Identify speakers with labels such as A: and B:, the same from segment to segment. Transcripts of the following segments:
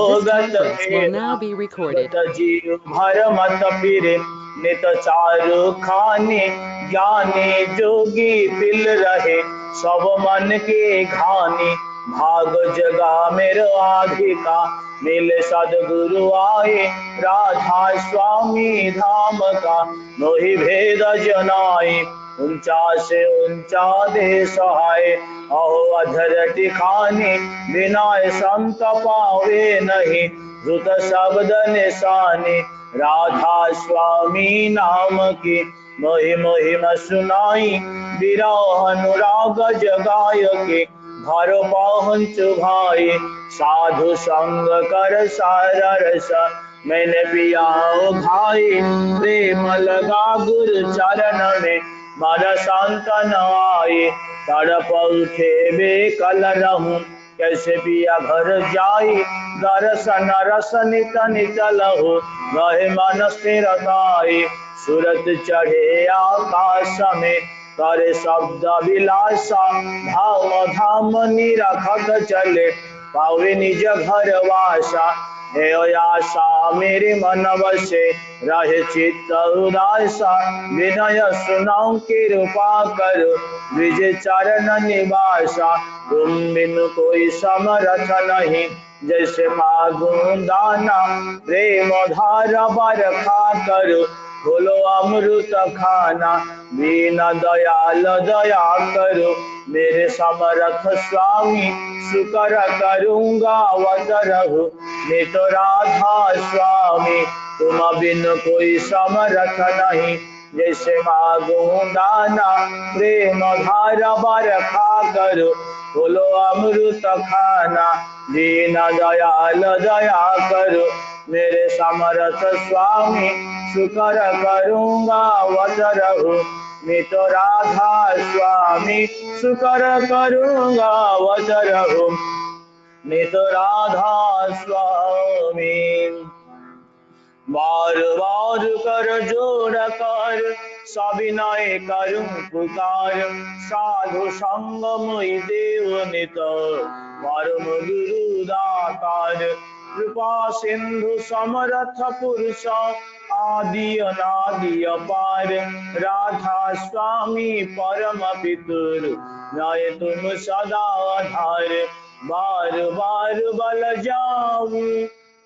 A: This conference will now be recorded.
B: जीव भर मत फिरे नित चारु खाने ज्ञानी जोगी पिल रहे सब मन के घानी भाग जगा मेरे आधिका मिले सदगुरु आए राधा स्वामी धाम का मोहि भेद जनाई ऊंचा से ऊंचा दे सहाय अहो अधर टिखानी बिना संत पावे नहीं धुत शब्द निशानी राधा स्वामी नाम की मोहि महिमा सुनाई विरह अनुराग जगाय के घर पहुँच भाई साधु संग कर सारा रस मैंने पिया भाई प्रेम लगा गुरु चरण में मन संतन आए तड़प उठे बेकल रहूं कैसे पिया घर जाई दर्शन रस नित निचल हो गए मन स्थिरताई सूरत चढ़े आकाश में करे शब्द विलासा धाम धाम निरखत चले पावे निज घर वासा हे आशा मेरे मन बसे रहे चित्त उदासा विनय सुनाऊं कृपा करो विजय चरण निवासा तुम बिन कोई समरथ नहीं जैसे मागू दाना प्रेम धारा बरखा करो बोलो अमृत खाना बिना दयाल दया करो मेरे समरथ स्वामी शुकर करूँगा अवतरहु मैं तो राधा स्वामी तुम बिन कोई समरथ नहीं जैसे मागू दाना प्रेम धारा बरखा करो बोलो अमृत खाना दीना दयाल दया करो मेरे समरथ स्वामी शुकर करूँगा अवतरहु मैं तो राधा स्वामी शुकर करूँगा अवतरहु मैं तो राधा स्वामी बार बार कर जोड़ कर सविनय करूं पुकार साधु संग मोहि देव नित परम गुरु दातार कृपा सिंधु समर्थ पुरुष आदि अनादि अपार राधा स्वामी परम पितुर न्याय तुम सदा आधार बार बार बल जाऊं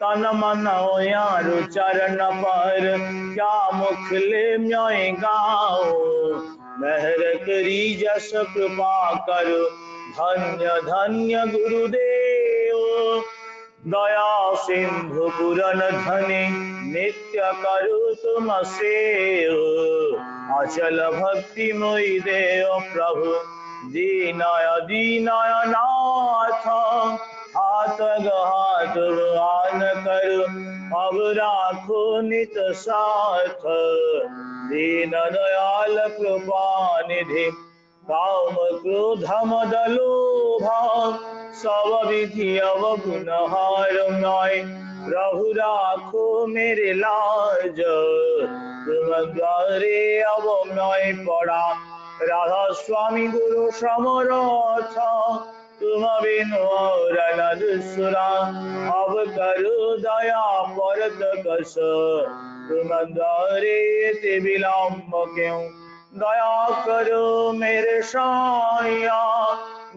B: तन मन यारु चरण पर क्या मुख ले म्योय गाओ मेहर करी जस कृपा करो धन्य धन्य गुरुदेव दया सिंधु पुरन धने नित्य करो तुम सेव अचल भक्ति मोहि देव प्रभु दीनय दीनय नाथ हाथ गहाथ आन कर अब राखो नित साथ दीन दयाल कृपा निधि काम क्रोध मद लोभ सब विधि अवगुण हार प्रभु राखो मेरे लाज तुम द्वारे अब मैं पड़ा राधा स्वामी गुरु समरथ तुम बिनु और न दूसरा अब करो दया परत कस तुम द्वारे ते विलम्ब क्यों दया करो मेरे साया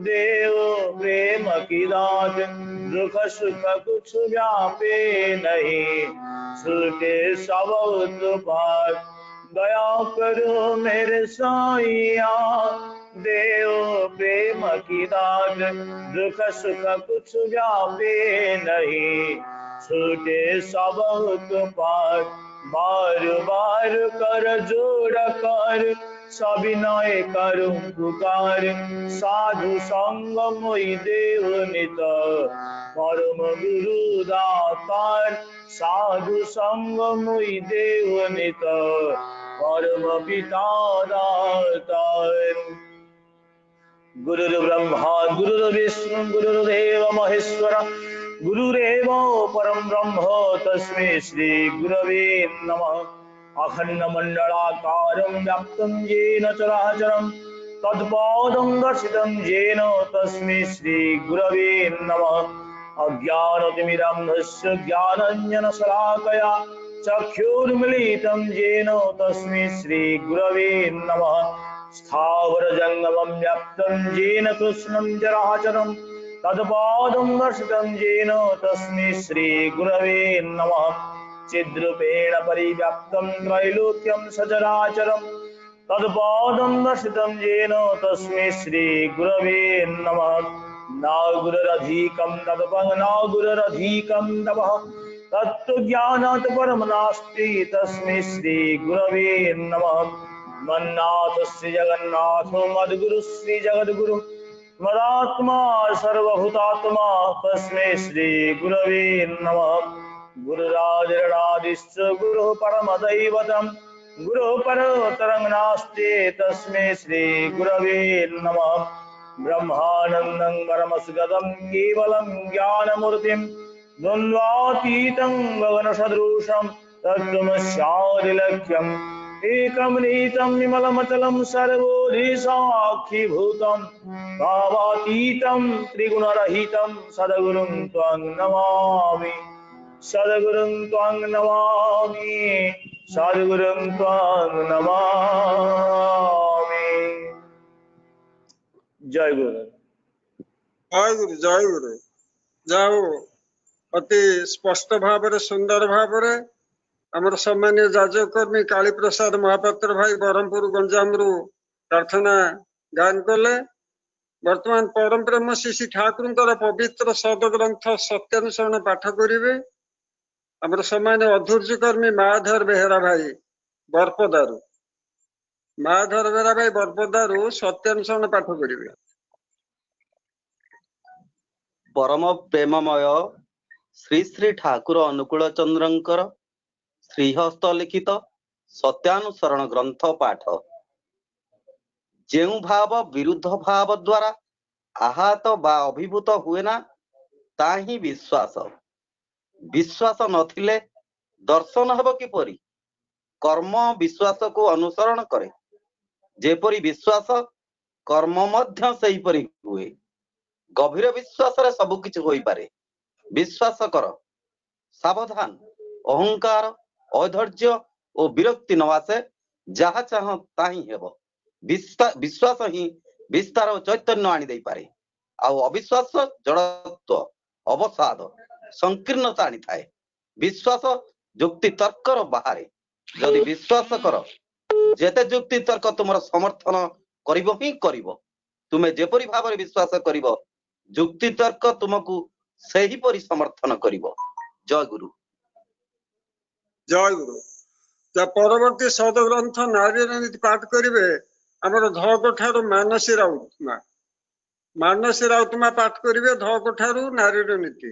B: देव प्रेम की दात दुख सुख कुछ व्यापे नहीं छूटे सब उत्पात दया करो मेरे साया देव प्रेम की दात दुख सुख कुछ व्यापे नहीं छूटे सब उत्पात बार बार कर जोड़ कर सविनय करूं पुकार साधु संग मोहि देव नित परम गुरु दातार साधु संग मोहि देव नित परम पिता दातार गुरुर् ब्रह्मा गुरुर्विष्णु गुरुर्देव महेश्वर गुरुरेव परम ब्रह्म तस्मै श्री गुरवे नमः अखंड मंडलाकारं व्याप्तं येन चराचरं तत्पादं दर्शितं येन तस्मै श्री गुरवे नमः अज्ञानतिमिरन्धस्य ज्ञानाञ्जनशलाकया चक्षुर्मिलितं येन तस्मै श्रीगुरवे नमः। स्थावरजङ्गमं व्याप्तं येन कृष्णं चराचरं तत्पादं दर्शितं येन तस्मै श्रीगुरवे नमः। चिद्रूपेण परिव्याप्तं त्रैलोक्यं सचराचरं तत्पादं दर्शितं येन तस्मै श्रीगुरवे नमः। नागुरधिकं तत्पं नागुरधिकं तपः तत्त्वज्ञानात् परं नास्ति तस्मै श्रीगुरवे नमः। मन्नाथ श्री जगन्नाथ मद्गुरु श्री जगद्गुरु मदात्मा सर्वभूतात्मा तस्मै श्रीगुरवे नमः। गुरुराजरणादिश्च गुरुः परमदैवतं गुरुः परतरं नास्ति तस्मै श्रीगुरवे नमः। ब्रह्मानन्दं परमसुगतं केवलं ज्ञानमूर्तिं द्वन्द्वातीतं गगनसदृशं तत्त्वमस्यादिलक्ष्यम् एकं नीतं विमलमचलं सर्वोधिसाक्षिभूतं भावातीतं त्रिगुणरहितं सद्गुरुं त्वं नमामि सद्गुरुं त्वं नमामि सद्गुरुं त्वं नमामि। जय गुरु।
C: जय गुरु जय गुरु। जाओ अति स्पष्ट भाव सुंदर भाव आमर सम्मान्य जाजकर्मी काली प्रसाद महापात्र भाई ब्रह्मपुर गंजाम रु प्रार्थना गान कले। वर्तमान परम ब्रह्म श्री ठाकुर पवित्र सदग्रंथ सत्यानुसरण पाठ करेंगे। आमर सम्मान्य अधूर्यकर्मी माधर बेहरा भाई बरपदारू माधर बेहरा भाई बरपदारू सत्यानुसरण पाठ करेंगे।
D: परम प्रेममय श्री श्री ठाकुर अनुकूल चंद्रंकर श्रीहस्त लिखित सत्यानुसरण ग्रंथ पाठ। जेउ भाव विरुद्ध भाव द्वारा आहत बा अभिभूत हुए ना ताही विश्वास। विश्वास नथिले दर्शन हेब किपरि? कर्म विश्वास को अनुसरण करे। जेपरि विश्वास कर्म मध्य सेहीपरि हुए। गभीर विश्वास रे सब किछि होई पारे। विश्वास कर। सावधान अहंकार अधैर्य और विरक्ति न आसे। जहा चाह ताही हेब। विश्वास ही विस्तार और चैतन्य आनी दे पारे। आउ अविश्वास जड़त्व अवसाद संकीर्णता आनी थाए। विश्वास जुक्ति तर्कर बाहर। यदि विश्वास कर जेते जुक्ति तर्क तुमर समर्थन करिवो ही करिवो। तुमे जेपरि भाव विश्वास करिवो जुक्ति तर्क तुमको सही परि समर्थन करिवो। जय गुरु
C: जय गुरु। परवर्ती सदग्रंथ नारी नीति पाठ करेंगे। आमर धक ठारू मानसी राउतमा पाठ करेंगे। धक ठारू नारी नीति।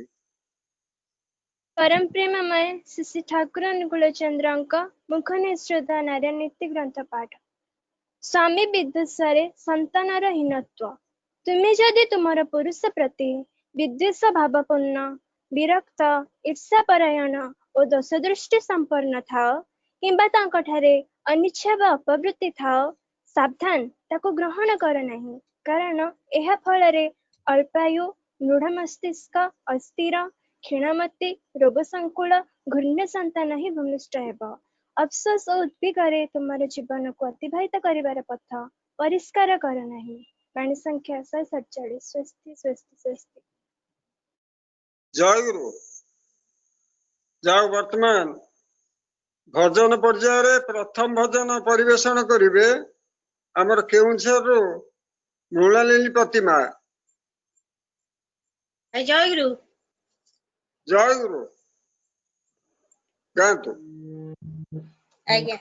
E: परम प्रेममय श्री ठाकुर अनुकूल चंद्रंक मुख निश्चित नारी नीति ग्रंथ पाठ। स्वामी विद्वेषरे संतानर हीनत्व। तुमे जदि तुमर पुरुष प्रति विद्वेष भावपूर्ण विरक्त ईर्षापरायण और दोष दृष्टि संपन्न थाओ किंबा तांकठारे अनिच्छा व अपवृत्ति थाओ सावधान ताको ग्रहण कर नहीं। कारण एहा फलरे अल्पायु मूढ़ मस्तिष्क अस्थिर क्षीणमति रोग संकुल घूर्ण्य संतान ही भूमिष्ठ हेब। अफसोस और उद्विग्न तुम्हारे जीवन को अतिबाहित करिवार पथ परिष्कार कर नहीं। वाणी संख्या 147। स्वस्ति स्वस्ति स्वस्ति।
C: जय गुरु। जाओ वर्तमान भजन पर्याय प्रथम भजन परिवेशन करिवे। आमर केउंझर मृणालिनी प्रतिमा।
F: जय गुरु।
C: जय गुरु गांतु।
F: आज्ञा।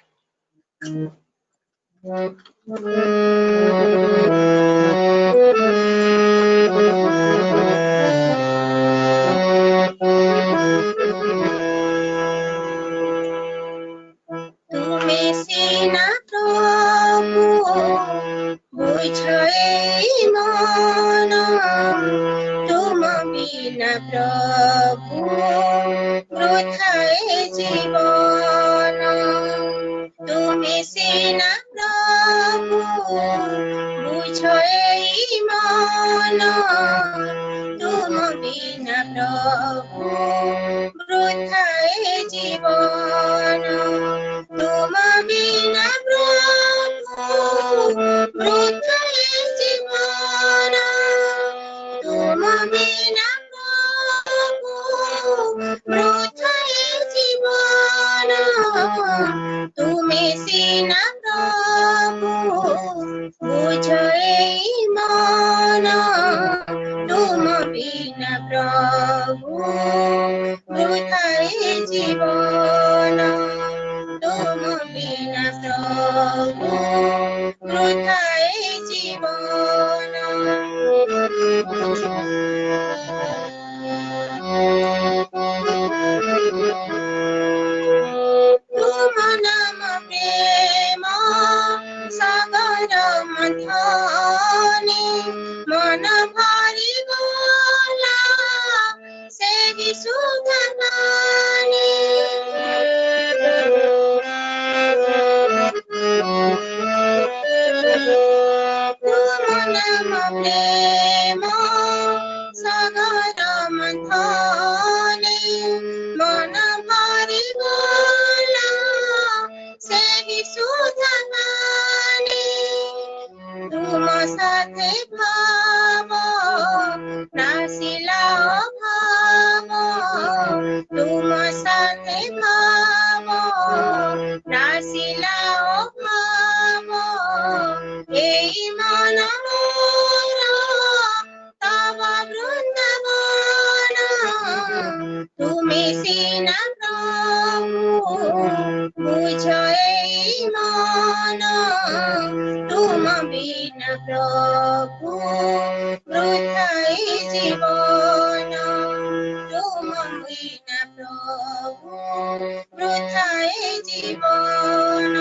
F: तुम्हें सेना प्रभु बुझे मन तुम बिना प्रभु वृथाए जीवन। तुम्हें सेना प्रभु बुझे मन वृथाए जीवन तुम बिना प्रभु वृथाए जीवन तुम बिना प्रभु वृथाए जीवन तुमे सिना प्रभु बुझ एई मन तुम बिना प्रभु वृथाए जीवन तुम बिना प्रभु वृथाए जीवन तुम नाम प्रेम सागर मथने मन भरि गला से विशुद्ध नानी तुम नाम प्रेम सागर मथने मन भरि गला से विशुद्ध नानी तुम साथे भाव नासिला भाव तुम साथे भाव नासिला भाव एई मन मोर तव वृंदावन तुमे सिना प्रभु बुझ एई मन तुम बिना प्रभु वृथाए जीवन तुम बिना प्रभु वृथाए जीवन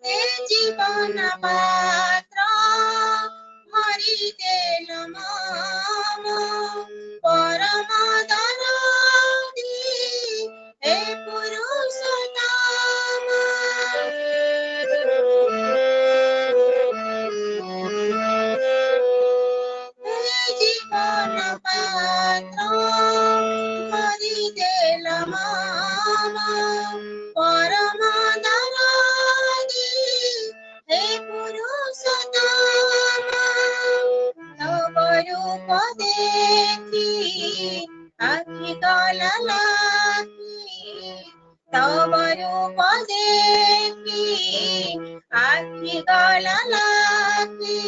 F: हे जीवन पात्र भरि देल मम परम दरदी हे पुरुषोत्तम हे जीवन पात्र भरि देल मम परम दरदी हे पुरुषोत्तम तव रूप देखी आखि गला लागी तव रूप देखी आखि गला लागी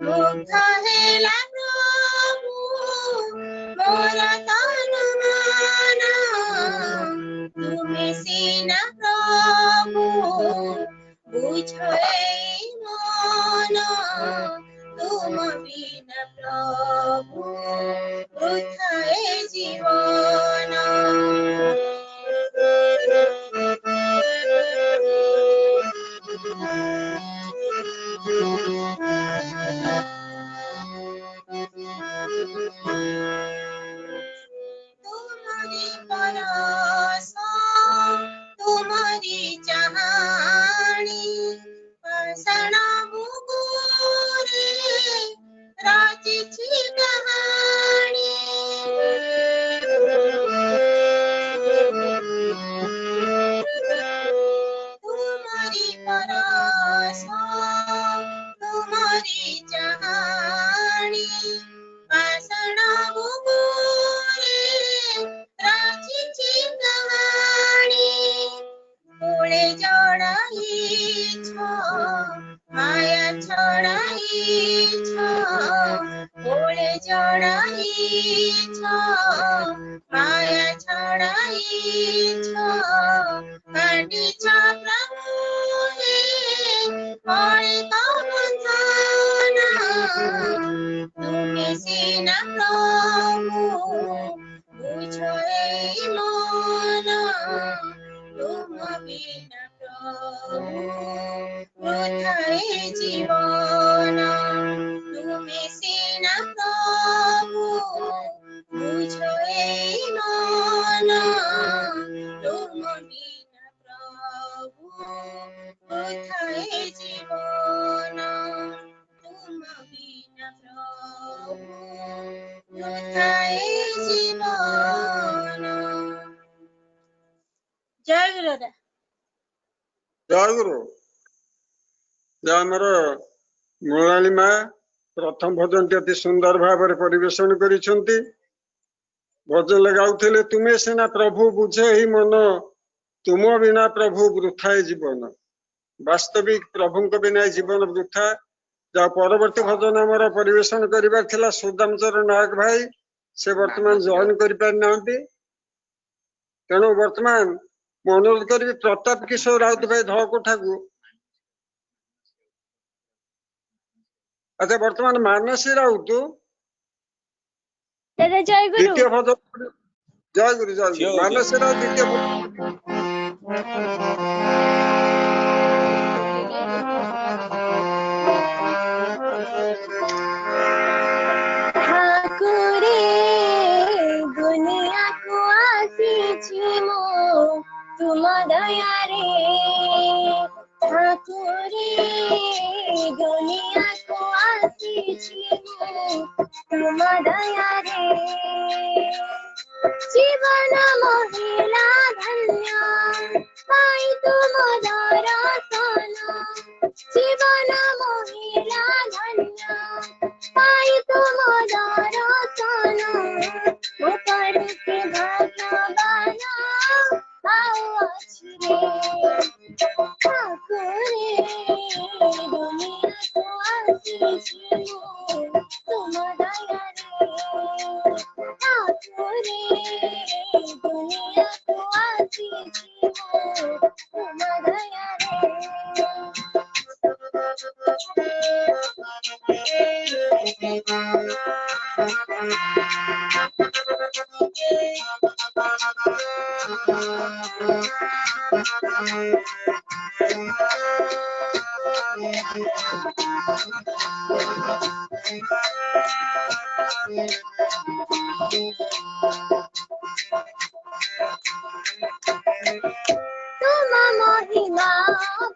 F: मुग्ध हेला प्रभु मोर तन मन तुमे सिना प्रभु बुझ एई मन तुम बिना प्रभु वृथाए जीवन तुम्हारी परस तुम्हारी चाहनी पाषाण मुकुरे राचिछि कहानी तुम्हारी परस तुम्हारी चाहनी पाषाण मुकुरे राचिछि कहानी कोळे जड़ाइछ माया छड़ाइछ कोळे जड़ाइछ माया छड़ाइछ काटिछ प्रभु हे कोळे तो बंधन तुमे सिना प्रभु बुझ एई मन तुम बिना प्रभु वृथाए जीवन तुमे सिना प्रभु बुझ एई मन दादा
C: जय गुरु जय आमर मृणाली माँ प्रथम भजन टी अति सुंदर भाव परिवेशन करिसेंती भजन गाउथिले तुमे सिना प्रभु बुझे ही मन तुम बिना प्रभु वृथाए जीवन वास्तविक प्रभु बिना जीवन वृथा जा परवर्ती भजन आमर परिवेशन करिबार थिला सुदाम चरण नायक भाई से वर्तमान जॉइन करि पारि नांती तेणु वर्तमान मु अनुरोध करी प्रताप किशोर राउत भाई धकोठा को अच्छा वर्तमान मानसी राउत
E: दादा जय गुरु
C: द्वितीय भजन जय गुरु मानसी राउत द्वितीय भजन
F: ठाकुरे दुनिया को आसीछि मो तुम दयारे ठाकुरे दुनिया को आसीछि मो तुम दयारे जीवन महिला धन्य पाई तुम दर्शन जीवन महिला धन्य पाई तुम दर्शन मो पर के भगवान आओ अछि रे ठाकुरे दुनिया को आसीछि मो तुम दयारे ठाकुरे दुनिया को आसीछि मो तुम दयारे तुम महिमा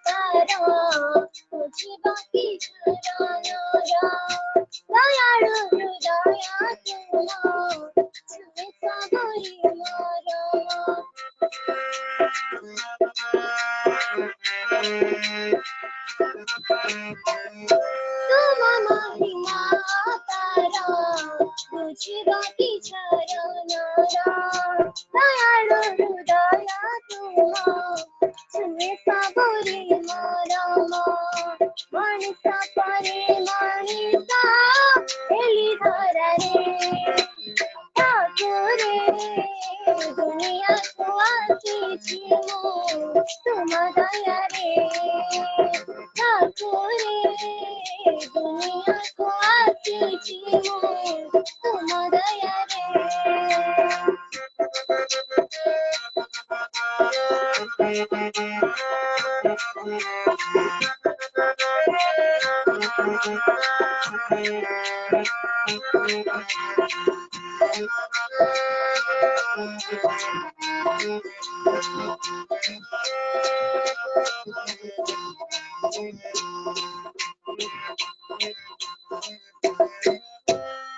F: पर बुझिबा कि चरणरा दयाळु हृदय तुम छुए सबरी मोर तुम महिमा पर बुझिबा कि चरणरा दयाळु हृदय तुम छुए सबरी मोर मणिष परे मणिष एली धरारे ठाकुरे दुनिया को आसीछि मो तुम दयारे ठाकुरे दुनिया को आसीछि मो तुम दयारे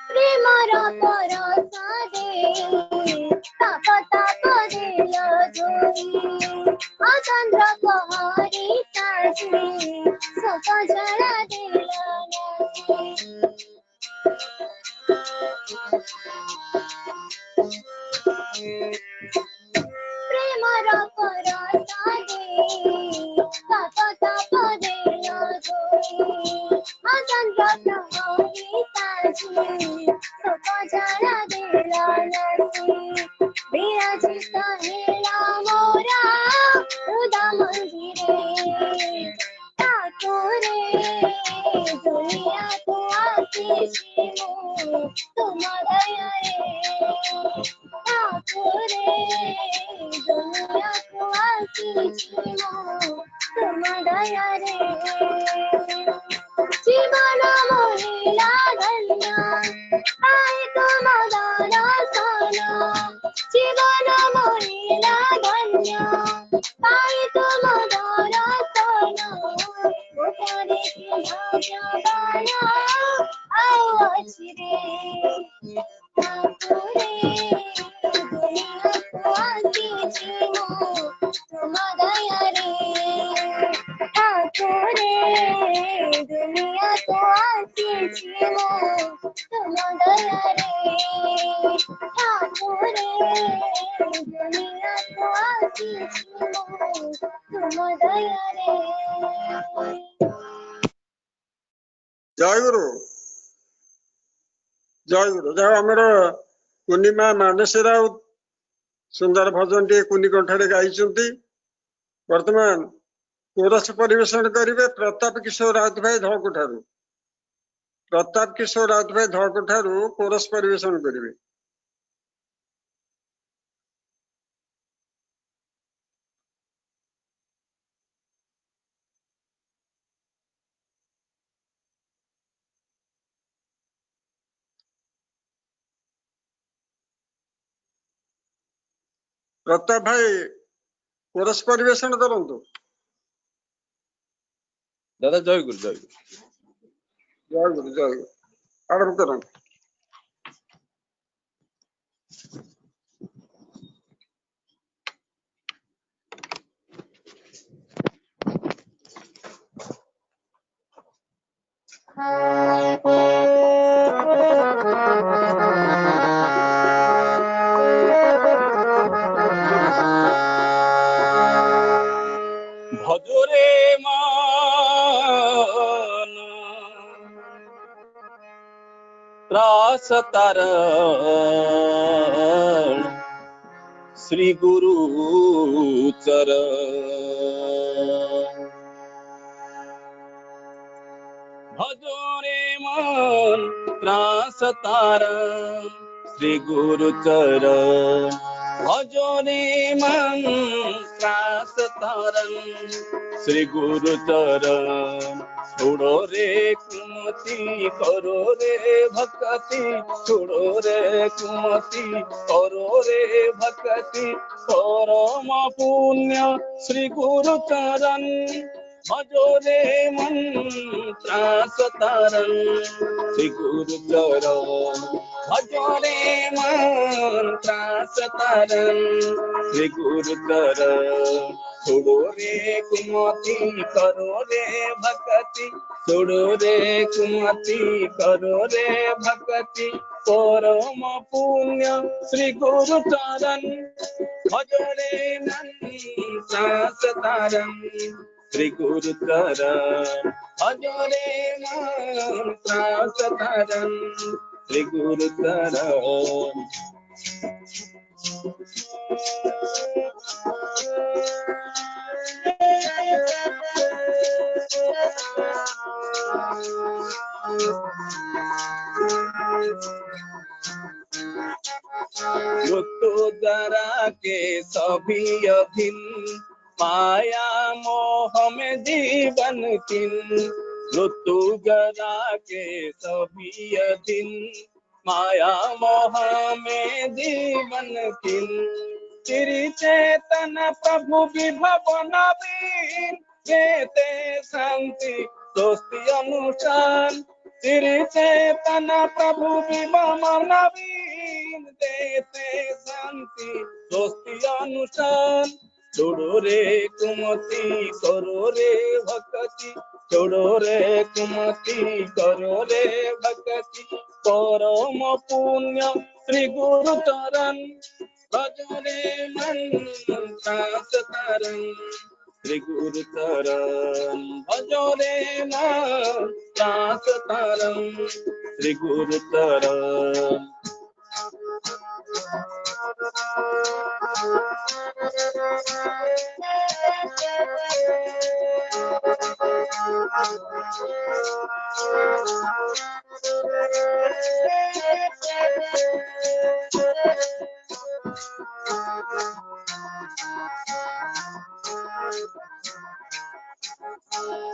F: प्रेमर परस दे ताप ताप देल जोई अचन्द्र पहरी साजी सत जला देल नाची प्रेमर परस दे ताप ताप देल जोई अचन्द्र पहरी साजी सत जला देल नाची विराजित हेला मोरा उदा मंदिरे ठाकुरे दुनिया को आसीछि मो तुम दयारे ठाकुरे दुनिया को आसीछि मो तुम दयारे जीवन महिला धन्य पाई तुम दर्शन जीवन महिला धन्य पाई तुम दर्शन मो परे के भगवान आओ अछि रे ठाकुरे दुनिया को आसीछि मो तुम दुनिया को आशीष मोर तुम दया रे।
C: जय गुरु जय गुरु। जय आमर पूर्णिमा मानसी राउत सुंदर भजन टे कुनी कंठरे गाई। वर्तमान कोरस परिवेशन करेंगे प्रताप किशोर राउत भाई धक ठारू। प्रताप किशोर राउत भाई धक ठारू कोरस परिवेशन करेंगे। प्रताप भाई कोरस परिवेशन करंतु।
G: दादा जय गुरु जय गुरु।
C: जय गुरु जय गुरु। आरंभ करंतु।
G: भजरे मान त्रास तारण श्री गुरु चरण। भजरे मान त्रास तारण श्री गुरु चरण। भजरे मन त्रास तारण श्री गुरु चरण। छोड़ो रे कुमति करो रे भक्ति। छोड़ो रे कुमति करो रे भक्ति। परम पुण्य श्री गुरु चरण। भजरे मन त्रास तारण श्री गुरु चरण। भजरे मन त्रास तारण श्री गुरु चरण। छोड़ो रे कुमति करो रे भक्ति। छोड़ो रे कुमति करो रे भक्ति। परम पुण्य श्री गुरु चरण। भजरे मन त्रास तारण श्री गुरु चरण। भजरे मन त्रास तारण श्री गुरु चरण। मृत्यु जरा के सभी अधीन। माया मोह में जीवन किन। मृत्यु जरा के सभी अधीन। माया मोह में जीवन किन। श्री चेतन प्रभु विभव नवीन। देते शांति दोस्ती अनुष्ठान। श्री चेतन प्रभु विभव नवीन। देते शांति दोस्ती अनुष्ठान। छोड़ो रे कुमति करो रे भक्ति। छोड़ो रे कुमति करो रे भक्ति। परम पुण्य श्री गुरु चरण। भजरे मन त्रास तारण श्री गुरु चरण। भजरे मन त्रास तारण श्री गुरु चरण।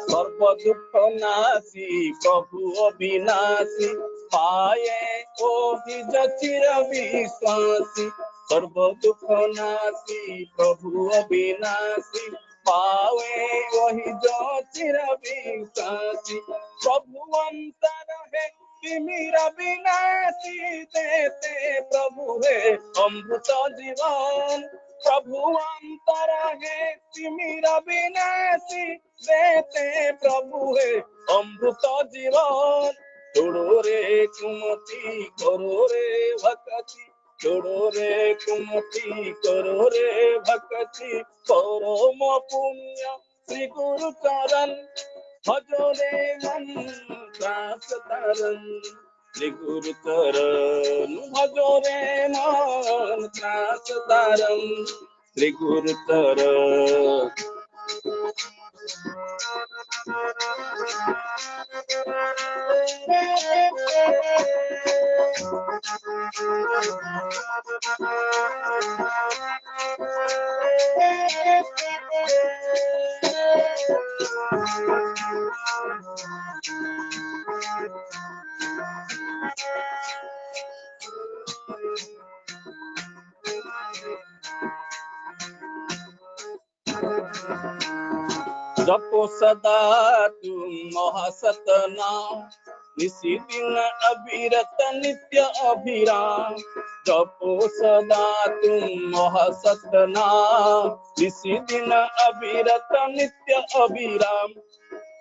G: सर्व दुख नासी प्रभु अविनाशी। पाए ओहि चिर विश्वासी। सर्व दुख नासी प्रभु अविनाशी। पावे वही जो चिर विश्वासी। प्रभु अंतर है तिमिर विनाशी। देते प्रभु है अमृत जीवन। प्रभु अंतर है तिमिर विनाशी। देते प्रभु है अमृत जीवन। छोड़ो रे कुमति करो रे भक्ति। छोड़ो रे कुमति करो रे भक्ति परम पुण्य श्री गुरु चरण भजो रे मन त्रास तारण श्री गुरु चरण भजो रे मन त्रास तारण श्री गुरु चरण जपो सदा तुम महासतनाम निसी दिन अविरत नित्य अभिराम जपो सदा तुम महासतनाम निसी दिन अविरत नित्य अभिराम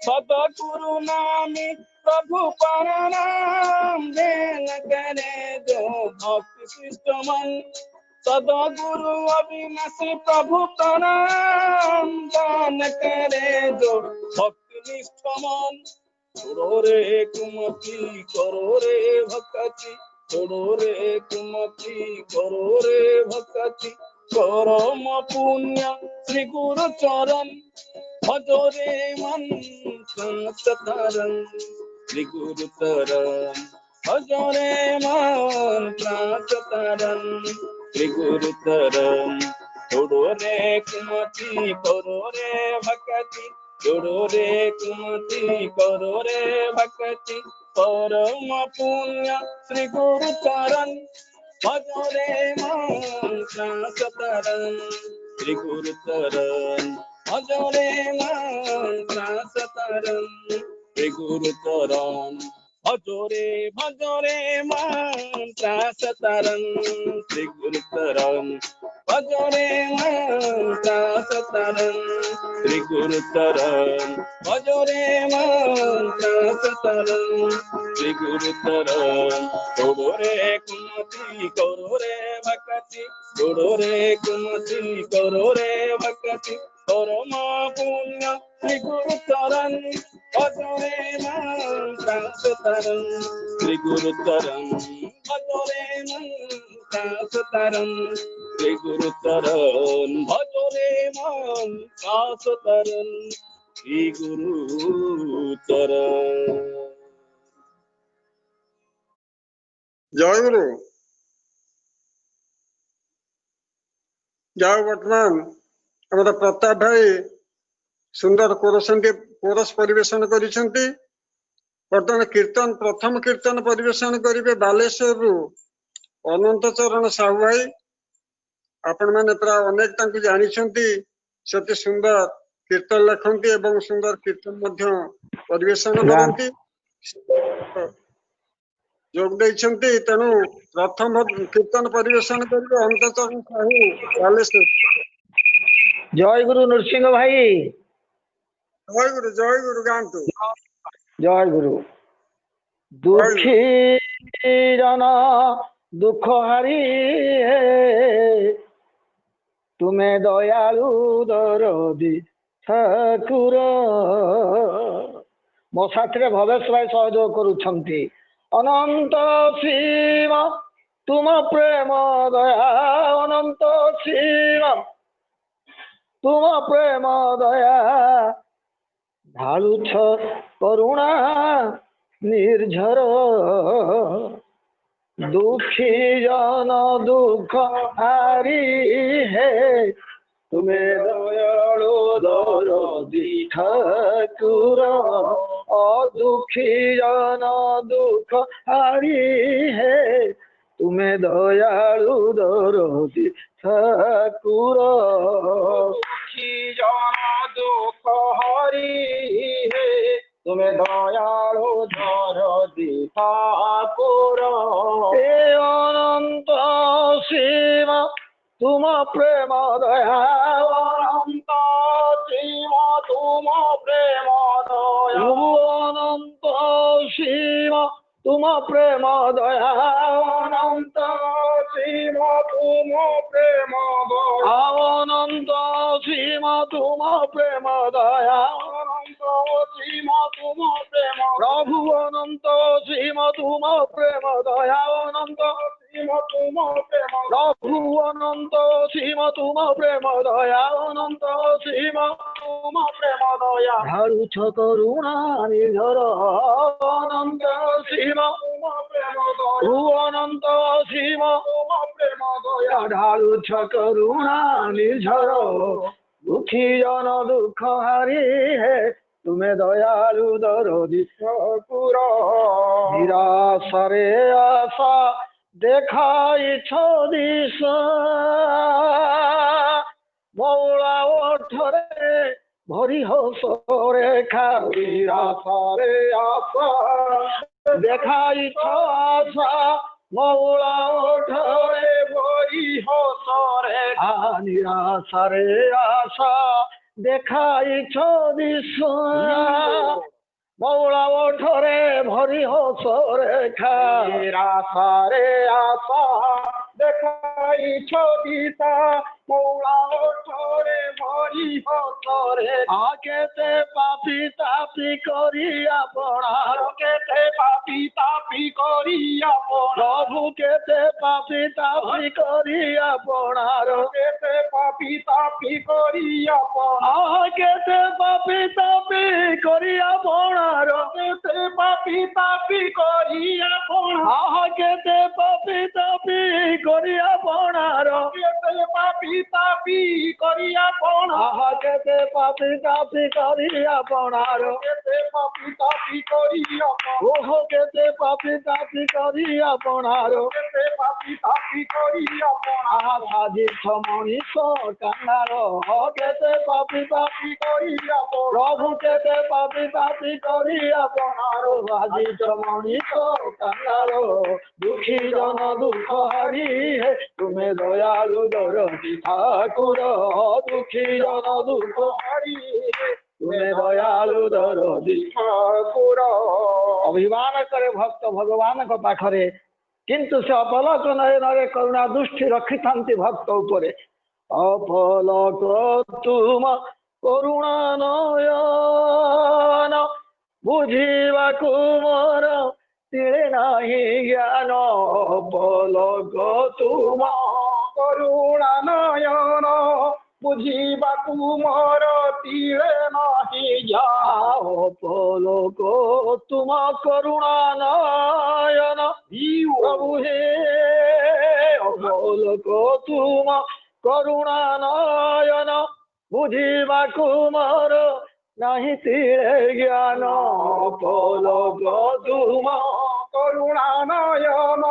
G: सदा गुरु नामी प्रभु परनाम देन करे जो भक्ति शिष्ट मन सदा गुरु अविनाशी प्रभु प्रणाम दान करे जो भक्ति निष्ठ मन छोड़ो रे कुमति करो रे भक्ति छोड़ो रे कुमति करो रे भक्ति परम पुण्य श्री गुरु चरण भजो रे मन संतरण श्री गुरु चरण भजो रे मन संतरण श्री गुरु चरण छोड़ो रे कुमति करो रे भक्ति छोड़ो रे कुमति करो रे भक्ति परम पुण्य श्री गुरु चरण भजो रे मन संतरण श्री गुरु चरण भजो रे मन संतरण श्री गुरु चरण भजो रे मन संतरण श्री गुरु चरण भजो रे मन संतरण श्री गुरु चरण भजो रे मन संतरण श्री गुरु चरण छोड़ो रे कुमति करो रे भक्ति छोड़ो रे कुमति करो रे भक्ति परम पुण्य श्री गुरु चरण भजो रे मन संतरण श्री गुरु चरण भजो रे मन संतरण श्री गुरु चरण भजो रे मन संतरण श्री गुरु चरण।
C: जय गुरु। जाओ वर्तमान हमारा प्रताप भाई सुंदर कोरस परिवेशन करिसेंती। वर्तमान कीर्तन प्रथम कीर्तन परिवेशन करिवे बालेश्वर अनंत चरण साहू भाई। आपण माने प्राय अनेक तांकु जानिछंती सते सुंदर कीर्तन लिखंती एवं सुंदर कीर्तन मध्य परिवेशन करंती जोग देइछंती। तेणु प्रथम कीर्तन परिवेशन करिवे अनंत चरण साहू बालेश्वर।
H: जय गुरु नृसिंह भाई।
C: जय गुरु गांतु।
H: जय गुरु। दुखी जना दुख हरि तुम्हें दयालु दरदी ठाकुर। मो साथी भवेश भाई सहयोग करुछंती। अनंत सीमा तुम प्रेम दया अनंत सीमा तुम प्रेम दया ढालुछ करुणा निर्झर दुखी जन दुख हारी है तुम्हें दयालु दरदी ठाकुर। दुखी जन दुख हारी है तुम्हें दयालु दरदी ठाकुर। दुखी जन दुख हरी है तुम्हें दयालु दरदी ठाकुर। अनंत सीमा तुम प्रेम दया अनंत सीमा तुम प्रेम दया अनंत सीमा तुम प्रेम दया अनंत সীম তুম প্রেম দয়া অনন্ত সীম তুম প্রেম দয়া অনন্ত সীম তুম প্রেম প্রভু অনন্ত সীম তুম প্রেম দয়া অনন্ত সীম তুম প্রেম প্রভু অনন্ত সীম তুম প্রেম দয়া অনন্ত সীম তুম প্রেম দয়া ধারুছ করুণা নির্ঝর অনন্ত সীম তুম প্রেম দয়া অনন্ত সীম তুম প্রেম দয়া ধারুছ করুণা নির্ঝর দুঃখী জন দুঃখ হারি হে তুমি দয়ালু দরদি ঠাকুর নিরাশারে আশা দেখাইছ দিশ মৌলা ওঠরে ভরি হসরে নিরাশারে আশা দেখাইছ আশা মৌলা ওঠরে ভরি হসরে নিরাশারে আশা দেখাইছ দিশ মৌলা ওঠরে ভরি হসরে নিরাশারে আশা দেখাইছ দিশা মৌলা ওঠরে ভরি হসরে আকেতে পাপি তাপি করি আপনা কেতে পাপি তাপি করি আপনা প্রভু কেতে পাপি তাপি করি আপনার কেতে পাপি তাপি করি আপনা কেতে পাপি তাপি করি আপনার কেতে পাপি তাপি করি আপনা কেতে পাপি তাপি করি আপনার কেতে পাপি তাপি করি আপনা কেতে পাপি তাপি করি আপনার কেতে পাপি তাপি করি আপনা ওহ কেতে পাপি তাপি করি আপনার কেতে পাপি তাপি করি আপনা সাজিছ মଣିষ কাঙ্গাল কেতে পাপি তাপি করি আপনা প্রভু কেতে পাপি তাপি করি আপনার সাজিছ মଣିষ কাঙ্গাল দুঃখী জন দুঃখ হারি হে তুমি দয়ালু দরদি ঠাকুর দুঃখী জন দুঃখ হারি তুমি দয়ালু দরদি ঠাকুর অভিমান করে ভক্ত ভগবান পাখରେ কিন্তু ସେ ଅପଲକ ନୟନରେ କରୁଣା ଦୃଷ୍ଟି ରଖିଥାନ୍ତି ଭକ୍ତ ଉପରେ ଅପଲକ ତୁମ କରୁଣା ନୟନ ବୁଝିବାକୁ ମୋର ତିଳେ ନାହିଁ ଜ୍ଞାନ ଅପଲକ ତୁମ କରୁଣା ନୟନ ବୁଝିବାକୁ ମୋର ତିଳେ ନାହିଁ ଜ୍ଞାନ ଅପଲକ ତୁମ କରୁଣା ନୟନ ପ୍ରଭୁ ହେ ଅପଲକ ତୁମ କରୁଣା ନୟନ ବୁଝିବାକୁ ମୋର ନାହିଁ ତିଳେ ଜ୍ଞାନ ଅପଲକ ତୁମ କରୁଣା ନୟନ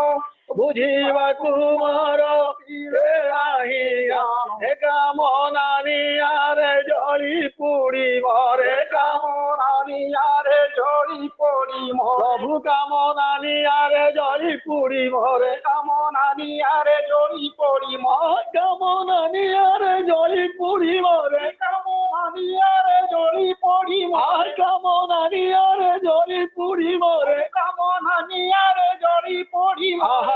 H: ବୁଝିବାକୁ ମୋର ତିଳେ ନାହିଁ ଜ୍ଞାନ ଏ କାମନା ନିଆରେ ଜଳି ପୋଡ଼ି ମରେ କାମନା ନିଆରେ ଜଳି ପୋଡ଼ି ପ୍ରଭୁ କାମନା ନିଆରେ ଜଳି ପୋଡ଼ି ମରେ କାମନା ନିଆରେ ଜଳି ପୋଡ଼ି କାମନା ନିଆରେ ଜଳି ପୋଡ଼ି ମରେ କାମନା ନିଆରେ ଜଳି ପୋଡ଼ି କାମନା ନିଆରେ ଜଳି ପୋଡ଼ି ମରେ କାମନା ନିଆରେ ଜଳି ପୋଡ଼ି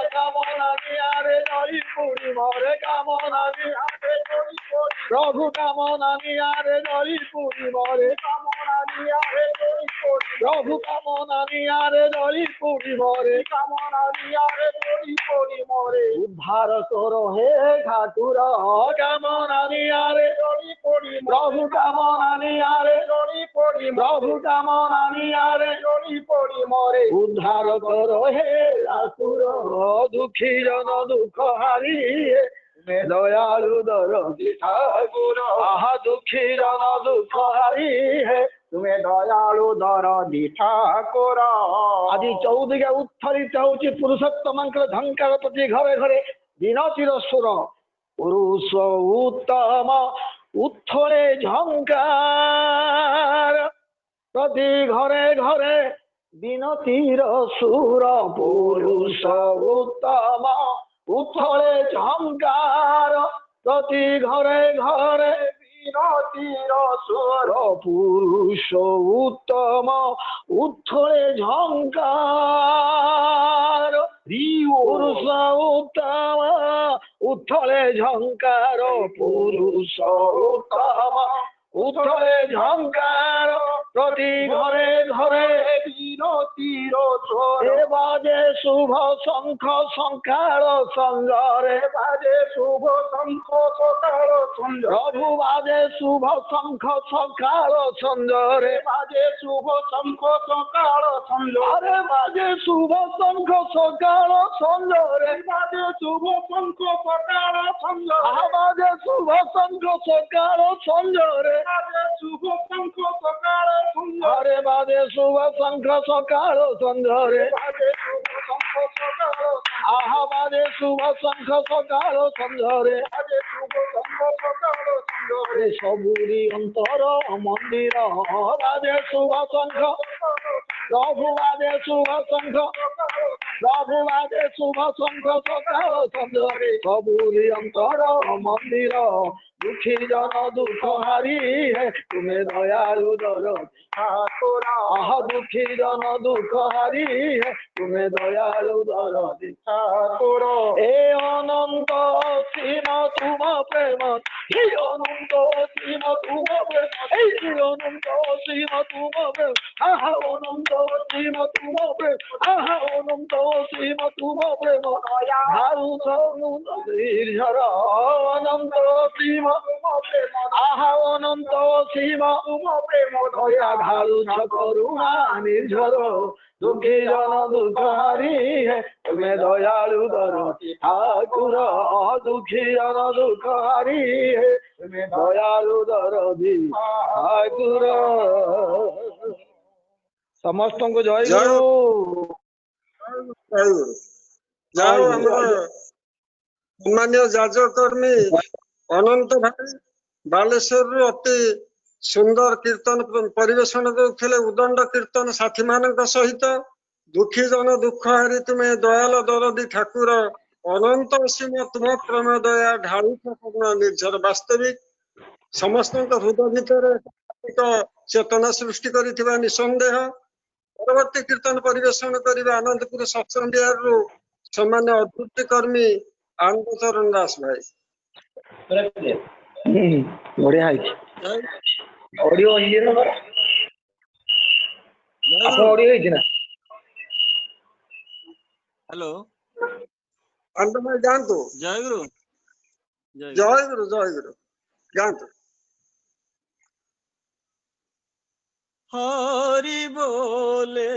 H: କାମନା ନିଆରେ ଜଳି ପୋଡ଼ି ମରେ କାମନା ନିଆରେ ଜଳି ପୋଡ଼ି ପ୍ରଭୁ କାମନା ନିଆରେ ଜଳି ପୋଡ଼ି ମରେ କାମନା ନିଆରେ ଜଳି ପୋଡ଼ି ପ୍ରଭୁ କାମନା ନିଆରେ ଜଳି ପୋଡ଼ି ମରେ କାମନା ନିଆରେ ଜଳି ପୋଡ଼ି ମରେ ଉଦ୍ଧାର କର ହେ ଠାକୁର କାମନା ନିଆରେ ଜଳି ପୋଡ଼ି ପ୍ରଭୁ କାମନା ନିଆରେ ଜଳି ପୋଡ଼ି ପ୍ରଭୁ କାମନା ନିଆରେ ଜଳି ପୋଡ଼ି ମରେ ଉଦ୍ଧାର କର ହେ ଠାକୁର ଦୁଃଖୀ ଜନ ଦୁଃଖ ହାରି ଦୟାଳୁ ଦରଦି ଠାକୁର ଦୁଃଖୀ ଜନ ଦୁଃଖ ହାରି ହେ ତୁମେ ଦୟାଳୁ ଦରଦି ଠାକୁର ଆଜି ଚଉଦିକା ଉତ୍ଥଳିତ ହେଉଛି ପୁରୁଷୋତ୍ତମଙ୍କର ଝଙ୍କାର ପ୍ରତି ଘରେ ଘରେ ବିନତିର ସୁର ପୁରୁଷ ଉତ୍ତମ ଉତ୍ଥଳେ ଝଙ୍କାର ପ୍ରତି ଘରେ ଘରେ ବିନତିର ସୁର ପୁରୁଷ ଉତ୍ତମ ଉଥଳେ ଝଙ୍କାର ପ୍ରତି ଘରେ ଘରେ ବିନତିର ସ୍ୱର ପୁରୁଷ ଉତ୍ତମ ଉଥଳେ ଝଙ୍କାର পুরুষ উত্তম উত্থলে ঝঙ্কার পুরুষ উত্তম উত্থলে ঝঙ্কার প্রতি ঘরে ঘরে বিরতির স্বর বাজে শুভ শঙ্খ শঙ্কার সঞ্জরে বাজে শুভ শঙ্খ শঙ্কার সঞ্জর প্রভু বাজে শুভ শঙ্খ শঙ্কার সঞ্জরে বাজে শুভ শঙ্খ শঙ্কার সঞ্জরে বাজে শুভ শঙ্খ শঙ্কার সঞ্জরে বাজে শুভ শঙ্খ শঙ্কার সঞ্জর বাজে শুভ শঙ্খ শঙ্কার সঞ্জরে বাজে শুভ শঙ্খ শঙ্কার সঞ্জরে বাজে শুভ শঙ্খ শঙ্কার সঞ্জরে বাজে শুভ শঙ্খ শঙ্কার আহা বাজে শুভ শঙ্খ শঙ্কার সঞ্জরে বাজে শুভ শঙ্খ শঙ্কার সঞ্জরে সবুরি অন্তর মন্দির বাজে শুভ শঙ্খ প্রভু বাজে শুভ শঙ্খ প্রভু বাজে শুভ শঙ্খ শঙ্কার সঞ্জরে সবুরি অন্তর মন্দির দুঃখী জন দুঃখ হারি তুমি দয়ালু দরদ ঠাকুর আহ দুঃখী জন দুঃখ হারি তুমি দয়ালু দরদ ঠাকুর এ অনন্ত সীম তুম প্রেম এই অনন্ত সীম তুম প্রেম এই অনন্ত সীম তুম প্রেম আহা অনন্ত সীম তুম প্রেম আহা অনন্ত সীম তুম প্রেম ধারু নির্ঝর অনন্ত সীম আহা অনন্ত সীম তুম প্রেম দয়া ঢালুছ করুণা নির্ঝর দুঃখী জন দুঃখ হারি তুমি দয়ালু দরদি ঠাকুর দুঃখী জন দুঃখ হারি তুমি দয়ালু দরদি ঠাকুর ସମସ୍ତଙ୍କୁ ଜୟ ଗୁରୁ
C: ଯାଉ ଆମର ସମ୍ମାନୀୟ ଯାଜକର୍ମୀ ଅନନ୍ତ ଭାଇ ବାଲେଶ୍ୱରରୁ ଅତି ସୁନ୍ଦର କୀର୍ତ୍ତନ ପରିବେଷଣ କରୁଥିଲେ ଉଦଣ୍ଡ କୀର୍ତ୍ତନ ସାଥୀ ମାନଙ୍କ ସହିତ ଦୁଃଖୀ ଜନ ଦୁଃଖ ହାରି ତୁମେ ଦୟାଲ ଦରଦି ଠାକୁର ଅନନ୍ତ ସୀମ ତୁମ ପ୍ରେମ ଦୟା ଢାଳୁଛ କରୁଣା ନିର୍ଝର ବାସ୍ତବିକ ସମସ୍ତଙ୍କ ହୃଦୟ ଭିତରେ ଏକ ଚେତନା ସୃଷ୍ଟି କରିଥିବା ନିଃସନ୍ଦେହ ପରବର୍ତ୍ତୀ କୀର୍ତ୍ତନ ପରିବେଷଣ କରିବା ଆନନ୍ଦପୁର ସତ୍ସଙ୍ଗ ବିହାରରୁ ସମ୍ମାନୀୟ ଅଦ୍ଭୁତ କର୍ମୀ ଆନନ୍ଦ ଚରଣ ଦାସ ଭାଇ
H: ବଢିଆ ହେଇଛି ଅଡିଓ ଇଏ ଅଡିଓ ହେଇଛି ନା
G: हेलो
C: ଆନନ୍ଦ ଭାଇ ଯାଆନ୍ତୁ
G: जय गुरु
C: ଜୟ ଗୁରୁ ଯାଆନ୍ତୁ
G: हरि बोले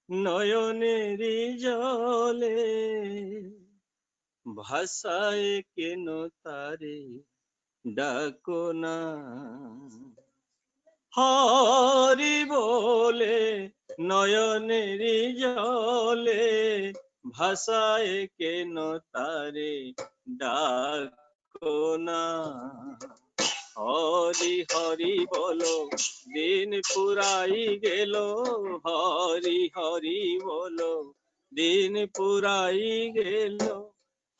G: नयनेरी जले भाषाए केन तारे डाको ना हरि बोले नयनेरी जले भाषाए केन तारे डाको ना हरि हरि बोलो दिन पुराई गेलो हरि हरि बोलो दिन पुराई गेलो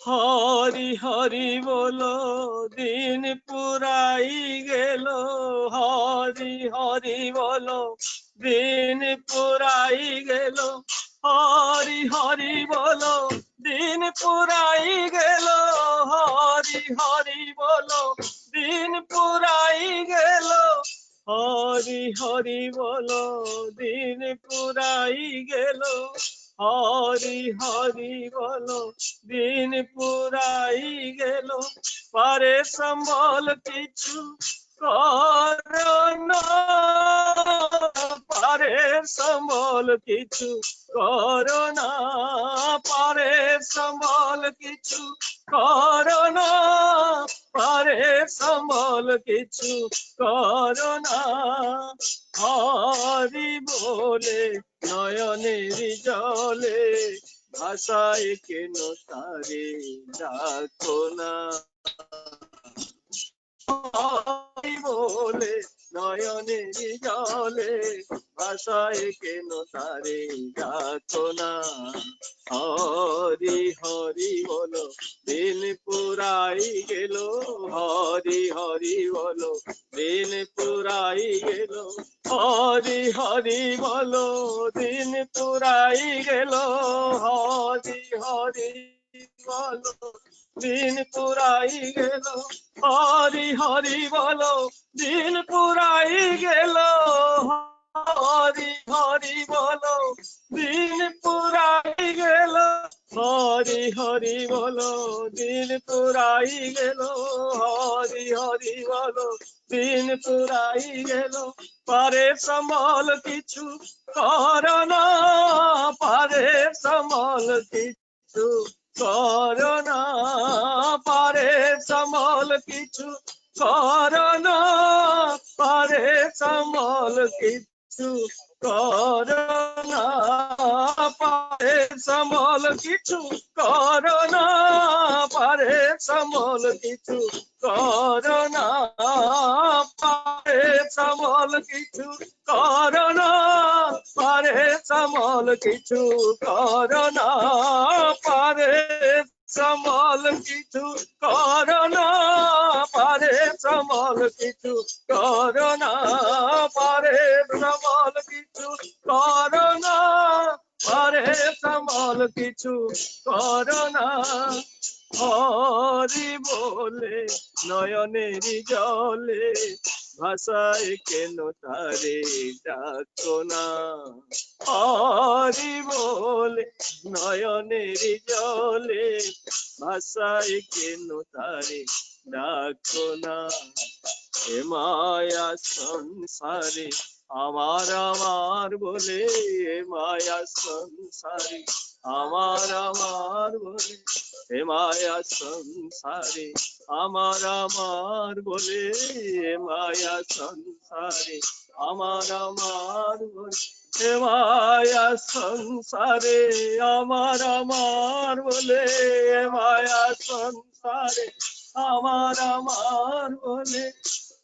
G: हरि हरि बोलो दिन पुराई गेलो हरि हरि बोलो दिन पुराई गेलो हरि हरि बोलो दिन पुराई गेलो हरि हरि बोलो दिन पुराई गेलो हरि हरि बोलो दिन पुराई गेलो हरि हरि बोलो दिन पुराई गेलो पारे संबल किछु करना पारे संबल किछु करना पारे संबल किछु करना पारे संबल किछु करना हरि बोले नयनेरी जले भाषाए केन तारे डाको ना हरि बोले नयनेरी जले भाषाए केन तारे डाको ना হরি হরি বলো দিন পুরাই গেল, হরি হরি বলো দিন পুরাই গেল, হরি হরি বলো দিন পুরাই গেল, হরি হরি বলো দিন পুরাই গেল, হরি হরি বলো দিন পুরাই গেল, হরি হরি বলো দিন পুরাই গেল, হরি হরি বলো দিন পুরাই গেল, হরি হরি বলো দিন পুরাই গেল, পারে সমল কিছু করোনা, পারে সমল কিছু করোনা, পারে সমল কিছু করোনা, পারে সমল কিছু করোনা, পারে সমল কিছু করোনা, পারে সমল কিছু করোনা, পারে সমল কিছু করোনা, পারে সমল কিছু করোনা, পারে সমল কিছু করোনা, পারে সমল কিছু করোনা, পারে সমল কিছু করোনা, পারে সমল কিছু করোনা, হরি বলে নয়নের জলে ভাষায় কেন তারে ডাকো না, হরি বলে নয়নের জলে ভাষায় কেন তারে ডাকো না, এ মায়া সংসারে আমার আমার বলে, এ মায়া সংসারে আমার আমার বলে, এ মায়া সংসারে আমার আমার বলে, এ মায়া সংসারে আমার আমার বলে, এ মায়া সংসারে আমার আমার বলে, এ মায়া সংসারে আমার আমার বলে,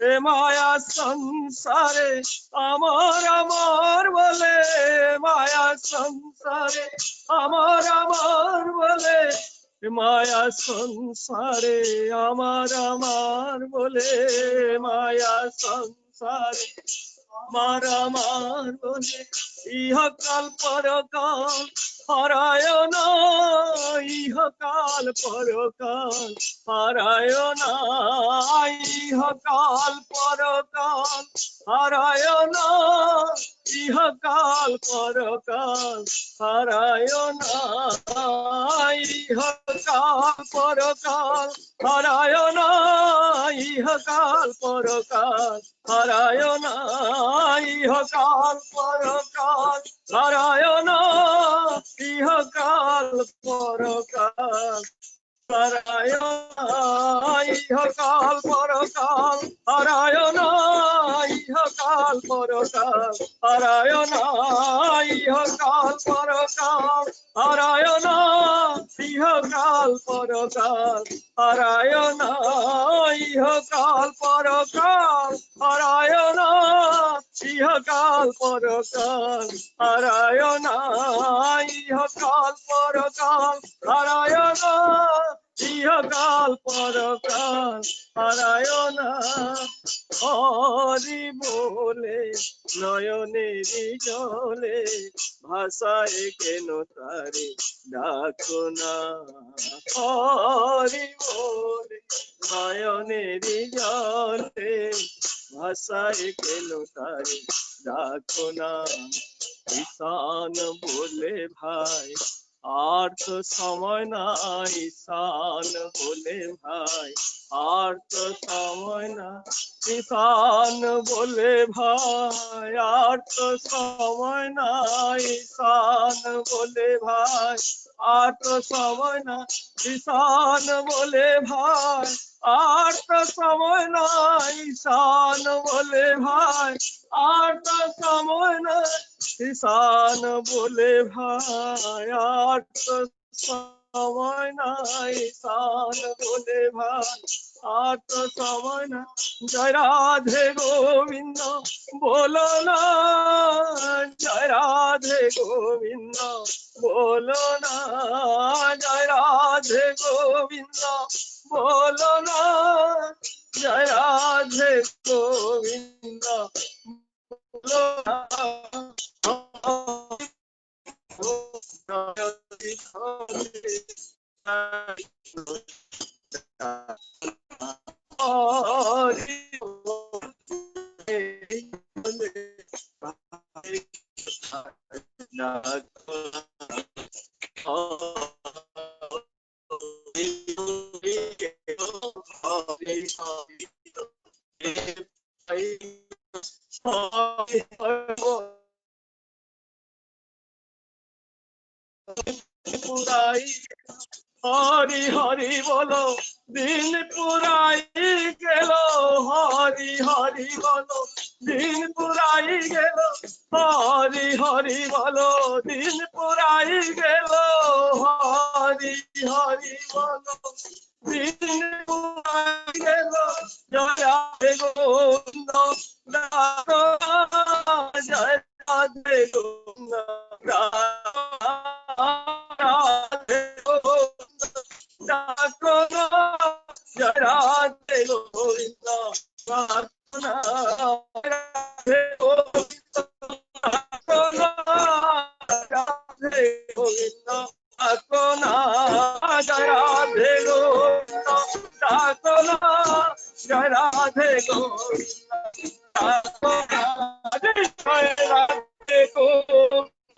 G: এ মায়া সংসারে আমার আমার বলে, মায়া সংসারে আমার আমার বলে, মায়া সংসারে আমার আমার বলে, মায়া সংসারে আমার আমার বলে, ইহকাল পরকাল হারায় না, ইহকাল পরকাল হারায় না, ইহকাল পরকাল হারায় না, ইহকাল পরকাল হারায় না, ইহকাল পরকাল হারায় না, ইহকাল পরকাল হারায় না, ইহকাল পরকাল হারায় না, ইহকাল পরকাল হারায় না, ইহকাল পরকাল হারায় না, ইহকাল পরকাল হারায় না, ইহকাল পরকাল হারায় না, ইহকাল পরকাল হারায় না, ইহকাল পরকাল হারায় না, ইহকাল পরকাল হারায় না, ইহকাল পরকাল হারায় না, ইহকাল পরকাল হারায় না, হরি বলে নয়নের জলে ভাষায় কেন তারে ডাকো না, হরি বলে নয়নের জলে ভাষায় কেন তারে ডাকো না, ঈশান বলে ভাই আর তো সময় নাই, ঈশান বলে ভাই আর তো সময় না, ঈশান বলে ভাই আর তো সময় নাই, ঈশান বলে ভাই আর তো সময় না, ঈশান বলে ভাই আর তো সময় নাই, ঈশান বলে ভাই আর তো সময় নাই, ঈশান বলে ভাই আর তো সময় নাই সান বলে ভাই আর তো সময় না জয় রাধে গোবিন্দ বলো না জয় রাধে গোবিন্দ বলো না জয় রাধে গোবিন্দ বলো না জয় রাধে গোবিন্দ বলো না পুরাই হরি হরি বলো দিন পুরাই গেল হরি হরি বলো দিন পুরাই গেল হরি হরি বলো দিন পুরাই গেল হরি হরি বলো দিন পুরাই গেল জয় রাধে গোবিন্দ জয় রাধে গোবিন্দ রাধে গোবিন্দ জয় রাধে গোবিন্দ প্রার্থনা রাধে গোবিন্দ রাধে গোবিন্দ প্রার্থনা জয় রাধে গোবিন্দ প্রার্থনা জয় রাধে গোবিন্দ প্রার্থনা জয় রাধে গোবিন্দ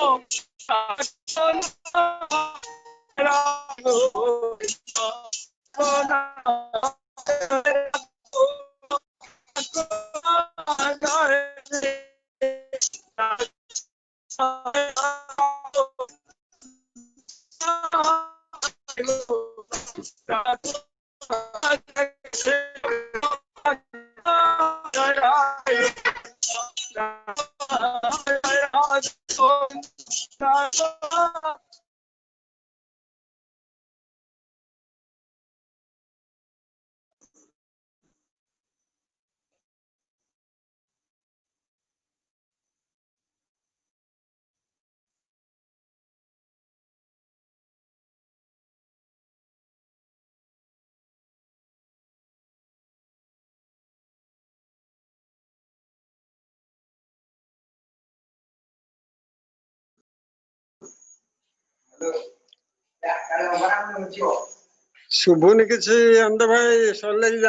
C: ଶୁଭୁନି କିଛି ଆନନ୍ଦ ଭାଇ ସରିଲା କି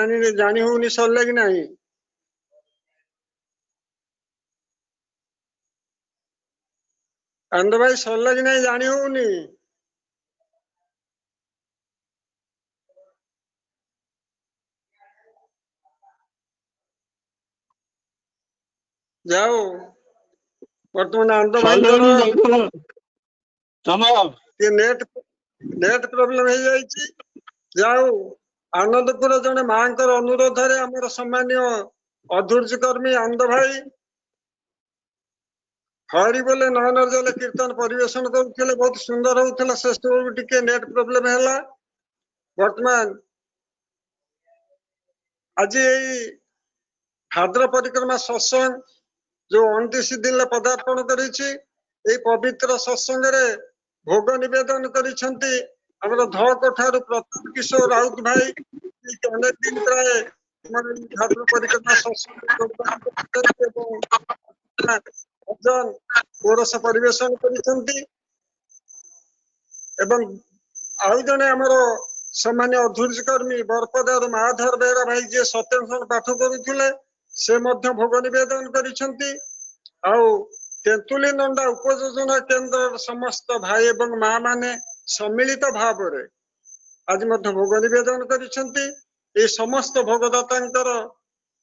C: ଜାଣି ହଉନି ସରିଲା କି ନାହିଁ। ଆନନ୍ଦ ଭାଇ ସରିଲା କି ନାହିଁ ଜାଣି ହଉନି। ଯାଉ ବର୍ତ୍ତମାନ ଆନନ୍ଦ ଭାଇଙ୍କର ନେଟ ପ୍ରୋବ୍ଲେମ ହେଇଯାଇଛି। ଯାଉ ଆନନ୍ଦପୁର ଜଣେ ମାଙ୍କର ଅନୁରୋଧରେ ଆମର ସମ୍ମାନୀୟ ଅଧୁର୍ଜ କର୍ମୀ ଆନନ୍ଦ ଭାଇ ହରି ବୋଲେ ନୟନ ଜଲେ କୀର୍ତ୍ତନ ପରିବେଷଣ କରୁଥିଲେ, ବହୁତ ସୁନ୍ଦର ହଉଥିଲା। ସେ ସବୁ ଟିକେ ନେଟ ପ୍ରୋବ୍ଲେମ ହେଲା। ବର୍ତ୍ତମାନ ଆଜି ଏଇ ଭାଦ୍ର ପରିକ୍ରମା ସତ୍ସଙ୍ଗ ଯୋଉ 29 ଦିନରେ ପଦାର୍ପଣ କରିଛି, ଏଇ ପବିତ୍ର ସତ୍ସଙ୍ଗରେ ଭୋଗ ନିବେଦନ କରିଛନ୍ତି ଆମର ଧଳକୋଠାରୁ ପ୍ରତାପ କିଶୋର ରାଉତ ଭାଇ। ଅନେକ ଦିନ ପ୍ରାୟ ଭାଦ୍ର ପରିକ୍ରମା ସତ୍ସଙ୍ଗ ଭଜନ କୋରସ ପରିବେଷଣ କରିଛନ୍ତି। ଏବଂ ଆଉ ଜଣେ ଆମର ସମ୍ମାନୀୟ ଅଧୁର୍ଜ କର୍ମୀ ବରପଦାରୁ ମାଧର ବେହେରା ଭାଇ ଯିଏ ସତ୍ୟନାରାୟଣ ପାଠ କରୁଥିଲେ, ସେ ମଧ୍ୟ ଭୋଗ ନିବେଦନ କରିଛନ୍ତି। ଆଉ ତେନ୍ତୁଲି ନଣ୍ଡା ଉପଯୋଜନା କେନ୍ଦ୍ରର ସମସ୍ତ ଭାଇ ଏବଂ ମା ମାନେ ସମ୍ମିଳିତ ଭାବରେ ଆଜି ମଧ୍ୟ ଭୋଗ ନିବେଦନ କରିଛନ୍ତି। এই ସମସ୍ତ ଭୋଗଦାତାଙ୍କର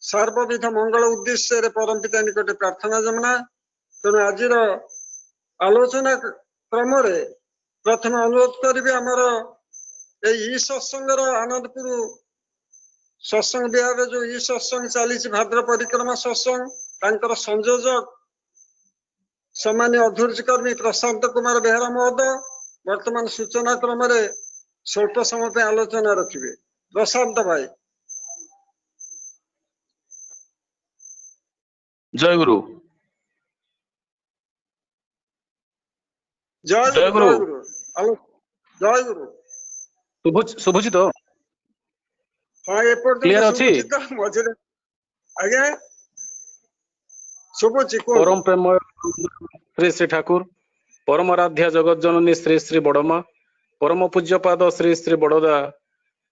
C: ସର୍ବବିଧ ମଙ୍ଗଳ ଉଦ୍ଦେଶ୍ୟରେ ପରମ ପିତା ନିକଟରେ ପ୍ରାର୍ଥନା ଜମନା। ତେଣୁ ଆଜିର ଆଲୋଚନା କ୍ରମରେ ପ୍ରଥମେ ଅନୁରୋଧ କରିବି ଆମର ଏଇ ଇ ସତ୍ସଙ୍ଗର ଆନନ୍ଦପୁର ସତ୍ସଙ୍ଗ ବିହାରରେ ଯୋଉ ଇ ସତ୍ସଙ୍ଗ ଚାଲିଛି ଭାଦ୍ର ପରିକ୍ରମା ସତ୍ସଙ୍ଗ, ତାଙ୍କର ସଂଯୋଜକ ସମ୍ମାନୀୟ ଅଧୁର୍ଜ କର୍ମୀ ପ୍ରଶାନ୍ତ କୁମାର ବେହେରା ମହୋଦୟ ବର୍ତ୍ତମାନ ସୂଚନା କ୍ରମରେ स्वल्प समय पे आलोचना रखिए। प्रशांत भाई।
I: जय गुरु।
C: जय
I: जय
C: गुरु
I: गुरु।
C: जय गुरु। जय गुरु।
I: शुभुची तो
C: हाँ एपर्यंत
I: क्लियर अच्छी
C: शुभुची तो मझे आज्ञा शुभुची कौन
I: परम प्रेम श्री श्री ठाकुर परम आराध्या जगत जननी श्री श्री बड़मा परम पूज्यपाद श्री श्री बड़ोदा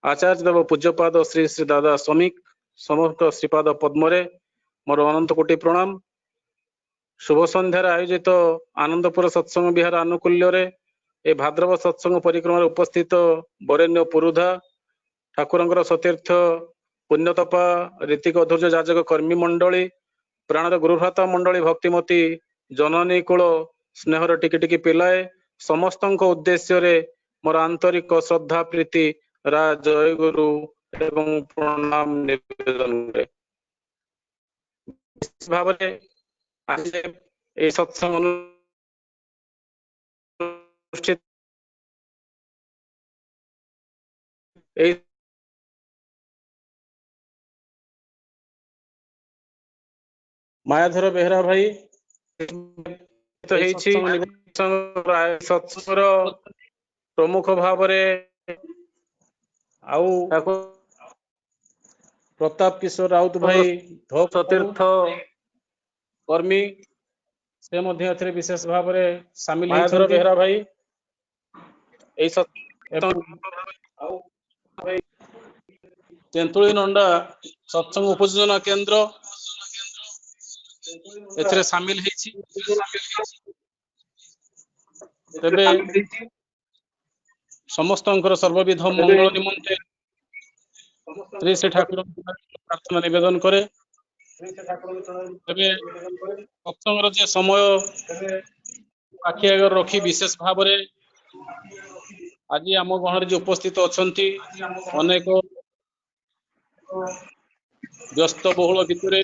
I: आचार्य देव पूज्यपाद श्री श्री दादा श्रमिक समस्त श्रीपाद पद्मरे मोर अनंत कोटि प्रणाम। शुभ संध्यार आयोजित आनंदपुर सत्संग विहार आनुकूल्य ए भाद्रव सत्संग परिक्रमा उपस्थित बरेण्य पुरुधा ठाकुरंकर सतीर्थ पुण्यतपा रीतिक अधुर्य जाजक कर्मी मंडली प्राणर गुरुभ्राता मंडली भक्तिमती जननी कूल स्नेहर टिकी टिकी पिलाए समस्त उद्देश्य मोर आंतरिक श्रद्धा प्रीति रा जय गुरु एवं प्रणाम निवेदन करे। भाव आज ए सत्संग अनुष्ठित मायाधर बेहरा भाई सत्संगर प्रमुख भाव प्रताप किशोर राउत भाई सतीर्थ कर्मी से मध्य विशेष भाव सामिल मायाधर बेहरा भाई तेंतुली नंडा सत्संग उपयोजना केंद्र एथरे शामिल हेछि। तेबे समस्तंकर सर्वविध मंगल निमंते श्री श्री ठाकुर प्रार्थना निवेदन करे। तेबे सत्संगर जे समय आखि आगर रखी विशेष भाव आज आम गहन जो उपस्थित अछंती अनेक व्यस्त बहुल भितर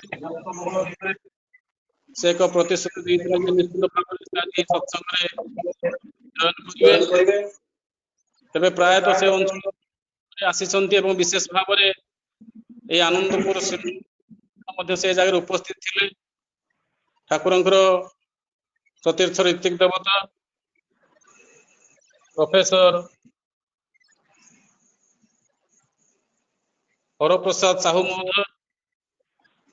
I: से एक प्रतिश्रुति निश्चित भाव सत्संग जॉइन करेंगे। तेबे प्रायतः से अंचल आसी विशेष भाव ये आनंदपुर से जगह उपस्थित थिले ठाकुरंकर सतीर्थ ऋतिक देवता प्रोफेसर हरप्रसाद साहू महोदय।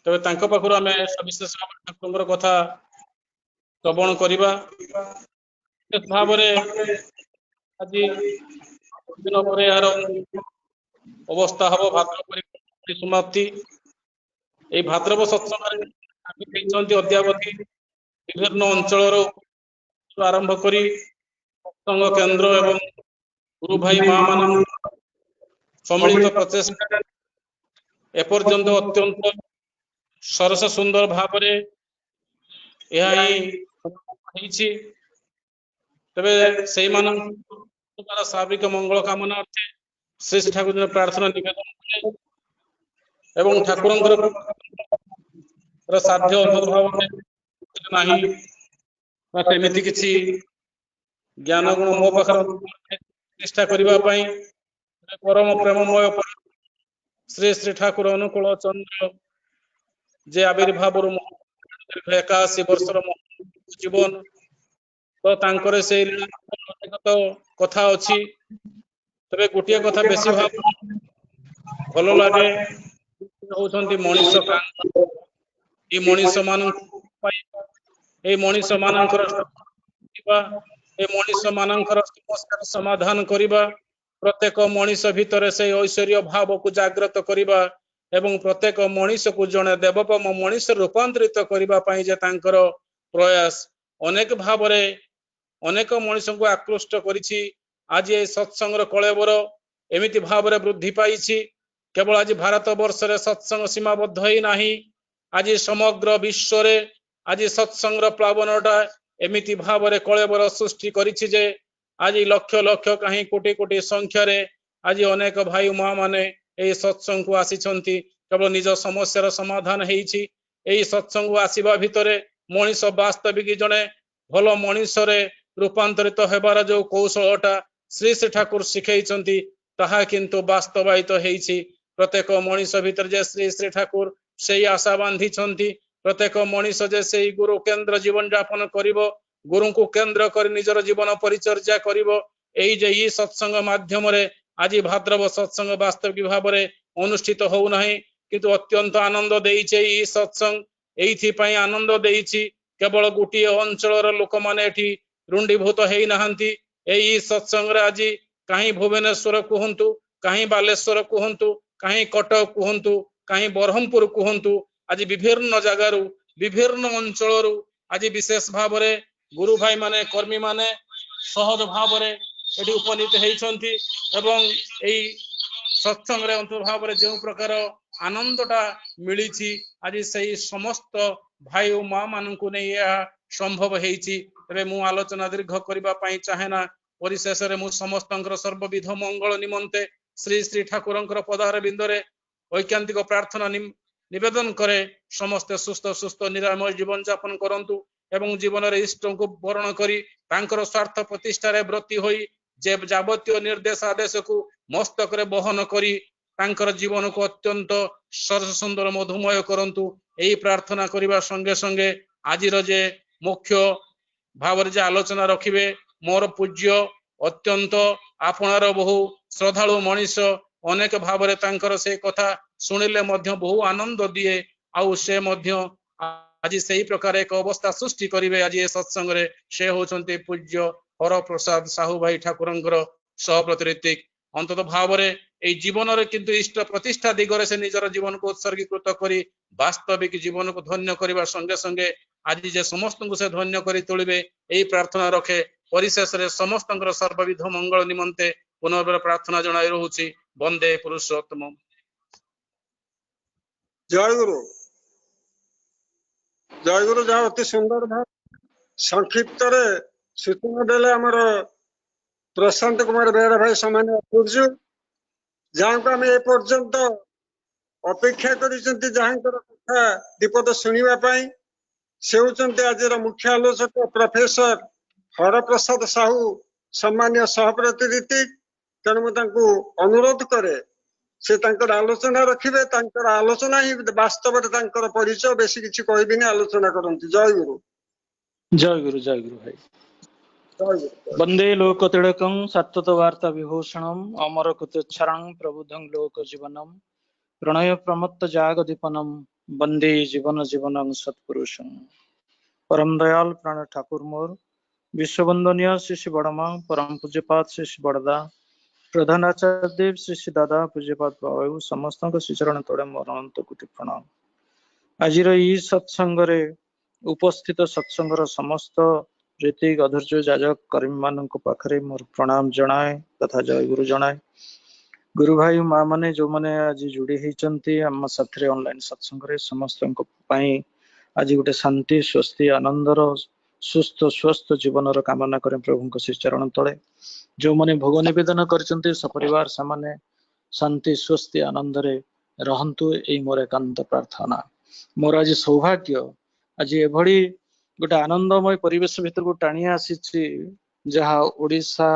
I: तेबे तांको पाखुर आमे सविशेष ठाकुरंकर कथा श्रवण करिबा भाव आज दिन पर यार अवस्था हम भाद्रव समाप्ति ये भाद्रव सत्संग अद्यावधि विभिन्न अंचल आरंभ करी सत्संग केंद्र एवं गुरु भाई माँ मान सम्मिलित प्रचेष्टा एपर्यंत अत्यंत सरस सुंदर भाव तेबे स्वाभाविक मंगल कामना अर्थे श्री श्री ठाकुर प्रार्थना निवेदन कले एवं ठाकुरंकर साध्य अनुभाव नहीं सेमती किसी ज्ञान गुण मो पाखर प्रतिष्ठा करने परम प्रेममय श्री श्री ठाकुर अनुकूल चंद्र जे आविर्भाव 81 वर्षर जीवन तो तांकर से कथा अच्छी तबे गोटे कथा बेसी भाव भल लगे होउछंती मनीष ये मनीष मनीष मानकर मनीष मानकर समस्या समाधान करिबा प्रत्येक मनीष भितर से ऐश्वर्य भाव को जागृत करिबा एवं प्रत्येक मनीष को जड़े देवोपम मनीष रूपांतरित करिबा पई जे तांकर प्रयास अनेक भाव अनेक मनीष को आकृष्ट करिछि। आज ये सत्संगर कलेबर एमिति भाव वृद्धि पाई केवल आज भारत वर्ष रे सत्संग सीमाबद्ध ही नहीं आज समग्र विश्व रे आज सत्संग प्लावनटा एमिति भाव कलेबर सृष्टि करिछि जे आज लक्ष लक्ष कहीं कोटि कोटि संख्यार आज अनेक भाई माँ माने यही सत्संग को आसीचंती केवल निज समस्यार समाधान हेछि। यही सत्संग आसीबा भितरे मनीष वास्तविक जने भल मनीष रे रूपांतरित हेबार जो कौशलटा श्री श्री ठाकुर शिखैछन्ति ताहा किंतु वास्तवायित हेछि। प्रत्येक मनीष भितर जे श्री श्री ठाकुर सेई आशा बांधिछन्ति प्रत्येक मनीष जे सेई गुरु केंद्र जीवन यापन करिवो गुरु को केंद्र कर निजर जीवन परिचर्या करिवो। एई जे ई सत्संग माध्यम रे आज भाद्रव सत्संग वास्तविक भाव में अनुष्ठित हो नहीं किंतु अत्यंत आनंद देइछे। ई सत्संग एइथि पई आनंद देइछि केवल गोटे अंचल लोक माने एठी रुंडीभूत हेई नहांती। एई सत्संग रे आज कहीं भुवनेश्वर कहंतु कहीं बालेश्वर कहंतु कहीं कटक कहंतु कहीं बरहमपुर कहंतु आज विभिन्न जगारू विभिन्न अंचल आज विशेष भाव में गुरु भाई माने कर्मी माने सहज भाव में एटी उपनीत हेइछन्ति एवं एई सत्संग रे अंतर्भाव रे जो प्रकार आनंदटा मिली आज सही समस्त भाई और माँ मानू नहीं यह संभव हेइछि। तबे मु आलोचना दीर्घ करबा पई चाहेना परिशेष रे मु समस्तंकर सर्वविध मंगल निमंते श्री श्री ठाकुरंकर पदार बिंदरे ऐकांतिक प्रार्थना निवेदन करे समस्त सुस्थ सुस्थ निरामय जीवन यापन करंतु एवं जीवन रे इष्ट को वर्ण करी तांकर स्वार्थ प्रतिष्ठा रे व्रती होई जे जावतीय निर्देश आदेश को मस्तक रे बहन करी तांकर जीवन को अत्यंत सरस सुंदर मधुमय करंतु। यही प्रार्थना करिबा संगे संगे आजिर जे मुख्य भाव जे आलोचना रखिबे मोर पूज्य अत्यंत आपणार बहु श्रद्धालु मनीष अनेक भाव रे तांकर से कथा सुनिले मध्य बहु आनंद दिए आउ से मध्य आज सही प्रकार एक अवस्था सृष्टि करिवे। आज ये सत्संग रे से होचंती पूज्य हर प्रसाद साहू भाई ठाकुरंकर सहप्रतिनिधिक अंतत भाव रे ए जीवन रे किंतु इष्ट प्रतिष्ठा दिगरे से निजर जीवन को उत्सर्गीकृत करी वास्तविक जीवन को धन्य करिबा संगे संगे आज जे समस्त को से धन्य करी तोलिबे एई प्रार्थना रखे परिशेष रे समस्तंकर सर्वविध मंगल निमंते पुनर्बार प्रार्थना जणाई रहूची। वंदे पुरुषोत्तम।
C: जय गुरु जहाँ अति सुंदर भाव संक्षिप्त रे सूचना देले हमर प्रशांत कुमार बेहरा भाई सामान्य अपूर्ज जहाँ को आम ए पर्यंत अपेक्षा करिसेंती जहाँकर कथा दीपद सुनिबा पाई से होचंती आज मुख्य आलोचक प्रोफेसर हरप्रसाद साहू सम्मान्य सहप्रतिनिधि। तेणु मुझे अनुरोध करे से तांकर आलोचना रखिबे तांकर आलोचना ही वास्तव में तांकर परिचय बेसी किछि कहबिनी आलोचना करंती। जय गुरु
J: जय गुरु भाई। वंदे लोक तिलकं सत्तत वार्ता विभूषणम अमर कुतच्छरं प्रबुद्धं लोक जीवनम प्रणय प्रमत्त जाग दीपनम वंदे जीवन जीवनं सत्पुरुषं। परम दयाल प्राण ठाकुर मोर विश्ववंदनीय श्री श्री बड़मा परम पूज्यपाद श्री श्री बड़दा प्रधान आचार्य देव श्री श्री दादा पूज्यपाद बाबू समस्त श्रीचरण तोड़े मोर अनंत कोटि प्रणाम। आज सत्संग उपस्थित सत्संगर समस्त ऋतिक अधर्य जाजक कर्मी मान पाखरे मोर प्रणाम जनाए तथा जय गुरु जनाए। गुरु भाई माँ माने जो माने आज जोड़ी होती आम साथी ऑनलाइन सत्संग समस्त आज गोटे शांति स्वस्ति आनंदर सुस्थ स्वस्थ जीवन कामना करें प्रभु श्री चरण तले। जो माने भोग निवेदन कर सपरिवार सामाने शांति स्वस्ति आनंद रे रहंतु एई मोर एकांत प्रार्थना। मोर आज सौभाग्य आज एभली गोटे आनंदमय परिवेश भीतर को टाणी आसी जहाँ ओडिशा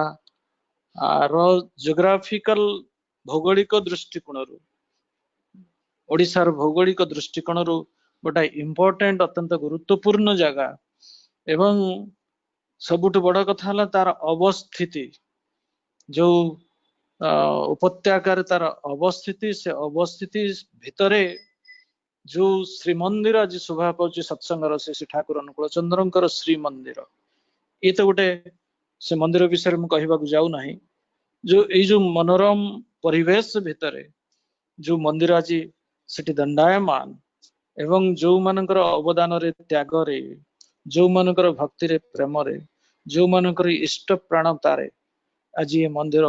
J: रो जियोग्राफिकल भौगोलिक दृष्टिकोण ओडिशार भौगोलिक दृष्टिकोण गोटे इम्पोर्टेंट अत्यंत गुरुत्वपूर्ण जगह एवं सबुठ बड़ कथा तार अवस्थिति जो उपत्यकार तार अवस्थिति से अवस्थिति भितरे जो श्रीमंदिर आज शोभा पाँच सत्संगर श्री ठाकुर अनुकूल चंद्रंकर श्रीमंदिर ये तो गोटे से मंदिर विषय में कहवाक जाऊ नहीं। जो ये जो मनोरम परिवेश भितरे जो मंदिर आज सेठी दंडायमान एवं जो मानकर अवदान रे त्याग रे जो मानकर भक्ति रे प्रेम रे जो मानकर इष्ट प्राणतारे आज ये मंदिर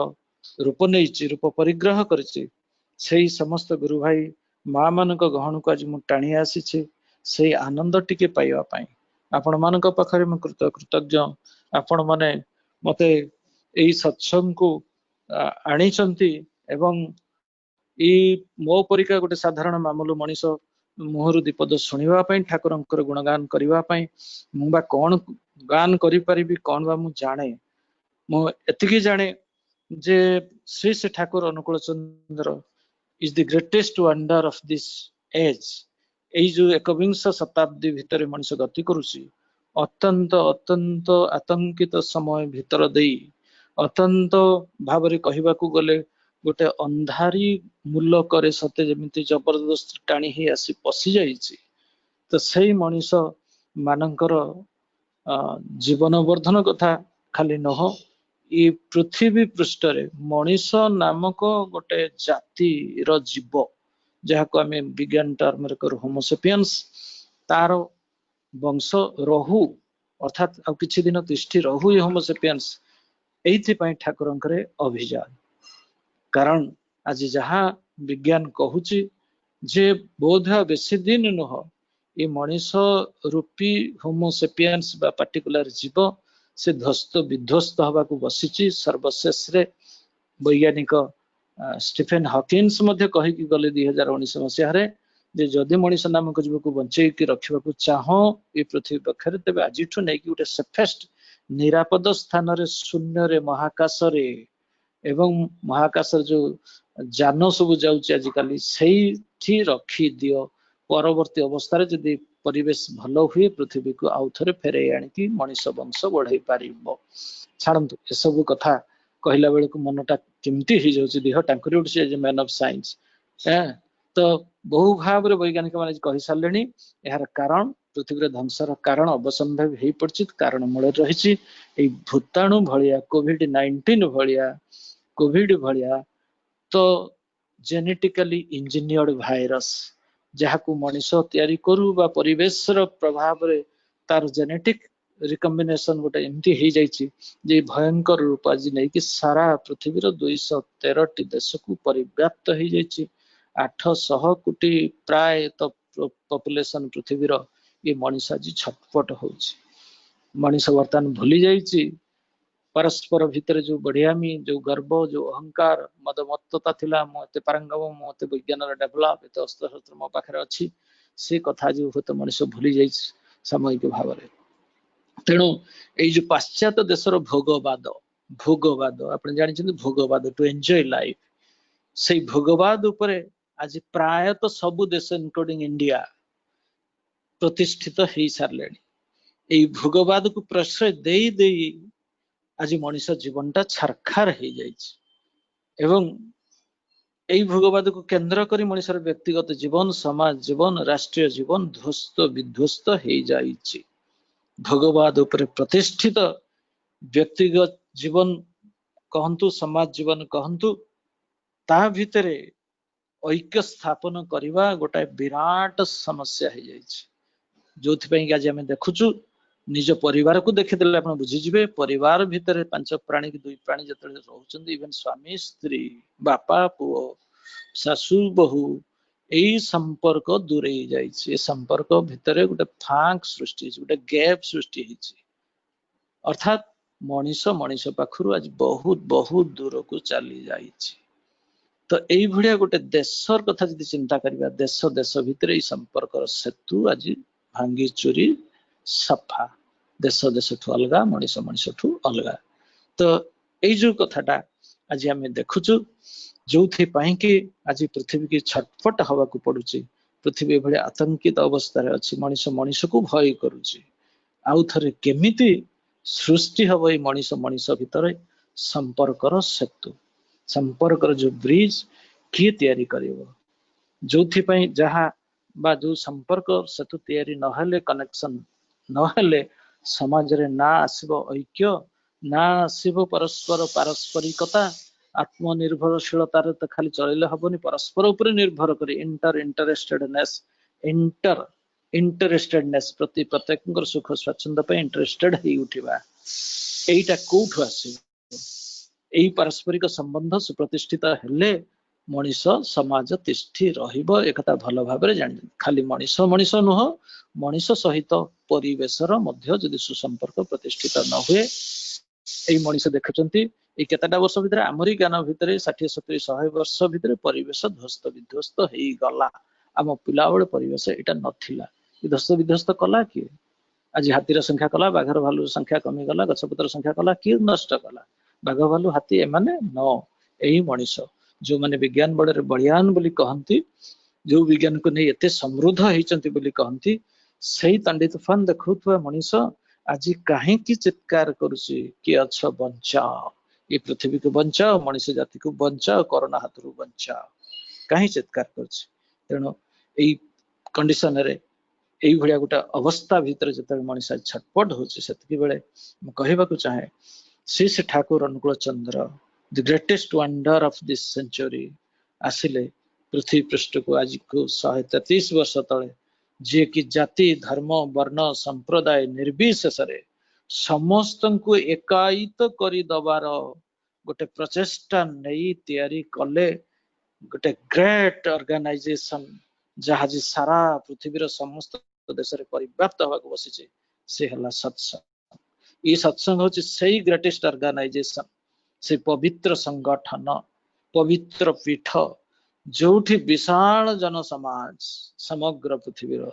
J: रूप नहीं रूप परिग्रह करिछि सेही समस्त गुरु भाई माँ मान गहन को आज मुझे टाणी आसी से आनंद टिके पाइबा पाई आपण मान पाखरे मैं कृतज्ञ। आपण माने मते एई सत्संग को आनीचंती एवं ई मो परिका गोटे साधारण मामूलु मनीष मुहरु दीपद शुणा ठाकुरंकर गुणगान करने मुझा कौन गान करी कौन बा मु जाने मु एतिकी जाने जे Shri Shri Thakur Anukul Chandra is the greatest wonder of this age एई जो एकविंश शताब्दी भितर मनुष्य गति करुची अत्यंत अत्यंत आतंकित समय भितर देई अत्यंत भावरे कहबाकू गले गोटे अंधारी मुलकरे सते जेमिति जबरदस्त टाणी ही आसी पशि जाइछि तो सही मनुष्य मानकर जीवन वर्धन कथा खाली नह ये पृथ्वी पृष्ठ रे मनुष नामक गोटे जाति रो जीव जहाँ को आम विज्ञान टर्म रे करू होमोसेपियंस तार वंश रहू अर्थात आ किछि दिन तिष्ठि रहू ये होमोसेपियंस एइथि पई ठाकुरंकरे अभियान कारण आज जहाँ विज्ञान कहूची जे बोध बेसी दिन नुह ये मनीष रूपी होमोसेपियंस बा पार्टिकुलर जीव से ध्वस्त विध्वस्त हवा को बसीची सर्वशेष रे वैज्ञानिक स्टीफेन हॉकिंस मध्य कहि कि गले 2019 मसीह रे जे जदि मनीष नामक जीव को बंचै कि रखिबा को चाहो ये पृथ्वी पखरे तबे आजिठु नै कि उटे सेफेस्ट निरापद स्थान रे शून्य रे महाकाश रे एवं महाकाश जो जान सब जाउची आजिकाली सेठी रखी दियो परवर्ती अवस्था जदि परिवेश भल हुए पृथ्वी को आउ थे फेरे आनिकी मनीष वंश बढ़ाई पार छाड़ू ए सब कथा कहला बेल को मनटा केमती हो जाउची देह टांकुरी उठी एज मैन ऑफ साइंस तो बहु भाव रे वैज्ञानिक माने कहि सारलेनी यार कारण पृथ्वी ध्वंसर कारण अवसंभव हो पड़छि कारण मूल रही ए भूताणु भलिया कोविड-19 भलिया कोविड भलिया तो जेनेटिकली इंजीनियर्ड वायरस जहाँ को मनीष तैयारी करू बा परिवेश रो प्रभाव रे तार जेनेटिक रिकम्बिनेशन गोटे एमती हो जाइए जे भयंकर रूप आज नहीं कि सारा पृथ्वी 213 देश को परिव्याप्त हो जाइए 800 कोटी प्राय तो पॉपुलेशन पृथ्वी ये मनीष आज छटपट हो मनीष बर्तमान भूली जाइए परस्पर भितर जो बढ़ियामी जो गर्व जो अहंकार मदमत्तता थिला मते पारंगम मते विज्ञान डेभलप एत अस्त्र शस्त्र मो पाखरे अछि से कथा जो होत मनुष्य भूली जाय सामूहिक भाव रे तेणु ए जो पाश्चात्य देशर भोगवाद आपण जानि छथि भोगवाद टू एन्जॉय लाइफ से भोगवाद ऊपर आज प्राय तो सब देश इंक्लूडिंग इंडिया प्रतिष्ठित हो सारलेनी ए भोगवाद को प्रश्रय देई देई आज मनीष जीवनटा छारखार हो जाइए एवं यही भोगवाद को केंद्र करी मनीषर व्यक्तिगत जीवन समाज जीवन राष्ट्रीय जीवन ध्वस्त विध्वस्त हो जाइए भोगवाद उपर प्रतिष्ठित व्यक्तिगत जीवन कहंतु समाज जीवन कहंतु ता भितरे ऐक्य स्थापन करवा गोटाए विराट समस्या हो जाइए जो आज आम देखुचु निज परिवार को देखिदेले आप बुझीजे परिवार भितर 5 प्राणी की 2 प्राणी जो रोचंदी इवन स्वामी स्त्री बापा पुओ सासू बहु यही संपर्क दूरे जाइए संपर्क भितर गोटे फांक सृष्टि गोटे गैप सृष्टि अर्थात मनीष मनीष पाखु आज बहुत बहुत दूर को चली जाइए तो यही भाया गोटे देशर कथा जब चिंता करवा देश देश भितर संपर्क सेतु आज भांगी चोरी सफा देश देश ठू अलग मनीष मनीष ठू अलग तो यही जो कथाटा आज आम देखुचु जो कि आज पृथ्वी की छटपट हवा को पड़ुची पृथ्वी भाई आतंकित अवस्था अच्छी मनीष मनीष को भय करुची आउ थे केमिति सृष्टि हम ये मनीष मनीष भितर संपर्कर सेतु संपर्कर जो ब्रिज किए तैयारी करिवो जो जहाँ बा जो संपर्क सेतु तैयारी नहले कनेक्शन नहले समाज रे ना आसीबो ऐक्य ना आसीबो परस्पर पारस्परिकता आत्मनिर्भरशीलता तो खाली चलैले हबनी परस्पर ऊपर निर्भर करी इंटरेस्टेडनेस प्रति प्रत्येक सुख स्वच्छंद पे इंटरेस्टेड ही उठिबा एटा कोठु आसीबो एई पारस्परिक संबंध सुप्रतिष्ठित हेले मनीष समाज तिष्ठि रहिबो एकता भल भाबरे जानि खाली मनीष मनीष नुह मनीष सहित परिवेशर मध्य जदि सुसंपर्क प्रतिष्ठित न हुए एई मनीष देखुचंती ए केतटा वर्ष भितर आमरी ज्ञान भितर 60-70-100 वर्ष भितर परिवेश ध्वस्त विध्वस्त हेई गला आम पिला बेले परिवेश एटा नथिला ध्वस्त विध्वस्त कला किए आज हाथीर संख्या कला बाघर भालुर संख्या कमी गला गछपतर संख्या कला किए नष्ट कला बाघ भालू हाथी एमाने न यही मनीष जो माने विज्ञान बड़े बलियान बोली कहती जो विज्ञान को नहीं एते समृद्ध होइचंती बोली कहती सही तंडी तूफान देखुवा मनीष आज कहीं चित्कार करुची कि अच्छा बचाओ ये पृथ्वी को बचाओ मनीष जाति को बचाओ कोरोना हाथ बचाओ कहीं चित्कार करुची तेणु यही कंडीशन रे यही भाया गोटे अवस्था भितर जो मनीष छटपट होती बेले कहवाक चाहे Shri Shri Thakur Anukul Chandra the greatest wonder of this century आसिले पृथ्वी पृष्ठ को आज को 133 वर्ष तले जी कि जाति धर्म वर्ण संप्रदाय निर्विशेष समस्त को एकायित करी दबार गोटे प्रचेष्टा नहीं तैयारी कले गोटे ग्रेट ऑर्गेनाइजेशन जहाँ सारा पृथ्वीर समस्त देश में परिव्याप्त होगा बसी से हला सत्संग ये सत्संग हूँ से ग्रेटेस्ट ऑर्गेनाइजेशन से पवित्र संगठन पवित्र पीठ जोठी विशाल जन समाज समग्र पृथ्वीर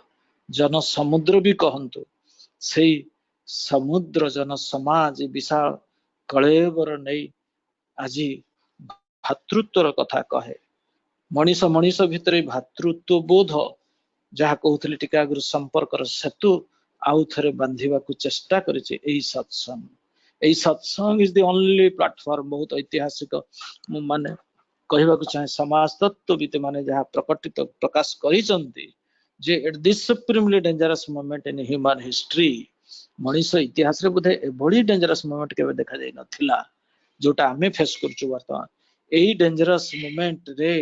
J: जन समुद्र भी कहतु से समुद्र जन समाज विशाल कलेवर नहीं आज भातृत्वर कथा कहे मनीष मनीष भितर भातृत्व बोध जहाँ कहते टीके आगु संपर्क सेतु आउ थे बांधा चेष्टा करी सत्संग इज द ओनली प्लाटफॉर्म बहुत ऐतिहासिक माने कहवाक चाहे समाज तत्वविद माने जहाँ प्रकटित प्रकाश करिसंती जे at this supremely dangerous moment in human history मनीष इतिहास रे बोधे एभली डेंजरस मोमेंट केबे देखा जाय नथिला जोटा आमे फेस करछु वर्तमान एही डेंजरस मोमेंट रे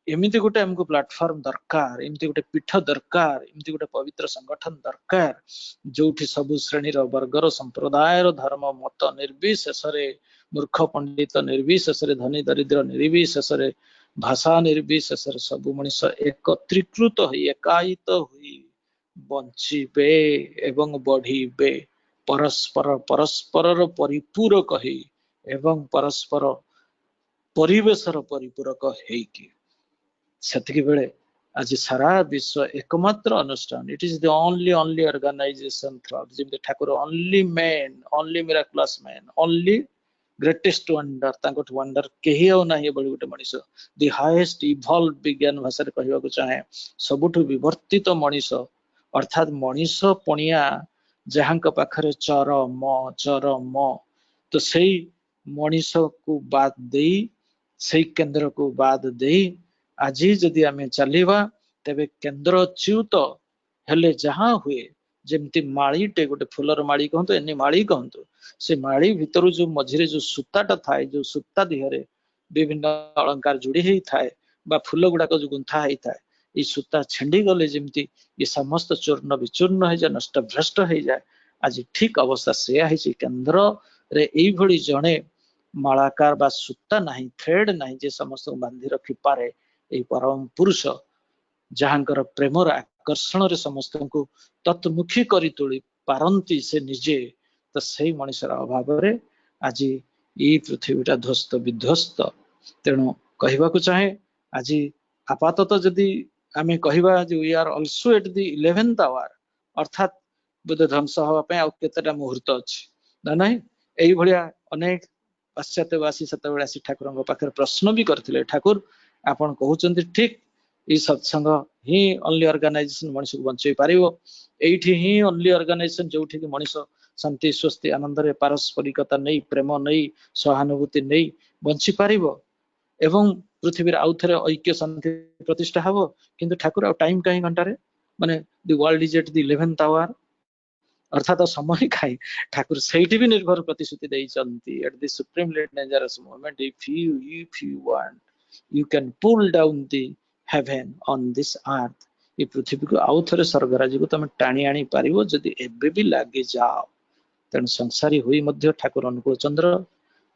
J: एमिति गोटे हमको प्लेटफॉर्म दरकार एमिति गोटे पीठ दरकार एमिति गोटे पवित्र संगठन दरकार जोठी सबु श्रेणी रो वर्गर संप्रदाय रो धर्म मत निर्विशेष रे मूर्ख पंडित निर्विशेष रे धनी दरिद्र निर्विशेष रे भाषा निर्विशेष रे सबु मनुष्य एकत्रीकृत होई एकायित होई बंचिबे एवं बढ़िबे परस्पर परस्पर रो परिपूरक होई एवं परस्पर परिवेश रो परिपूरक होई कि सेतिकी बेले आज सारा विश्व एकमात्र अनुष्ठान it is the only organization through जिम Thakur only man only miraculous man only greatest wonder तांको वंडर केही हो नाही बळी गोटे मनीष द हाईएस्ट इवॉल्व विज्ञान भाषा रे कहबाक चाहे सबुठु विवर्तित मनीष अर्थात मनीष पणिया जहांक पाखरे चरम तो सही मनीष को बाद दे सही केंद्र को बाद दे आज जदि आमे चलिबा तेबे केंद्र च्युत हेले जहाँ हुए जेमती माळीटे गोटे फुलर माड़ी कहतु एनी माड़ी कहतु से माड़ी भितर जो मझिरे जो सूताटा थाए जो सूता दिहरे विभिन्न अलंकार जोड़ी ही थाए बा फूल गुड़ाक जो गुंथा ही थाए ये सूता छिंडी गले जेमती ये समस्त चूर्ण विचूर्ण हो जाए नष्ट भ्रष्ट हो जाए आज ठीक अवस्था सेया है केंद्र रे एई भली जणे मालाकार बा सूता नहीं थ्रेड नहीं जे समस्त बांधी रखी पारे ए परम पुरुष जहांकर प्रेमर आकर्षण रे समस्त को तत्मुखी करी तोली पारंती से निजे तो सही मनुष्यर अभाव रे आज ये पृथ्वीटा ध्वस्त विध्वस्त तेणु कहवाक चाहे आज आपातत जदि आमे कहवा जे we are also at the 11th hour अर्थात बुद्ध ध्वंस हवा पे आ केतेटा मुहूर्त अछि ना नहीं एई भलिया अनेक पाश्चात्यवासी सतबेला सी ठाकुरଙ୍କ पाखरे प्रश्न भी करथिले ठाकुर आपण कहउचंती ठीक ई सत्संग ही ओनली ऑर्गेनाइजेशन मनुष्य को बंचई पारिबो एठी ही ओनली ऑर्गेनाइजेशन जोठी कि मनुष्य शांति स्वस्ति आनंद रे पारस्परिकता नहीं प्रेम नहीं सहानुभूति नहीं बंची पारिबो एवं पृथ्वी रे आउथरे ऐक्य शांति प्रतिष्ठा हबो किंतु ठाकुर आ टाइम काहे घंटा रे माने the world is at the 11th hour अर्थात समय खाई ठाकुर सेठी भी निर्भर प्रतिश्रुति देइचंती at the supremely dangerous moment if you want you can pull down the heaven on this earth ये पृथ्वी को आउ थरे स्वर्गराज को तमे टाणी आनी पारिबो जदि एबे भी लागे जाओ तेन संसारी होई मध्य ठाकुर अनुकूल चंद्र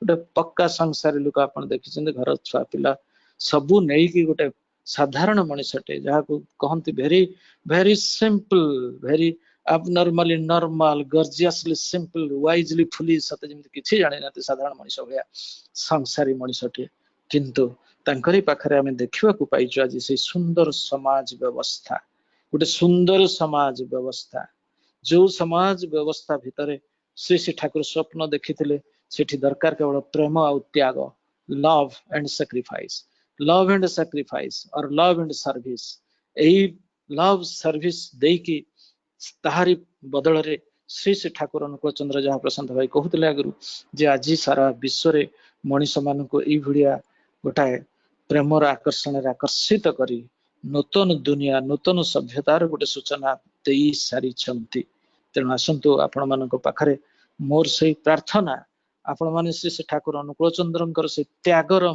J: गोटे पक्का संसारी लोक आपण देखिछन घर छुआ पिला सबु नेई कि गोटे साधारण मनुष्यटे जहाँ को कहंती very very simple very abnormally normal gorgeously simple wisely foolish सते जेमति किछि जाने नाते साधारण मनुष्य भया संसारी मनुष्यटे किंतु तांकरी पाखरे आमे देखिबा को पाइछु आज से सुंदर समाज व्यवस्था गोटे सुंदर समाज व्यवस्था जो समाज व्यवस्था भितरे श्री श्री ठाकुर स्वप्न देखिथिले सेठी दरकार केवल प्रेम और त्याग, love and sacrifice, love and sacrifice और लव एंड सर्विस। एई लव सर्विस देकी ताहारी बदल रे श्री श्री ठाकुर अनुकूल चंद्र जहाँ प्रशांत भाई कहते आगु जे आज सारा विश्व रे मनीष मान को यही भाया गोटाए प्रेमर आकर्षण आकर्षित करी नूतन दुनिया नूतन सभ्यतार गोटे सूचना दे सारी। तेणु आसतु आपण मान पाखरे मोर से प्रार्थना आपण माने श्री ठाकुर अनुकूल चंद्र से त्यागर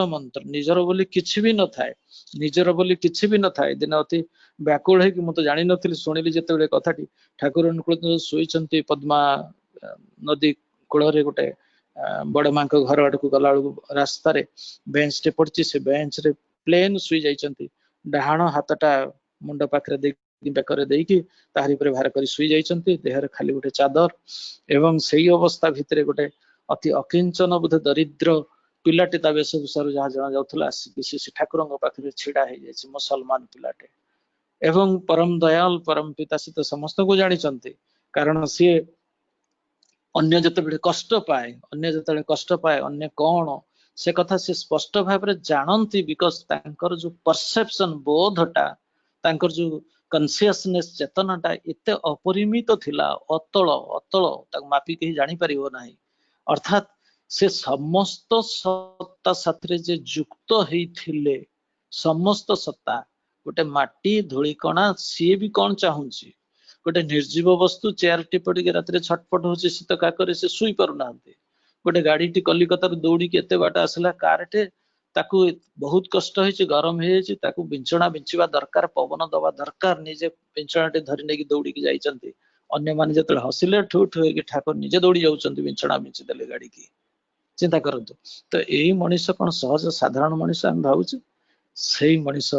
J: मंत्र निजर बोली किछि भी न थाए, निजर बोली किछि भी न थाए। दिन अति व्याकुल है कि मु तो जानि नथिली, सुनिली जेतेबेले कथाटी ठाकुर अनुकूल चंद्र सोईचंती पद्मा नदी कूल रे गोटे बड़ मां को घर आड़ को गला रास्ता रे बेंच टे पड़ची, से बेंच रे प्लेन सुई जाइचंती, डाहाण हाथटा मुंड पाखरे दे बेकरे देकी ताहारी पर भार करी सुई जाइचंती, देहरे खाली गोटे चादर एवं सही अवस्था भितरे गोटे अति अकिंचन बुध दरिद्र पिलाटे ता वेशभूषार जहाँ जना जाउथला आसिक श्री ठाकुर पाखरे छिड़ा हो जाइए मुसलमान पिलाटे एवं परम दयाल परम पिता से तो समस्त को जानी, कारण सी अन्य जिते कष्ट पाए अन्य कौन से कथा से स्पष्ट भाव में जानती, बिकज तांकर जो परसेप्शन बोधटा तांकर जो कन्सियसनेस चेतनाटा एते अपरिमित थिला, अतल अतल ताक मापी कहीं जानी परिबो नाही। अर्थात से समस्त सत्ता साथरे जे युक्त हेइथिले, समस्त सत्ता गोटे माटी धूलिकणा सी भी कौन चाहूची, गोटे निर्जीव वस्तु चेयर टिपड़ी रात छटपट हो शीत काकर से शुई पारु नांती, गोटे गाड़ी टी कलिकता दौड़ी के एते बाट आसला कारटे ताकू बहुत कष्ट होइछि, गरम हे जाइछि, ताकू बिंचणा बिंचिबा दरकार, पवन दबा दरकार, निजे बिंचणाटे धरि नेकी दौड़ी के जाइचंती। अन्य माने जतले हसिले ठू ठू के ठाकुर निजे दौड़ी जाउचंती बिंचणा बिंची देले गाड़ी की। चिंता करंतु तो एई मनीष कोन सहज साधारण मनीष हम भाउछु, सेई मनीष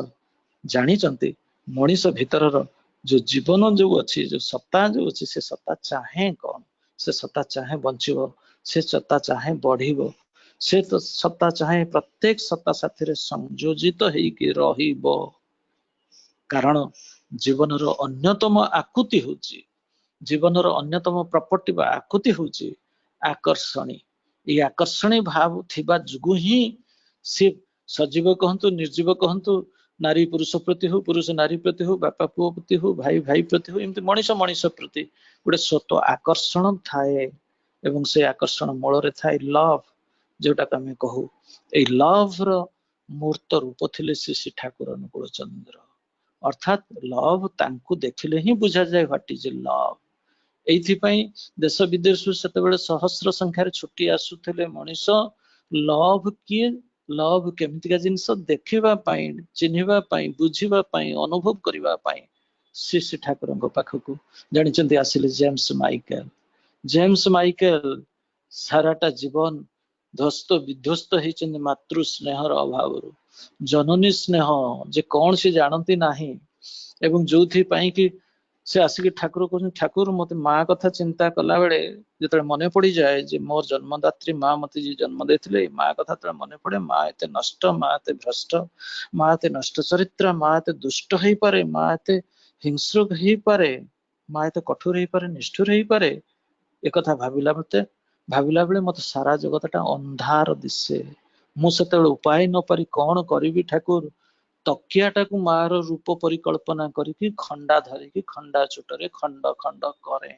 J: जानिचंती मनीष भितरर जो जीवन जो अच्छी जो सत्ता जो अच्छी से सत्ता चाहे कौन, से सत्ता चाहे बंचिबो, से सत्ता चाहे बढ़िबो, से तो सत्ता चाहे प्रत्येक सत्ता साथी रे संयोजित हेइके रहिबो। कारण जीवनर अन्यतम आकुति होची, जीवनर अन्यतम प्रॉपर्टी बा आकुति होची आकर्षणी। ये आकर्षणी भाव थिबा जुगु ही से सजीव कहंतु निर्जीव कहंतु, नारी पुरुष प्रति हो, पुरुष नारी प्रति हो, बापा पुओ प्रति हो, भाई भाई प्रति हो, एमती मनीष मनीष प्रति गोटे स्वतः आकर्षण थाए एवं से आकर्षण मूल रे थाए लव, जोटा आम कहू ए लव रो मूर्त रूप थिले श्री ठाकुर अनुकूल चंद्र। अर्थात लव तांकु देखिले ही बुझा जाए व्हाट इज लव। एइथिपई देश विदेश सेतेबेले सहस्र संख्यार छुट्टी आसुथिले मनीष लव किए, लव केमितिका जिनिस देखिबा पाई, चिन्हिबा पाई, बुझिबा पाई, अनुभव करिबा पाई श्री श्री ठाकुरଙ୍କ पाखକୁ जानिचंती आसिले जेम्स माइकेल। जेम्स माइकेल साराटा जीवन ध्वस्त विध्वस्त होइचंती मातृ स्नेहर अभावरू, जननी स्नेह जे कौन से जानती नाही, एवं जोथि पाई कि से आसिक ठाकुर कहते ठाकुर मत माँ कथा चिंता कला बेले जो मन पड़ जाए जे मोर जन्मदात्री माँ मत जी जन्म देथिले, माँ कथा तो मन पड़े, माँ एते नष्ट, माँ एते भ्रष्ट, माँ एते नष्ट चरित्र, माँ एते दुष्ट हो पारे, माँ एते हिंस्र हो पारे, माँ एते कठोर हो पारे, निष्ठुर हो पारे। एक कथा भाविला बेले मत सारा जगतटा अंधार दिसे। मु सेते उपाय न पारी कौन करी ठाकुर, तकियाटा को मार रूप परिकल्पना करिकी खंडा धरिकी खंडा चोटरे खंड खंड करे।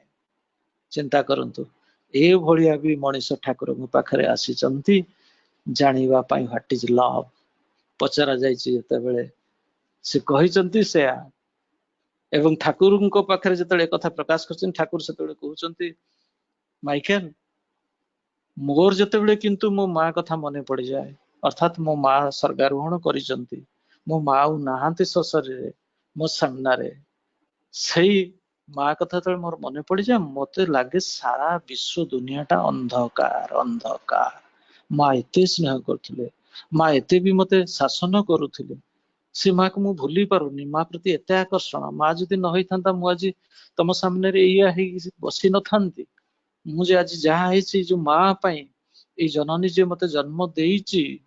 J: चिंता करंतु ए भलिया भी मनीष ठाकुर पाखरे आसीचंती जानिबा पाई व्हाट इज लव। पचरा जाइछि जेतेबेले से कहिचंती से एवं ठाकुरଙ୍କ पाखरे जेतेबेले कथा प्रकाश करछन, ठाकुर सेतेबेले कहउचंती माइकेल मोर जेतेबेले किंतु मो माँ कथा मने पड़ जाए, अर्थात मो माँ स्वर्गारोहण करिचंती, मो माँ नाहांती शरीर मो सामने से माँ कथा तो मोर मन पड़ जाए, मत लगे सारा विश्व दुनियाटा अंधकार अंधकार। माँ एते स्नेह करथिले, माँ एते भी मते शासन करुथिले, से माँ को मु भूली पारुनी। माँ प्रति एते आकर्षण, माँ जदि न होई थांता मु आज तम सामने रे एया हे बसी न थांती। मुझे आज जहाँ है जो माँ पाई ए जननी जे मते जन्म देइची,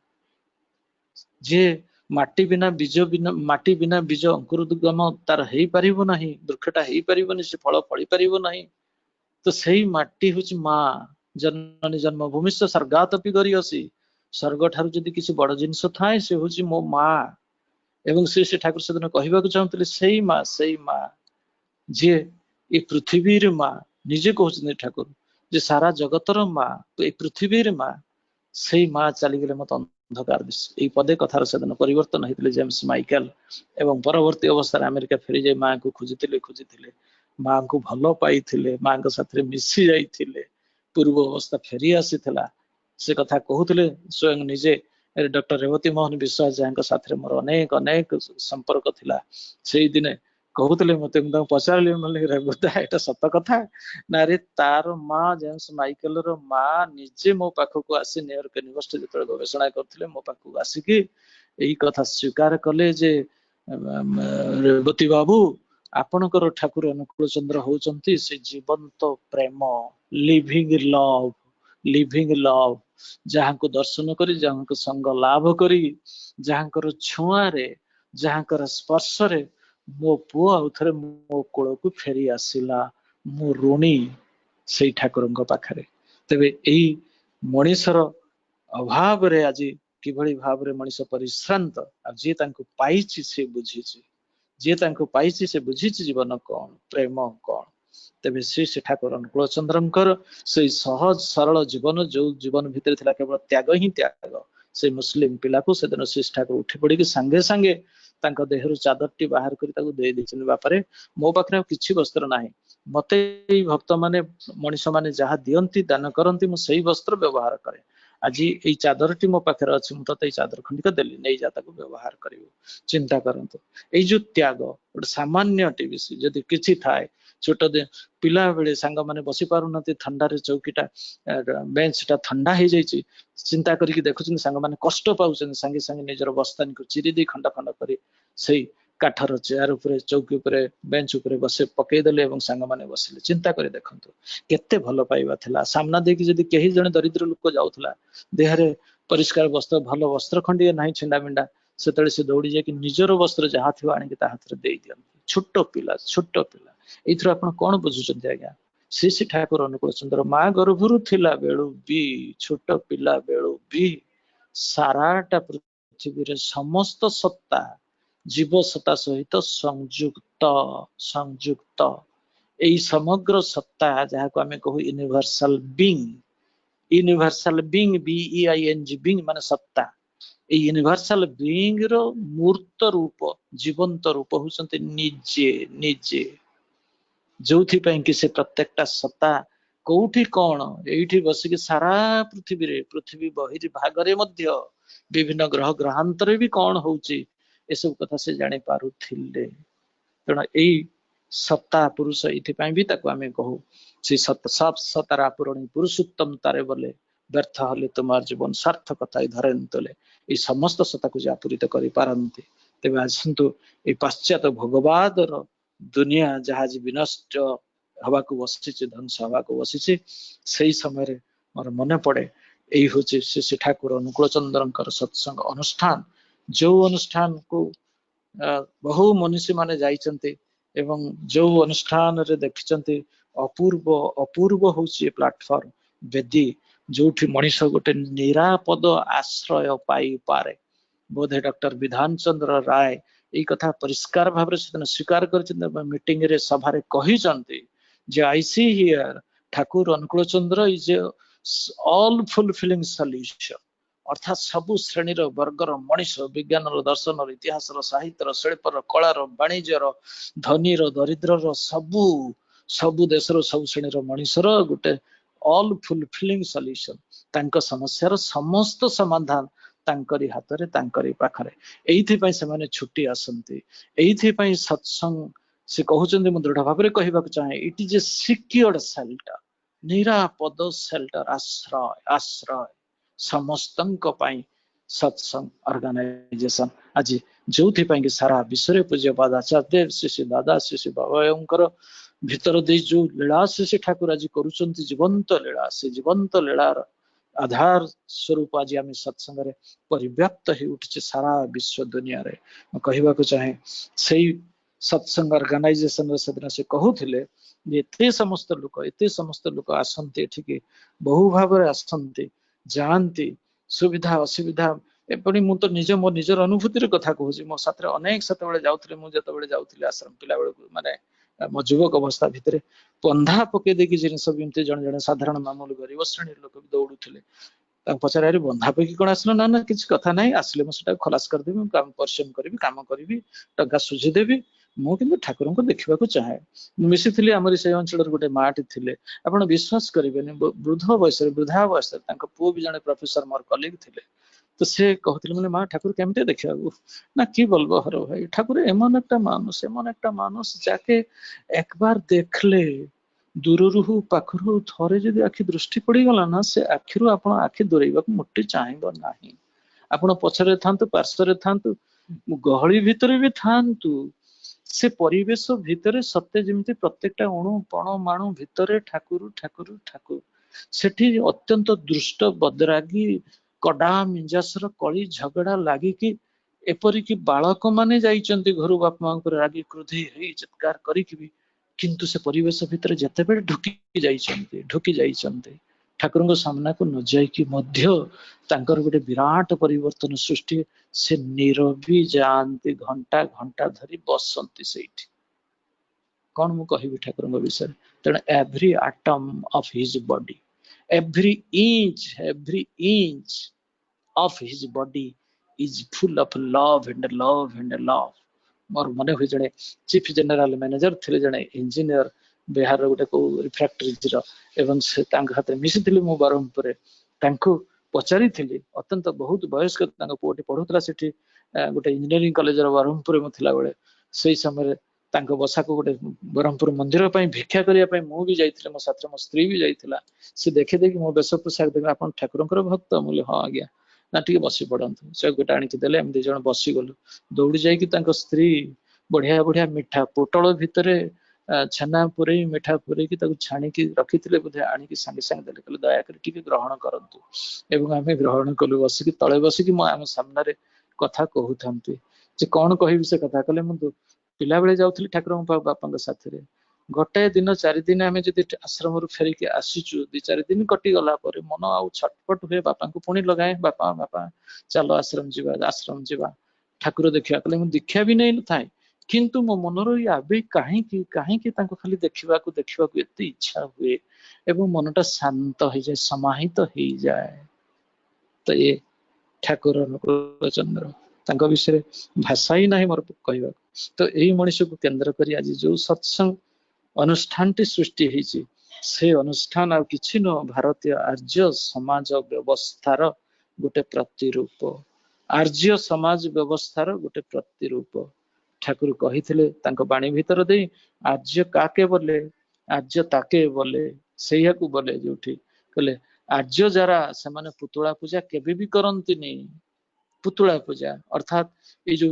J: जे माटी बिना बीज अंकुरोद्गम तार हेई परिबो नाही, वृक्षटा हेई परिबोनी, से फल फली परिबो नाही। तो सही माटी होची माँ, जननी जन्मभूमि स्वर्गातपि गरियसी स्वर्ग ठारू जदि किसी बड़ जिनस थाए से हूँ मो माँ एवं श्री ठाकुर सेदिन कहवाक चाहूले से माँ जी ए पृथ्वी माँ निजे कहते ठाकुर जे सारा जगतर माँ ए पृथ्वी माँ से माँ चलीगले मत अंधकार दिशे पदे कथार सेदिन परिवर्तन होते जेम्स माइकेल एवं परवर्ती अवस्था अमेरिका फेरी जाए माँ को खोजी माँ को भल पाई माँ साथ मिसी जाइए पूर्व अवस्था फेरी आसी से कथा कहते स्वयं निजे डॉक्टर रेवती मोहन विश्वास जहाँ साथ मोर अनेक अनेक संपर्क थिला से दिने कहते मत पचारि रेवता एटा सत कथा ना रे तार माँ जेम्स माइकेल रो माँ निजे मो पाखक आसी न्यूयॉर्क यूनिवर्सिटी जो गवेषणा करते मो पाखक आसिकी यही कथा स्वीकार कले जे रेवती बाबू आपणकर ठाकुर अनुकूल चंद्र होउचंती से जीवंत प्रेम लिविंग लव जहाँ को दर्शन करी जहाँ को संग लाभ करी जहाँ छुआरे जहाँ स्पर्श रे मो पुआ आउथरे मो कोल को फेरी आसिला मो ऋणी से ठाकुर पाखरे तेबे एई मनीषर अभाव रे आज किभली भाव रे मनीष परिश्रांत आ जे तांको पाइछि से बुझिछि जे तांको पाइछि से बुझिछि जीवन कौन प्रेम कौन तेबे श्री ठाकुर अनुकूल चंद्रंकर से सहज सरल जीवन जो जीवन भितर थिला केवल त्याग ही त्याग से मुस्लिम पिला को सेदिन श्री ठाकुर उठी पड़ी सांगे सांगे तांको देहरु चादरटी बाहर करी ताको दे दिछन बापारे मो पाखरे किछि वस्त्र नाही मते भक्त माने मनीष माने जहाँ दियंती दान करंती मु सही वस्त्र व्यवहार करे आज ये चादरटी मो पाखे अच्छी मुझे चादर खंडिक देली नहीं जा व्यवहार कर चिंता करंतु ये जो त्याग गोटे सामान्य टीवी जदि किसी थाए छोट पिला बेले सांग माने बसी पारुना ठंडारे चौकीटा बेंचटा ठंडा हो जाइए चिंता करके देखुं सांग माने कष्ट पाँच सांगे सांगे निजर बस्तानी को चिरी दी खंड खंड कर काठर चेयर उपरे चौकी उपरे बेंच उपरे बसे पकईदेले सांग माने बसिले चिंता कर देखंतु केते भल पाइबा थिला सामना देखि जदि केही जने दरिद्र लोक जाउथला देहरे परिष्कार वस्त्र भल वस्त्र खंडिए नाही छिंडा मिंडा सेतळे से दौड़ी जाके निजर वस्त्र जहाँ थी आनिक ता हाथ रे देई दियन छोट पिला एथर आपण कोन बुझुचंती आज्ञा श्री श्री ठाकुर अनुकूल चंद्र माँ गर्भरु थिला बेळु भी छोट पिला बेळु भी साराटा पृथ्वी रे समस्त सत्ता जीव सत्ता सहित संयुक्त यही समग्र सत्ता जहाँ को आम कहू यूनिवर्सल बीइंग BEING बीइंग माने सत्ता यूनिवर्सल बीइंग रो मूर्त रूप जीवंत रूप होचंते निजे जोथि पई कि से प्रत्येकटा सत्ता कोठी कौन एठी बसिक सारा पृथ्वी बहिर भागरे मध्य विभिन्न ग्रह ग्रहांतर भी कौन होउची ए सब कथा से जानि पारुथिले तेणु यही सत्ता पुरुष ये भी ताको आमे कहू से सब सतारा पूरणी पुरुषोत्तम तारे बोले व्यर्थ हले तुम्हार जीवन सार्थकता धरेन तले ये समस्त सत्ता को आपूरित करि पारंती तेबे आसंतु ये पाश्चात्य भोगवाद दुनिया जहाँ विनष्ट हवा को बसी ध्वंस हवा को बसी से समय मोर मन पड़े यही हूँ श्री ठाकुर अनुकूल चंद्रंकर सत्संग अनुष्ठान जो अनुष्ठान को बहु मनुष्य माने जाइचंती एवं जो अनुष्ठान रे देखिचंती अपूर्व होची प्लेटफॉर्म वेदी जोठी मनीष गोटे निरापद आश्रय पाई पारे बोधे डॉक्टर विधान चंद्र राय यही कथा परिष्कार भाव स्वीकार कर मीटिंग रे सभा रे कहिचंती जे आई see here Thakur Anukul Chandra is all fulfilling solution अर्थात सबु श्रेणी वर्गर मनीष विज्ञान दर्शन इतिहास साहित्य शिल्पर कलार वाणिज्यर धनी दरिद्र सबु देशर सब श्रेणी मनीषर गोटे ऑल फुलफिलिंग सॉल्यूशन तांको समस्यार समस्त समाधान तांकरी हाथ रे तांकरी पाखरे एइथि से माने छुट्टी आसंती एइथि सत्संग से कहउचंदी मु दृढ़ भाव रे कहबाक चाहे it is a secured shelter निरापद शेल्टर आश्रय समस्तंक पाई सत्संग ऑर्गेनाइजेशन आज जो कि सारा विश्व पूज्यपाद आचार्य श्री श्री दादा श्री श्री बाबांकर भितर दे जो लीला श्री ठाकुर आज करुचंती जीवंत लीला से जीवंत लीलार आधार स्वरूप आज आम सत्संग रे परिव्याप्त हो उठी सारा विश्व दुनिया रे कहबाक चाहे से सत्संग ऑर्गेनाइजेशन से दिन से कहूले एते समस्त लोक आसंती एठिके बहु भाव आसंती जाती सुविधा असुविधा एपरी मु तो निज मो निजर अनुभूतिर कथा कहूँ मो साथ अनेक सतबे जाऊे मुझे जाऊली आश्रम पिला बेलू माने मो युवक अवस्था भितर बंधा पकई देकी जिनस जड़े जड़े साधारण मामूली गरीब श्रेणी लोक भी दौड़ुले पचारे अरे बंधा पकी कौन आसल ना ना किसी कथा ना आसले मुझे खलास करदेवी परिश्रम करी कम करी टा सुझीदेवी मु कि ठाकुर को देखा चाहे मिसी आम से अंचल गोटे माटी थे आप विश्वास करेंगे वृद्ध बयस वृद्धा बयस पुओ भी जड़े प्रोफेसर मोर कलिग थे तो से कहते मैंने माँ ठाकुर केमती देखा ना कि बोलो हर भाई ठाकुर एमन एक मानुष जाके एक बार देखले दूर पाखर थे जदि आखि दृष्टि पड़गला ना से आखिर आप आखि दूरेबा मोटे चाहब ना आपण पछरे थांतु पार्श्व थांतु गहली भितर भी थांतु से परिवेश भितर सत्य जमी प्रत्येकटा अणु पण माणु भितर ठाकुर ठाकुर ठाकुर सेठी अत्यंत दुष्ट बदरागी कड़ा मिंजासर कली झगड़ा लागिकी एपरिकी बालक माने जाइचंती घर बापा मां रागी क्रोधी होई चित्कार करिकी भी किंतु से परिवेश भितर जते बेले ढुकी जाइचंती ठाकुर सामना को न जाइकी मध्य तांकर गोटे विराट परिवर्तन सृष्टि से नीरवी जाती घंटा घंटा धरी बसंती सेठी कौन मु कहि ठाकुर विषय तेणु every atom of his body every inch of his body is full of love and love मोर मन हुए जड़े चीफ जनरल मैनेजर थे जड़े इंजीनियर बिहार गोटे को रिफ्रैक्टरीज एवं से हाथ मिसी मु ब्रह्मपुर पचारि अत्यंत बहुत वयस्क पुटी पढ़ुला से गोटे इंजीनियरिंग कॉलेज ब्रह्मपुर थिला बेले से समय बसा को गोटे ब्रह्मपुर मंदिर भिक्षा करने मु भी जाइए मो साथ मो स्त्री भी जाइला से देखे देखी मो वेश पोशाक देखे आप ठाकुर भक्त मुझे हाँ आज्ञा ना टी बसी पड़तु से गोटे आणिदेले आम दी जन बसीगलु दौड़ी जाकि स्त्री बढ़िया बढ़िया मिठा पोटल भितर छेना पुरे मिठा पुरे छाणिकी रखी बोधे आणिकी सांगे सांगे देले कहले दयाकर टिके ग्रहण करंतु एवं आम ग्रहण कलु बसिकी तले बसिकी आम सामने कथा कहूथंती जे कौन कहबी से कथा कहले मु पिला बेले जाऊली ठाकुर बापा साथ गोटे दिन 4 दिन आम जब आश्रम फेरिकी आसीचु 2-4 दिन कटिगला मन आउ छटपट हुए बापा को पुणी लगाए बापा बापा चलो आश्रम जीवा ठाकुर देखा कहले मुझे दीक्षा भी नहीं था किंतु मो मनर आवे कहीं खाली देखा एत इच्छा हुए एवं मनटा शांत हो जाए समाहित हो जाए तो ये ठाकुर अनुकूल चंद्र विषय भाषा ही ना मोर कहवा तो यही मनुष्य को केन्द्र कर आज जो सत्संग अनुष्ठान सृष्टि होती से अनुष्ठान आ किछि न भारतीय आर्य समाज व्यवस्थार गोटे प्रतिरूप आर्य समाज व्यवस्थार गोटे प्रतिरूप ठाकुर कही बाणी भीतर दे आर्य काके बोले आर्य ताके बोले से बोले जो कहले आर्य जरा से माने पुतला पूजा केबे भी करती नहीं पुतला पूजा अर्थात ये जो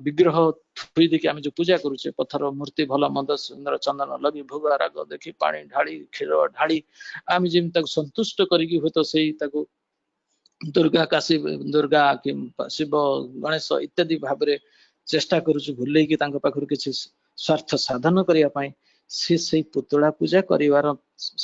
J: विग्रह थुई देखिए आम जो पूजा करुचे पत्थर मूर्ति भल मंद सुंदर चंदन लगी भोग राग देखी पानी ढाली क्षीर ढाली आम जमी संतुष्ट करके हुए तो से दुर्गा काशी दुर्गा कि शिव गणेश इत्यादि भाव में चेष्टा करुचु भूल किसी स्वार्थ साधन करने से पुतला पूजा कर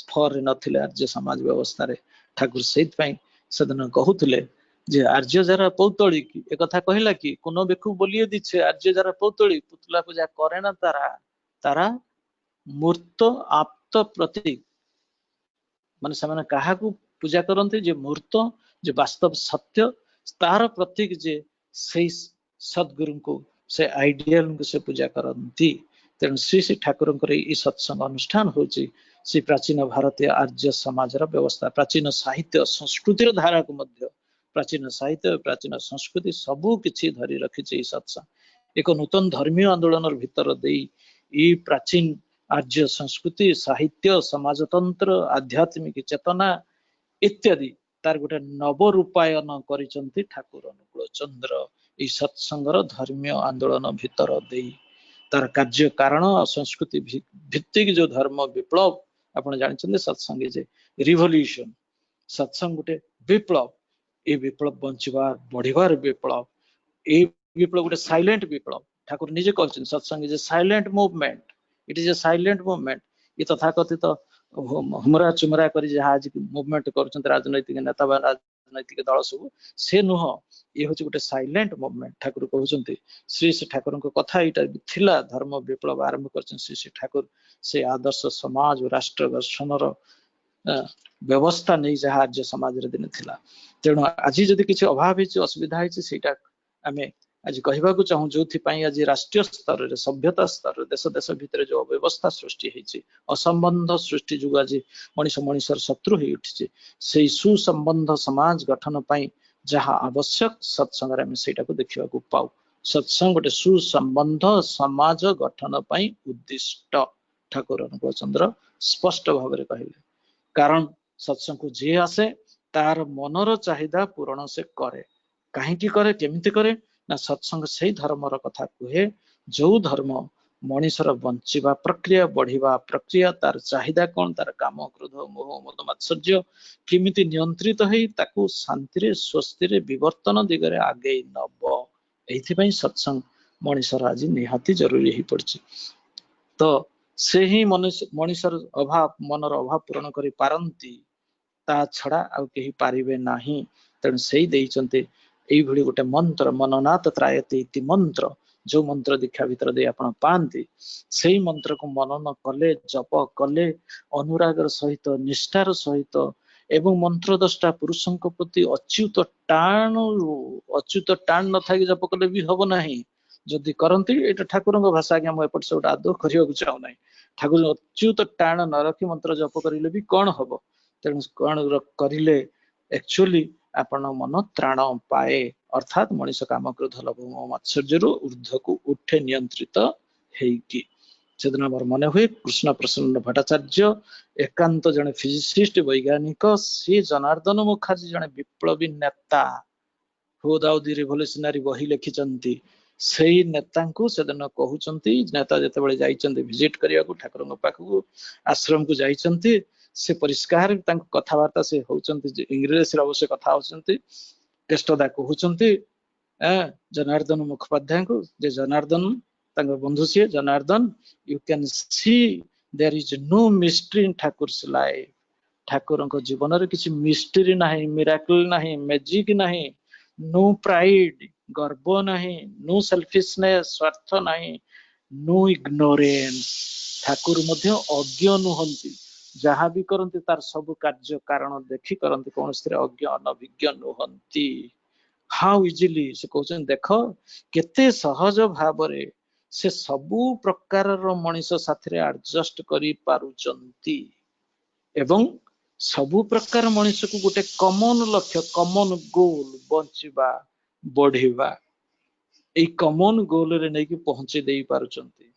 J: फर नथिले आर्य समाज व्यवस्था ठाकुर से दिन कहते जे आर्य जरा पौतली की एक कथा कहला कि कोनो बेकु बोलिए दीछे आर्य जरा पौतली पुतला पूजा करे ना तारा मूर्त आप्त प्रतीक माने से कहा पूजा करते जे मूर्त जे वास्तव सत्य तार प्रतीक जे से सद्गुरु को से आइडियल को से पूजा करती तेणु श्री ठाकुर सत्संग अनुष्ठान होची से प्राचीन भारतीय आर्य समाज व्यवस्था प्राचीन साहित्य संस्कृतिर धारा को मध्य प्राचीन साहित्य प्राचीन संस्कृति सबू किछि धरी रखिছে सत्संग एक नूतन धर्मीय आंदोलन भीतर दे प्राचीन आर्य संस्कृति साहित्य समाजतंत्र आध्यात्मिक चेतना इत्यादि तार गोटे नव रूपायन करिसंती ठाकुर अनुकूल चंद्र ई सत्संगर धर्मीय आंदोलन भीतर दे तार कार्य कारण संस्कृति भित्तिक जो धर्म विप्लव आपण जानते सत्संग जे रिवोल्यूशन सत्संग गोटे विप्लव ये विप्लव बंचवार बढ़िवार विप्लव ये विप्लव गोटे साइलेंट विप्लव ठाकुर निजे कहते सत्संग is a silent movement it is A silent movement ये तथाकथित हुमरा चुमरा कर आज मुवमेंट कर राजनैतिक नेता बा राजनैतिक दल सब से नुह ये हूँ गोटे साइलेंट मुवमेंट ठाकुर कहते श्री श्री ठाकुर कथा यहाँ थिला धर्म विप्लव आरंभ कर श्री श्री ठाकुर से आदर्श समाज और राष्ट्र गठन व्यवस्था नहीं जहाँ आर्य समाज दिन थिला तेणु आज जदि किसी अभाव असुविधा है आम आज कहवाक चाहूँ जो आज राष्ट्रीय स्तर में सभ्यता स्तर देश देश भितर जो अव्यवस्था सृष्टि होती असंबंध सृष्टि जो आज मनीष मनीषर शत्रु हो उठी से सुसंबंध समाज गठन पाई जहाँ आवश्यक सत्संग आम से देखा पाऊ सत्संग गोटे सुसंबंध समाज गठन पाई उद्दिष्ट ठाकुर चंद्र स्पष्ट भाव में कहले कारण सत्संग को जी आसे तार मनर चाहिदा पूरण से करे कहीं करे केमिति करे ना सत्संग से धर्मर कथा कहे जो धर्म मनीषर बंचिबा प्रक्रिया बढ़िबा प्रक्रिया तार चाहिदा कौन तार काम क्रोध मोह मद मात्सर्य किमिति नियंत्रित होई ताकू शांति रे स्वस्ति रे विवर्तन दिगरे आगे नब एथि सत्संग मनीषर आज निहाती जरूरी हो पड़छि तो से ही मनीषर अभाव मनर अभाव पूरण करि पारंती ता छड़ा आउ केही पारिबे नाही तेणु से देइचंते एई भली गोटे मंत्र मननाथ त्रायते इति मंत्र जो मंत्र दीक्षा भीतर दे आपण पांती से मंत्र को मनन कले जप कले अनुरागर सहित निष्ठार सहित एवं मंत्र दष्टा पुरुषों प्रति अच्युत टाण न था जप कले भी हम ना जदि करती ये ठाकुर भाषा आज्ञा मुझे एपट से आदौ करने को चाहूना ठाकुर अच्युत टाण न रखी मंत्र जप करें भी कौन हम तेणु कौन करें एक्चुअली आपण मन त्राण पाए अर्थात मनीष काम क्रोध लोभ मात्सर्य ऊर्ध्व को उठे नियंत्रित हेकी सेदिन मोर मन हुए कृष्ण प्रसन्न भट्टाचार्य एकांत जने फिजिसिस्ट वैज्ञानिक सी जनार्दन मुखर्जी जने विप्लवी नेता हुदाउदी रिवोल्यूशनरी बही लिखिचंती सेई नेता को सेदिन कहउचंती नेता जेतेबेले जाइचंती विजिट करिया को ठाकुर पाखु आश्रम को जाइचंती से परिष्कार कथबार्ता से होचंती इंग्रेजी अवश्य कथा होचंती केष्टदा कहउचंती जनार्दन मुखोपाध्याय को जे जनार्दन तांकर बंधु से Janardan you can see there is no mystery in Thakur's life Thakur जीवन रे किसी मिस्ट्री नाही मिराकल नाही मैजिक नाही नो प्राइड गर्व नाही नो सेल्फिशनेस स्वार्थ नाही नो इग्नोरेंस ठाकुर मध्य अज्ञ नुहंती जहाँ भी करती तार सब कार्य कारण देखी करती कौन अज्ञ अनभिज्ञ नुहंती हाउ इजिली से कहते देख केते सहज भाव से सबु प्रकार मनीष साथी एडजस्ट करि पारुचंती एवं सबु प्रकार मनीष को गोटे कॉमन लक्ष्य कॉमन गोल बंचिबा बढ़िबा ए कॉमन गोल रे नै कि पहुंचे दे पारुचंती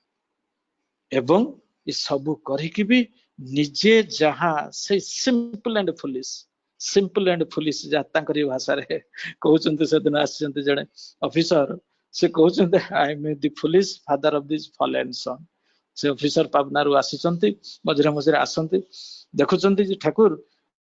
J: एवं ये सबु करिकि भी निजे जहाँ से सिंपल एंड फुलिश जाता भाषा रे कहउचंती से दिन आछंती जने ऑफिसर से कहउचंती I am the foolish father of this fallen son से ऑफिसर पाबनारु आसीचंती मझरे मझरे आसंती देखुचंती जे ठाकुर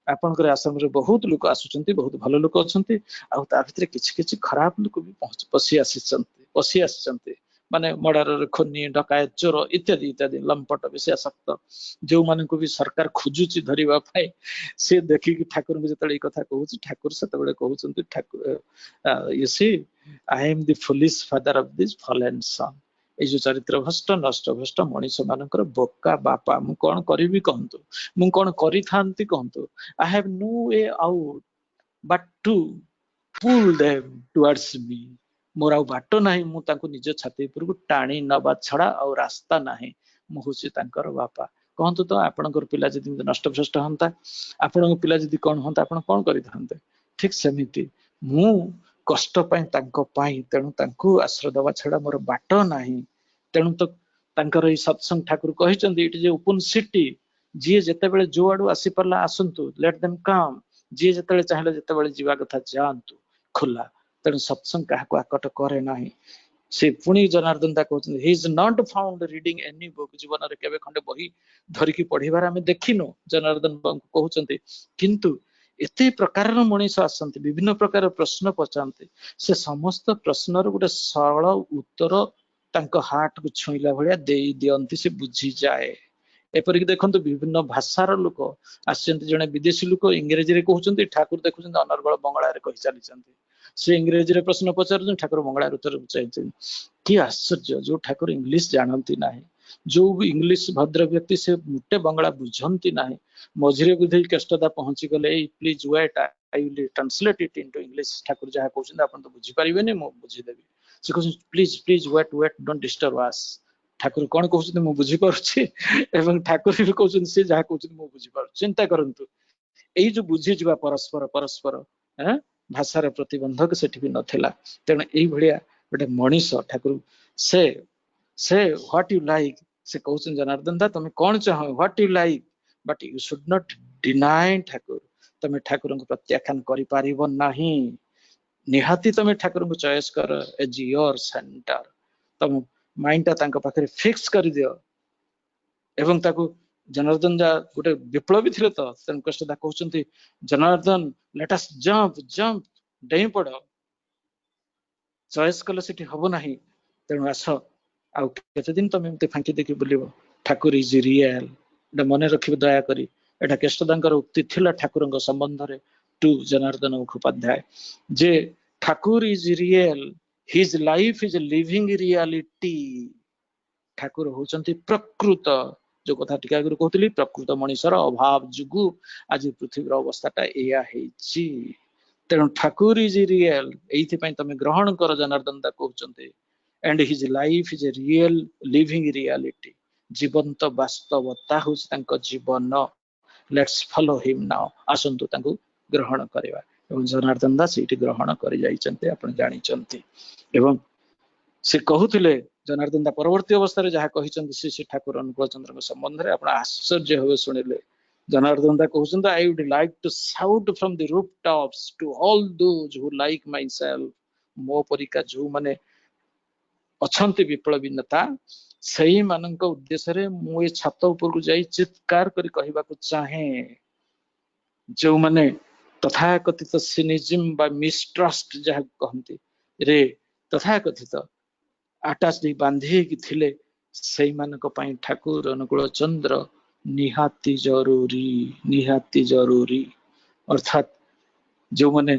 J: आपनकर आश्रम रे बहुत लोक आसुचंती बहुत भलो लोक अछंती आ ता भितर किछि किछि खराब लोक भी पसी आसीचंती माने मर्डर खनी डकायत चोर इत्यादि इत्यादि लंपट विषयासक्त जो मान को भी सरकार खोजुची धरिबा पाए से देखि कि ठाकुर को जतले कथा कहउची ठाकुर सेतबेले कहउचंती Thakur you see I am the foolish father of this fallen son ए जो चरित्र भ्रष्ट नष्ट भ्रष्ट मनीष मानकर बोका बापा मु कोन करिवि कहंतु मु कोन करि थांती कहंतु I have no way out but to pull them towards me more आ बाट नाही मु तांको निज छाती ऊपर को टाणी नबा छड़ा और रास्ता नाही मु होसी तांकर बापा कहंतु तो आपनकर पिला जदि नष्ट भ्रष्ट हंता आपनकर पिला जदि कोन हंता आपन कोन करि थांते ठीक सेमिति मु कष्ट पाई तांको पाई तेणु तांको आश्रय दवा छड़ा मोर बाट नाही तेणु तो तांकर ई सत्संग ठाकुर कहिचंदी इट इज ओपन सिटी जी जेतेबेले जो आडू आसी परला आसंतु लेट देम कम जी जेतेबेले चाहेले जेतेबेले जीवा कथा जानतु खुला तेणु सत्संग क्या आकट करे ना से पुणी जनार्दन कहते he is not found reading any book जीवन में केवे खंडे बही धरिकी पढ़िबार आमे देखिनु जनार्दन कहते किंतु एते प्रकार मनीष आसंती विभिन्न प्रकार प्रश्न पचांती से समस्त प्रश्न गोटे सरल उत्तर तांको हार्ट को छुईला भलिया देई दियंती से बुझी जाए एपरिक देखंतु विभिन्न भाषार लोक आसचंती जने विदेशी लोक इंग्रजी रे कहउचंती ठाकुर देखुचंती अनर्गल बंगला रे कहि चलीचंती से इंग्रजी रे प्रश्न पचारुचंती ठाकुर बंगला रे उत्तर चाहचंती कि आश्चर्य जो ठाकुर इंग्लिश जानती नाही जो इंग्लिश भद्र व्यक्ति से मुटे बंगला बुझंती नाही मझिरे बुझे कष्टता पहुंची गले please wait I will translate it into English Thakur जहा कहउचंती आपण तो बुझी परिबेनी मो बुझी देबी से कहउचंती please please wait don't disturb us Thakur कौन कहउचंती मो बुझी पारुछि एवं ठाकुर भी कहउचंती से जहा कहउचंती मो बुझी पारु चिंता करंतु एई जो बुझी जिबा परस्पर परस्पर भाषार प्रतिबंधक सेठी भी नथिला तेणु एई भलिया गोटे मनीष ठाकुर से व्हाट यू लाइक से कहउचन जनार्दन दा तुम कौन चाह what you like but you should not deny Thakur तुम ठाकुर को प्रत्याख्यान करि पारिबो नाही निहाती तुम ठाकुर को चॉइस कर एज योर सेंटर तुम माइंड ता तांका पाखरे फिक्स कर दियो एवं ताकू जनार्दन दा गोटे विप्लवी थिले तो तेन कष्टदा कहउचंती जनार्दन लेट अस जंप डेई पड़ चॉइस कले सेठी हबो नाही तेणु आस आउ केते दिन तुम एमते फांकी देखि बुलिबो ठाकुर इज रियल एटा मने रखिबो दया करी एटा केष्टदांकर उक्ति थिला ठाकुरंग संबंध रे टू जनार्दन मुखोपाध्याय जे Thakur is real his life is living reality Thakur होचंती प्रकृत जो कथा टिका आगु कहतली प्रकृत मनीषर अभाव जुगु आज पृथ्वीर अवस्थाटा एया हेची तेणु ठाकुर इज रियल एइथि पई तमे ग्रहण कर जनार्दन दा कहउचंती and his life is real living reality जीवंत वास्तवता होची तांको जीवन लेट्स फॉलो हिम नाउ आसंतु तांको ग्रहण करबा एवं जनार्दन दास एठी ग्रहण करि जाइचंती आपण जानिचंती एवं से कहूथिले जनार्दन दा परवर्ती अवस्था रे जहा कहिचंती श्री ठाकुर अनुकूल चंद्र के संबंध रे आपण आश्चर्य होवे सुनिले जनार्दन दा कहउचंती I would like to shout from the rooftops to all those who like myself मो परिका जो माने अछंती विप्लवी नेता सही मानक उद्देश्य रे मु ए छात ऊपर को जाई चित्कार करी कहबा को चाहे जो माने तथाकथित सिनिज्म बा मिसट्रस्ट जहा कहंती रे तथाकथित आटाच दे बांधे कि थिले सही मानक पई ठाकुर अनुकूल चंद्र निहाती जरूरी अर्थात जो माने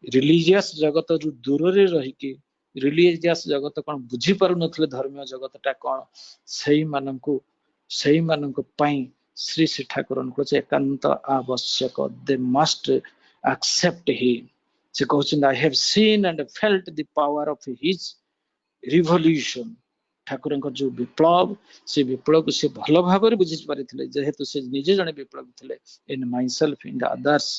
J: रिलीजियस जगत रु दूर रे रही कि रिलीजियस जगत कौन बुझी पारु नथिले धर्मीय जगतटा कौन सही मानक पई श्री श्री ठाकुर को एकांत आवश्यक दे मस्ट एक्सेप्ट हिम से कहउछन I have seen and felt the power of his revolution Thakur जो विप्लव से विप्लव से भल भाव बुझी पारिथिले जेहेतु से निजे जने विप्लव थिले इन माई सेल्फ इन अदर्स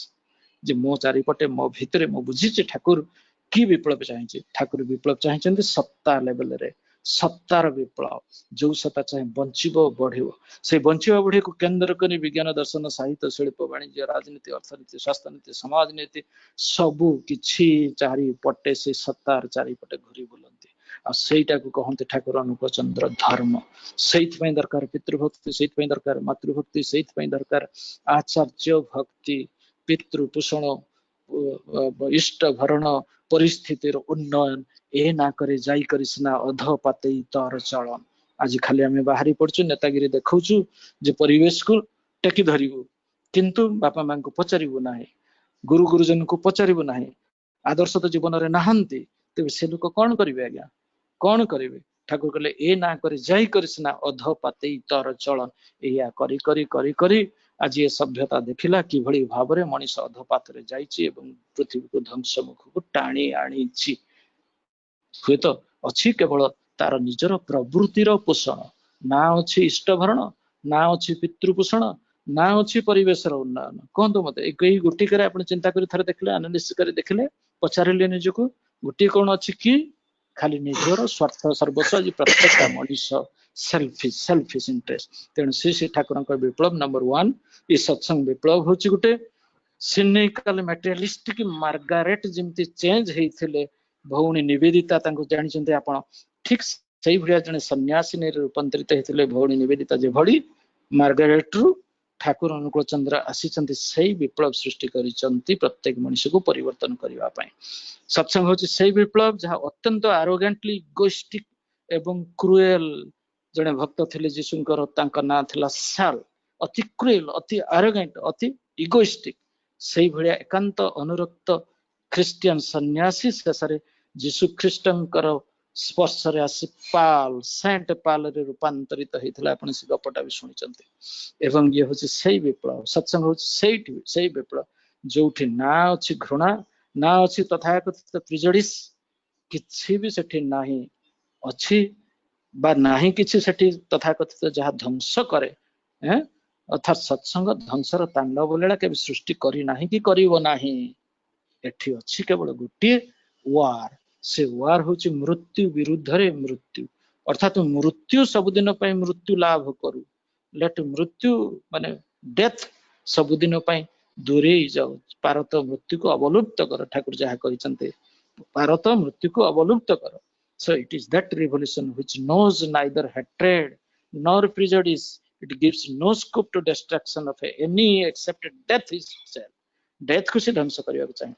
J: जे मो चारिपटे मो भितरे मो बुझी ठाकुर की विप्लव चाहिए ठाकुर विप्लव चाहिए सत्ता लेवल रे सत्तार विप्लव जो सत्ता चाहे बंचिबो बढ़िबो से बंचिबा बढ़ी को केंद्र करी विज्ञान दर्शन साहित्य शिल्प वाणिज्य राजनीति अर्थनीति स्वास्थ्य नीति समाज नीति सबु किछि चारि पटे से सत्तार चारि पटे घुरी बुलंती आ सेटा को कहंते ठाकुर अनुकूल चंद्र धर्म सेइत पई दरकार पितृभक्ति सेइत पई दरकार मातृभक्ति सेइत पई दरकार आचार्य भक्ति पितृपोषण इष्ट भरण परिस्थितिर उन्नयन ए ना करे जाई करिसना अध पाते तर चलन आज खाली आमे बाहरी पड़छु नेतागिरी देखौछु जे परिवेश को टेकी धरिबो किंतु बापा मां को पचारिबो नाही गुरु गुरुजन को पचारिबो नाही आदर्श तो जीवन रे नाहंती तबे से लोक कोन करिवे आज्ञा कोन करिवे ठाकुर कहले ए ना करे जाई करिसना अध पाते तर चलन एया करी करी करी करी आज ये सभ्यता देखिला कि भली भाव रे मनीष अधपात रे जाईची एवं पृथ्वी को ध्वंस मुख को टाणी आनीची हुए तो अछि केवल तार निजर प्रवृत्तिर पोषण ना अछि इष्ट भरण ना अछि पितृपोषण ना अछि परिवेश रो उन्नयन कहतो मते एई गुटी करे आपण चिंता करी थरे देखले एनालिसिस करी देखले पचारिले निजको गुटी कोन अछि कि खाली निजर स्वार्थ सर्वस्व आज प्रत्येक मनीष सेल्फिश इंटरेस्ट तेणु श्री ठाकुर विप्लव नंबर 1 ये सत्संग विप्लव होची गुटे सिनिकल मटेरियलिस्टिक मार्गारेट जिमती चेंज हेइथिले भौणी निवेदिता तांको जानिचंते आपण ठीक सही भलिया जने सन्यासी ने रूपांतरित हेइथिले भौणी निवेदिता जे भली मार्गारेट रु ठाकुर अनुकूल चंद्र आसीचंती सही विप्लव सृष्टि करिचंती प्रत्येक मनुष्य को परिवर्तन करिवा पई सत्संग होची सही विप्लव जहा अत्यंत आरोगेंटली इगोइस्टिक एवं क्रुएल जड़े भक्त थे जीशुଙ୍କର तांका ना थिला साल अति क्रूएल अति आरोगेंट अति इगोइस्टिक से भलिया एकांत अनुरक्त ख्रिस्टियन सन्यासी शेषे जीशु ख्रीष्टंकर स्पर्श रे आसी पाल सेंट पाल रे रूपांतरित होइथिला आपण से गपटा भी सुनिचंती एवं ये होची सेही विप्लव सत्संग होची सेही विप्लव जोठी ना अछि घृणा ना अछि तथाकथित प्रिजडिस किछि भी सेठी नाही अछि बा नाही किछि सेठी तथाकथित जहा ध्वंस करे हैं अर्थात सत्संग ध्वंसर तांडव लीला के सृष्टि करी नाही कि करिवो नाही एठी अछि केवल गोटे वार से वार होची मृत्यु विरुद्ध रे मृत्यु अर्थात मृत्यु सबुदिन पय मृत्यु लाभ करू लेट मृत्यु माने डेथ सबुदिन पय दूरे जाओ भारत मृत्यु को अवलुप्त कर ठाकुर जहा कहिसंते भारत मृत्यु को अवलुप्त कर so it is that revolution which knows neither hatred nor prejudice it gives no scope to destruction of any except death itself death को से ध्वंस करिया चाहे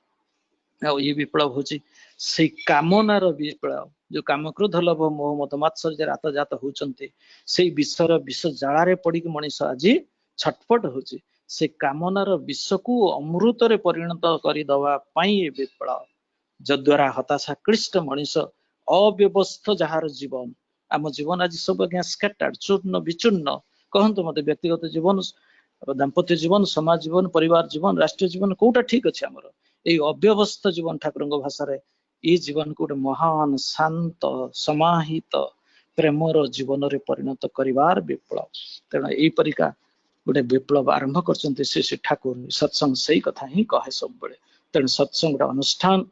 J: आ ये विप्लव होची से कामनार विप्लव जो काम क्रोध लोभ मोह मत मात्सर्य रात जात होचंते से विषर विष जाळारे पड़ी मनीष आज छटपट होची से कामनार विष को अमृत रे परिणत करी दवा पाई ये विप्लव जद्वारा हताशा क्लिष्ट मनीष अव्यवस्थ जहार जीवन आम जीवन आज सब आज्ञा स्कैटर्ड चूर्ण विचूर्ण कहतु मत व्यक्तिगत जीवन दाम्पत्य जीवन समाज जीवन परिवार जीवन राष्ट्रीय जीवन कोटा ठीक अच्छे आमर ये अव्यवस्थ जीवन ठाकुर भाषा ये जीवन को गोटे महान शांत समाहित प्रेमर जीवन रे परिणत करिवार विप्लव तेणु यही परिका गोटे विप्लव आरंभ करछन्ते श्री ठाकुर सत्संग सही कथा ही कहे सब बेले तेणु सत्संग अनुष्ठान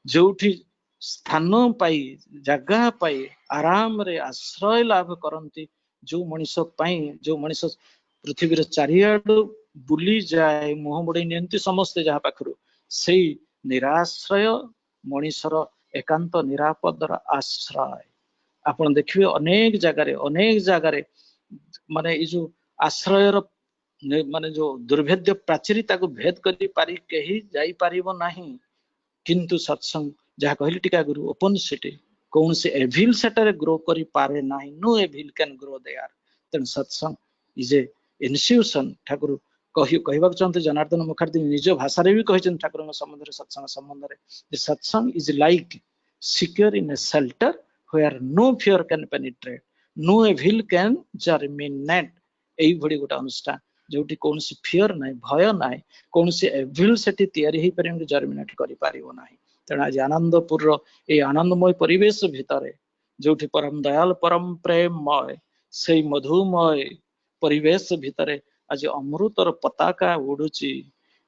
J: जोठी स्थान पाई जगह पाई आराम रे आश्रय लाभ करती जो मनीष जो मनीष पृथ्वी चारिआडु बुली जाए मुह मोड़े नियंती समस्ते जहाँ पाखरु से निराश्रय मनीषर एकांत निरापदर आश्रय आपण देखिए अनेक जगार माने ये जो आश्रयर माने जो दुर्भेद्य प्राचीरी ताको भेद करी पारी कहीं जाई पारिबो नाही किंतु सत्संग जहाँ कहली टीका गुरु ओपन सिटी कौन से एविल सेटर ग्रो करी पारे नाही no evil can grow there then Satsang is a institution Thakur कहबाक चाहते जनार्दन मुखार्जी निज भाषा भी कहते ठाकुर संबंध सत्संग संबंध में satsang is like secure in a shelter where no fear can penetrate no evil can germinate एई भडी गोटा अनुष्ठान जोटी कौन सी फियर नाही भय नाही कौन सी एविल सेठी तयारी ही परिम जर्मिनेट करि पारिबो नाही तेणु आज आनंदपुर ये आनंदमय परिवेश भितर जोठी परम दयाल परम प्रेममय से मधुमय परिवेश भितर आज अमृतर पताका उड़ुची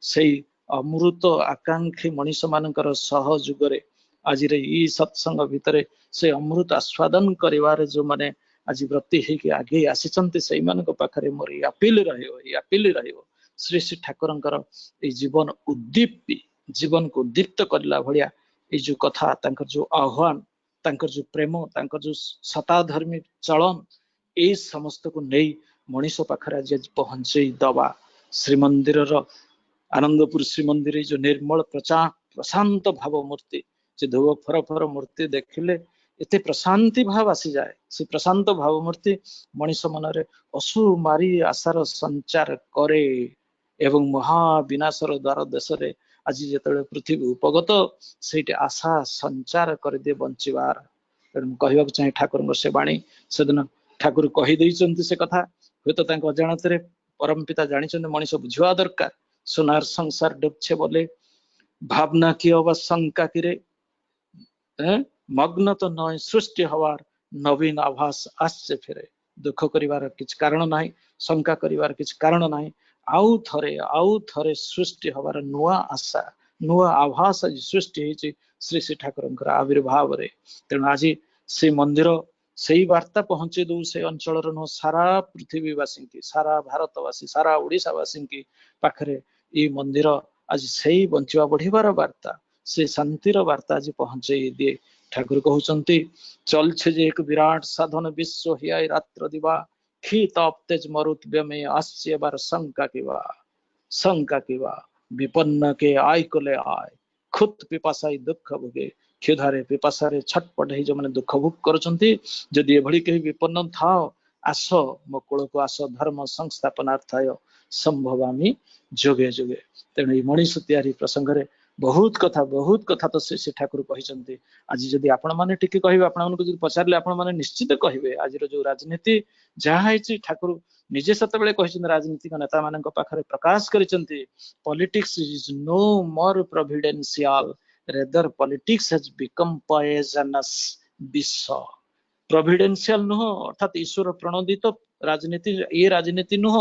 J: से अमृत आकांक्षी मनीष मानकर सहजुगरे आज ई सत्संग भितर से अमृत आस्वादन करिवार जो माने आज व्रती होगी आगे आसी से पाखे मोर अपील रहियो श्री श्री ठाकुरंकर ये जीवन उद्दीप्ति जीवन को उद्दीप्त करला भलिया ये जो कथा तांकर जो आह्वान तांकर जो प्रेम तांकर जो सताधर्मी चलन ये समस्त को नहीं मनीष पाखरे आज पहुंचे दवा श्रीमंदिर आनंदपुर श्रीमंदिर जो निर्मल प्रशांत भाव मूर्ति से धोब फर फर मूर्ति देखिले एते प्रशांति भाव आसी जाए से प्रशांत भाव मूर्ति मनीष मनरे असु मारी आशार संचार करे एवं महाविनाशर द्वार देश रे आज जिते पृथ्वी उपगत से आशा संचार कर दे बंचवार कहवाक चाहे ठाकुर से बाणी से दिन ठाकुर कहीदे से कथा हूँ तो अजाणत परम पिता जानी मनीष बुझा दरकार सोनार संसार डुबछे बोले भावना की अवा शंका कि मग्न तो नय सृष्टि हवार नवीन आभास आसे फिरे दुख करिवार किछ कारण नाही शंका करिवार किछ कारण नाही आउ थरे सृष्टि हवार नुआ आशा नुआ आभास आज सृष्टि होती श्री श्री ठाकुर आविर्भाव रे तेणु आज से मंदिर से वार्ता पहुंचे दो से अंचल सारा पृथ्वीवासी की सारा भारतवासी सारा ओडिशावासी की पाखरे ये मंदिर आज से बंचिवा बढ़िवार वार्ता से शांतिर वार्ता आज पहुंचे दिए ठाकुर कहते चलछे जे एक विराट साधन विश्व हियाय रात्र दिवा खीत तेज मरुत व्यमे आश्चर्य बार शंका किवा विपन्न के आय कोले आय खुद पिपासाई दुख भोगे क्षुधारे पिपासारे छटपट हे जो माने दुख भोग करछंती जदि एभली केही विपन्न थाओ आस मो कोल को आस धर्म संस्थापनार्थाय संभवामी जोगे जोगे। तेणु मनीष तैयारी प्रसंग रे बहुत कथा तो श्री ठाकुर कहते। आज जदि आपण माने टिके कहिबे आपण मानको जदि पचारले आपण माने निश्चित कहिबे आज जो राजनीति जहा है ठाकुर निजे सतबेले कहछन राजनीतिक नेता मानक पाखरे प्रकाश करिसंती politics is no more providential rather politics has become poisonous विष। प्रोविडेंशियल नुह अर्थात ईश्वर प्रणोदित राजनीति ये राजनीति नुह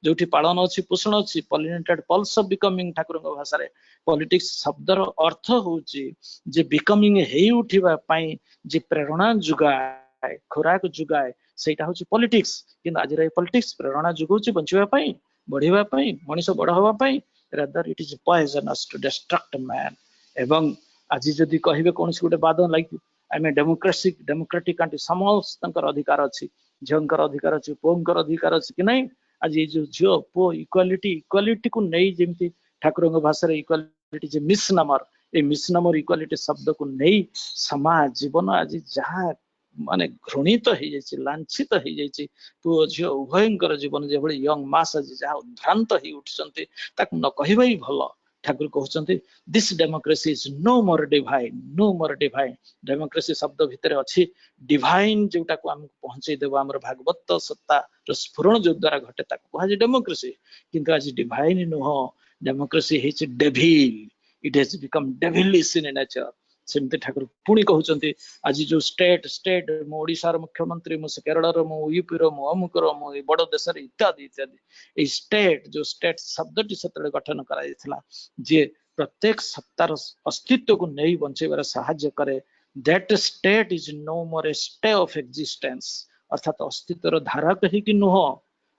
J: जो पालन अच्छी पोषण अच्छी pollinated pulse of becoming Thakur भाषा रे पॉलिटिक्स शब्दर अर्थ होची जे बिकमिंग हेई उठिबा पई जे प्रेरणा जुगाए खुराक जुगाए सेटा होची पॉलिटिक्स। किंतु आज रे पॉलिटिक्स प्रेरणा जुगोची बंचिबा पई बढ़िबा पई मनुष्य बड़ होबा पई rather it is poisonous to destruct man. एवं आज जदि कहिबे कोनसी गोटे बाद like I mean democratic country समस्त अधिकार अच्छी झीर अधिकार अच्छी पुओंकर अधिकार अच्छी कि नहीं। आज ये जो झील पुओ इक्वालिटी को नहीं जमी ठाकुर भाषा इक्वालिटी जे मिसनामर ये मिसनामर इक्वालिटी शब्द को नहीं समाज जीवन आज जहाँ माने घृणित हो जाइए लांछित हो जाइए पुओ झील उभयंकर जीवन जो यंग मास आज जहाँ उद्भ्रांत हो उठिଛନ୍ତି ताकू न कहबा ही भल। ठाकुर कहते this democracy is no more divine democracy शब्द भितर अच्छी डिवाइन जोटा को आमको पहुंचे देव आम भागवत सत्ता स्फुरण जो द्वारा घटे कह डेमोक्रेसी किंतु आज डिवाइन नुह डेमोक्रेसी है devil it has become devilish in nature. सेमती ठाकुर पुणी कहते आज जो स्टेट मो ओडिशार मुख्यमंत्री मो केरल मो यूपी मो अमुकर मो बड़ देश इत्यादि इत्यादि स्टेट जो स्टेट शब्द से गठन करा जे प्रत्येक सत्तार अस्तित्व को नहीं बंचेबार साहाय्य करे that state is no more a stay of existence अर्थात अस्तित्वर धारक ही कि नुह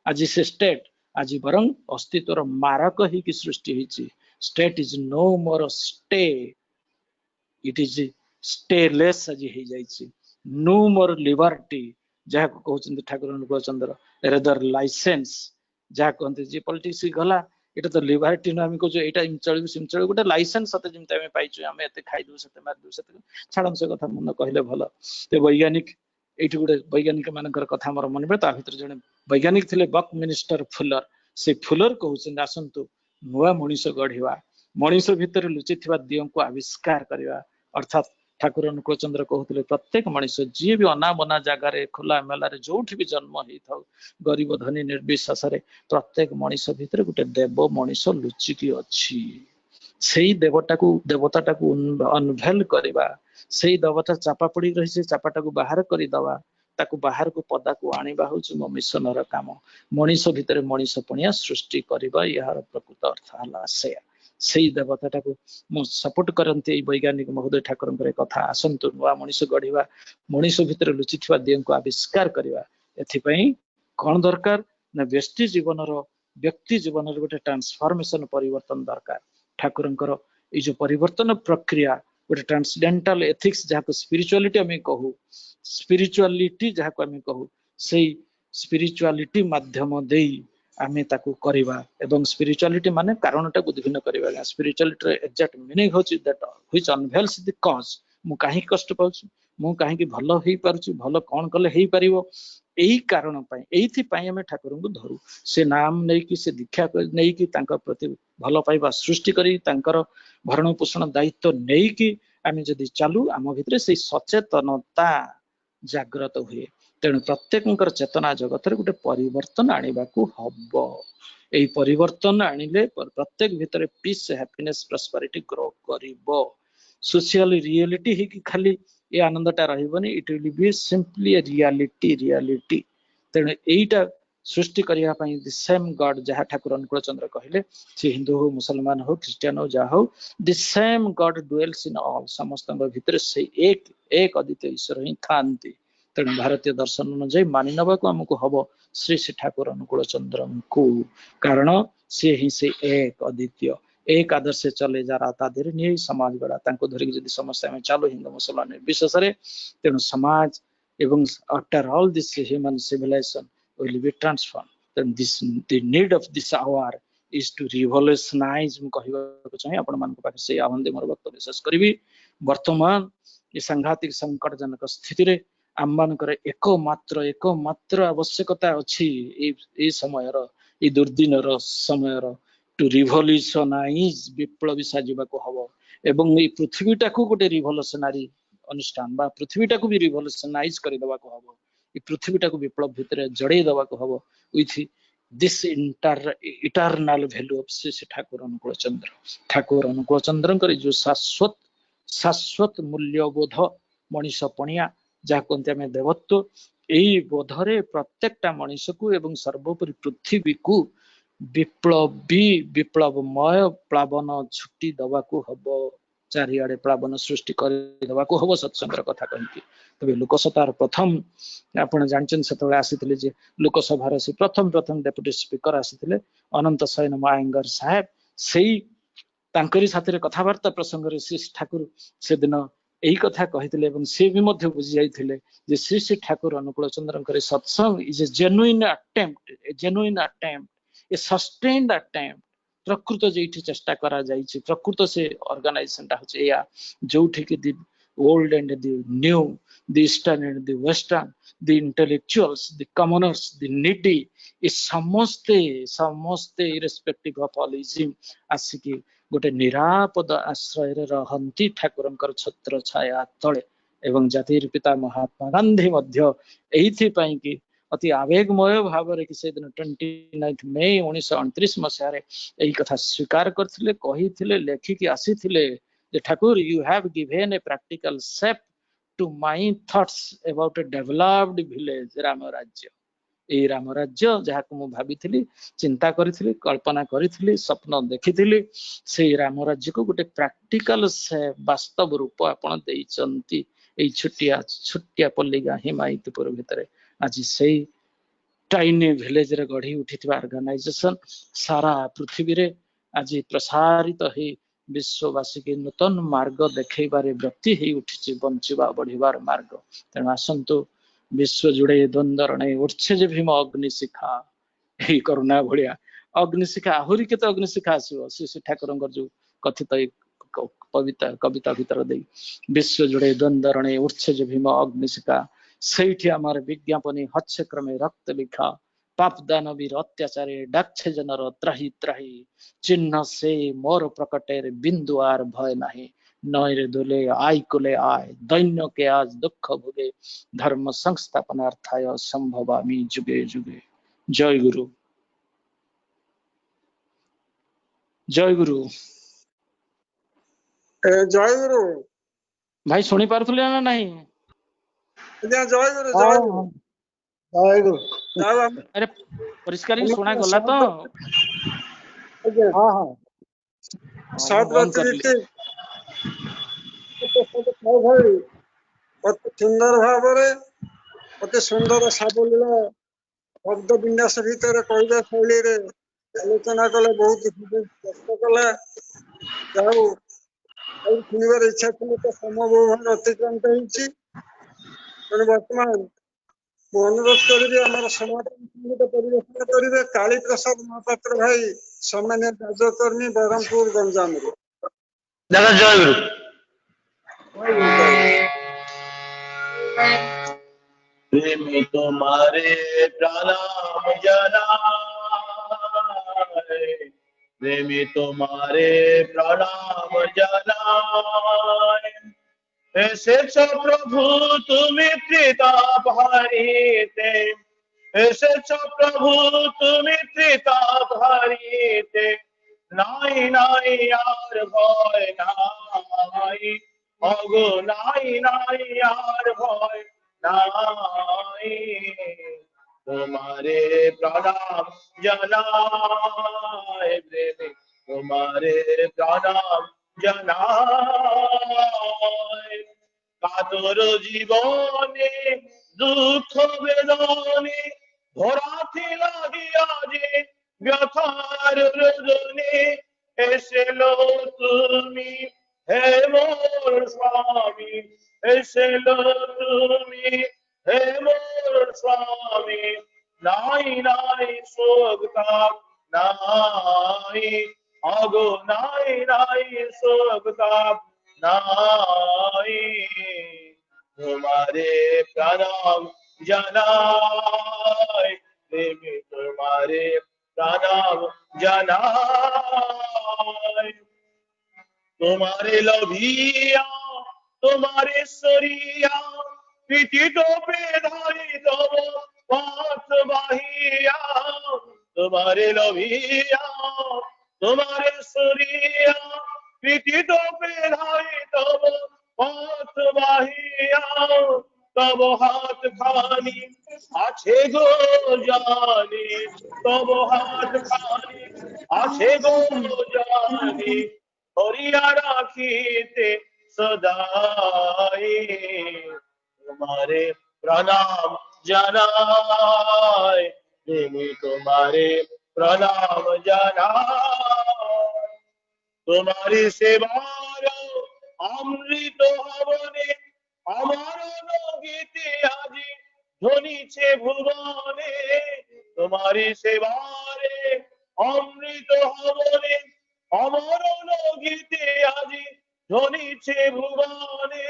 J: आज से स्टेट आज बरं अस्तित्वर मारक ही कि सृष्टि होती। State is no more state it is stateless आज हो जाइए नो मोर लिबर्टी जहाँ कहते ठाकुर अनुकूलचंद्र रेदर लाइसेंस जहाँ कहते जी पॉलिटिक्स गला ये तो लिबर्टी नुह आम कह यहाँ चलू सिम चलू गोटे लाइसेंस सते जमी आम पाइचु आम एत खाईदू से मारिदू से छाड़ से कथा मन कहले भल। तो वैज्ञानिक ये गोटे वैज्ञानिक मानकर कथा मोर मन पड़े भर जड़े वैज्ञानिक थे बक मिनिस्टर फुलर से फुलर कहते आसतु नुआ मनीष गढ़ा मनीष भितर लुचि दियों को आविष्कार करवा अर्थात ठाकुर अनुकूलचंद्र कहते प्रत्येक मनीष जी भी अना बना जगार खोला मेलार जो भी जन्म होता गरीब धनी निर्विशेष प्रत्येक मनीष भितर गोटे देव मनीष लुचिकी अच्छी से देवता को अनभेल करवा से देवता चापा पड़ी रही चापाटा को बाहर करदवा ताकू बाहर को पदा को आनिबा होची मो मिशन र काम मनीष भितर मनीष पणिया सृष्टि करबा यार प्रकृत अर्थ हला से देवताटा को मु सपोर्ट करते वैज्ञानिक महोदय ठाकुर कथा आसतु नुआ मनीष गढ़ा मनीष भितर लुचि दियों को आविष्कार करवा एथिपाई कौन दरकार ना व्यक्ति जीवन गोटे ट्रांसफॉर्मेशन परिवर्तन दरकार ठाकुर ये जो परिवर्तन प्रक्रिया गोटे ट्रांसडेंटल एथिक्स जहाँ स्पिरिचुअलिटी आम कहू स्पिरिचुअलिटी जहाँ आम कहू से स्पिरिचुअलिटी माध्यम दे आमे ताकू करवा एवं स्पिरिचुअलिटी माने कारणटा को विभिन्न करवा स्पिरिचुअलिटी एक्जेक्ट मीनिंग होची that which unveils the cause मु काहे कष्ट पाउछु मु काहे भलो हेई पारुछु भलो कोन कले हेई परिवो एही कारण पई एथि पई हमें ठाकुर को धरू से नाम नै कि से दीक्षा नै कि तांका प्रति भलो पाइबा सृष्टि करी तांकर भरण पोषण दायित्व नै कि आमे जदि चालू आम भितर से सचेतनता जागृत हुए तेणु प्रत्येक चेतना जगत गोटे परिवर्तन आने को हम यही परिवर्तन आनिले प्रत्येक भितर पीस हैप्पीनेस प्रॉस्पेरिटी ग्रो करिवो सोशल रियलिटी ही कि खाली ये आनंदटा रहबनी it will be simply a reality तेणु एटा सृष्टि करने द सेम गॉड जहाँ ठाकुर अनुकूलचंद्र कहले से हिंदू हो मुसलमान हो क्रिश्चियन हो जहाँ हो the same God dwells in all समस्त भितर से एक अद्वितीय ईश्वर ही थांती तेणु भारतीय दर्शन अनुଯାयी मानि नवा को हमको हम श्री श्री ठाकुर अनुकूलचंद्र को कारण सी ही से एक अद्वितीय एक आदर्श चले जा रहा तादेर नहीं समाज गढ़ा धरिक जदि समस्या में चालू हिंदू मुसलमान निर्विशेष तेणु समाज एवं after all this human civilization will be transformed then this the need of this hour is to revolutionize मु कहबा को चाहे आपण मान को पाखे से आवन दे मोर वक्त विशेष करबी वर्तमान ये सांघातिक संकटजनक स्थिति रे आम मानकर एकमात्र आवश्यकता अच्छी ए समय ए दुर्दिन समय टू रिवोल्यूशनाइज विप्लवी साजिबा को हबो एवं ए पृथ्वीटा को गोटे रिवोल्यूशनरी अनुष्ठान बा पृथ्वीटा को भी रिवोल्यूशनाइज कर देबा को हबो ए पृथ्वीटा को विप्लव भितर जड़े देबा को हबो with this eternal value of Shri Thakur Anukul चंद्र जो शाश्वत मूल्यबोध मनीष पणिया जहाँ कहते आम देवत्व यही बोधरे प्रत्येकटा मनीष को एवं सर्वोपरि पृथ्वी को विप्लवमय प्लावन छुट्टी दवा को हबो चारिआडे प्लावन सृष्टि करदेवा को हबो सत्संगर कथा कहिकी तबे लोकसभार प्रथम आपण जानचन सेतले आसीथिले जे लोकसभार से प्रथम डेप्यूटी स्पीकर आसीथिले अनंत शयन मायंगर साहेब सेही तांकरी साथरे कथावार्ता प्रसंग रे श्री ठाकुर से दिन यही कथा कहिथिले एवं से भी मध्य बुझी जाइथिले जे श्री श्री ठाकुर अनुकूल चंद्रकर सत्संग is a genuine attempt A sustained attempt प्रकृत जेठी चेष्टा करा जाइछि प्रकृत से ऑर्गेनाइजेशन टा होचे या जोठी के the old and the new the eastern and the western the intellectuals the commoners the needy ए समस्ते इरेस्पेक्टिव ऑफ ऑलिज्म आसिकी गोटे निरापद आश्रय रहंती ठाकुरंकर छत्र छाया तले एवं जातिर पिता महात्मा गांधी मध्य एथि पई कि अति आवेगमय भाव कि से दिन 29 मई 1929 मसीह यही कथा स्वीकार करथिले कहिथिले लेखिकी आसीथिले जे Thakur you have given a practical shape to my thoughts about a developed village Ram Rajya ए राम राज्य जहाँ को मुझे भाभी चिंता करी कल्पना करी स्वप्न देखी से राम राज्य को गोटे प्रैक्टिकल से वास्तव रूप आपड़ देइचंती छुटिया पल्ली गाँ हिमायतपुर भितर आज से टाइनी विलेज रे गढ़ी उठी ऑर्गेनाइजेशन सारा पृथ्वी रे आज प्रसारित हो विश्ववासी के नूतन मार्ग देखबार व्यक्ति ही उठी बंचवा बढ़िबार मार्ग तेणु आसतु विश्व जुड़े द्वंद्वरणे उठे जे भीम अग्निशिखा यही करुणा भलिया अग्निशिखा आहुरी केते अग्निशिखा आसीबो श्री ठाकुर जो कथित कविता भीतर दे विश्व जुड़े द्वंद्वरणे उठे जे भीम अग्निशिखा सैठी आमार विज्ञापनी हच्छे क्रमे रक्त लिखा पाप दानवीर अत्याचारे डाक्षे जनर त्राही त्राही चिन्ह से मोर प्रकटेर बिंदु आर भय नाही नयरे दोले आय कुले आय दैन्य के आज दुख भोगे धर्म संस्थापनार्थाय संभवामि जुगे जुगे जय गुरु जय गुरु
C: जय गुरु
J: भाई सुनी पारुथले ना नहीं
C: जय गुरु जय गुरु
H: जय गुरु
J: अरे परिष्कार सुना गला तो
H: हाँ हाँ
C: सात रात्रि भाई अति सुंदर भाव अति सुंदर साबलीला शब्द विन्यास भितर कहवा शैली रे आलोचना कले बहुत कष्ट कला जाऊ शुणवार इच्छा थी तो समय व्यवहार अतिक्रांत होती तेणु बर्तमान अनुरोध करी आम समापन संगीत परिवेशन करेंगे काली प्रसाद महापात्र भाई सामान्य कार्यकर्मी बरहमपुर गंजाम
B: दादा जय गुरु प्रेमी तुम्हारे प्रणाम जनाए प्रेमी तुम्हारे प्रणाम जनाए ऐसे प्रभु तुम्हें प्रीता भारीते ऐसे प्रभु तुम्हें प्रीता भारीते नाई नाई यार भय नाई अगो नाई नाई यार भय नाई तुम्हारे प्रणाम जनाए प्रेमी तुम्हारे प्रणाम जनाए कातर जीवने दुख बेदने भरा थिला दियाजे व्यथार रजनी ऐसे लो तुमी हे मोर स्वामी ऐसे लो तुमी हे मोर स्वामी नाई नाई सोगता नाई अगो नाई नाई सोगता नाई तुम्हारे प्रणाम जनाए प्रेमी तुम्हारे प्रणाम जनाए तुम्हारे लोभिया तुम्हारे सरिया पीठी तो पेधारी तब पात बाहिया तुम्हारे लोभिया तुम्हारे सरिया पीठी तो पेधारी तब पात बाहिया तब हाथ खानी আছে গো জানি তব হাত খানি আছে গো জানি হরিয়া রাখিতে সদাই तुम्हारे प्रणाम জানাই देवी तुम्हारे प्रणाम জানাই तुम्हारी सेवार अमृत हवने আমার গীতে আজি ধ্বনিছে ভুবনে তোমারি সেবারে অমৃত হবনে আমার গীতে আজি ধ্বনিছে ভুবনে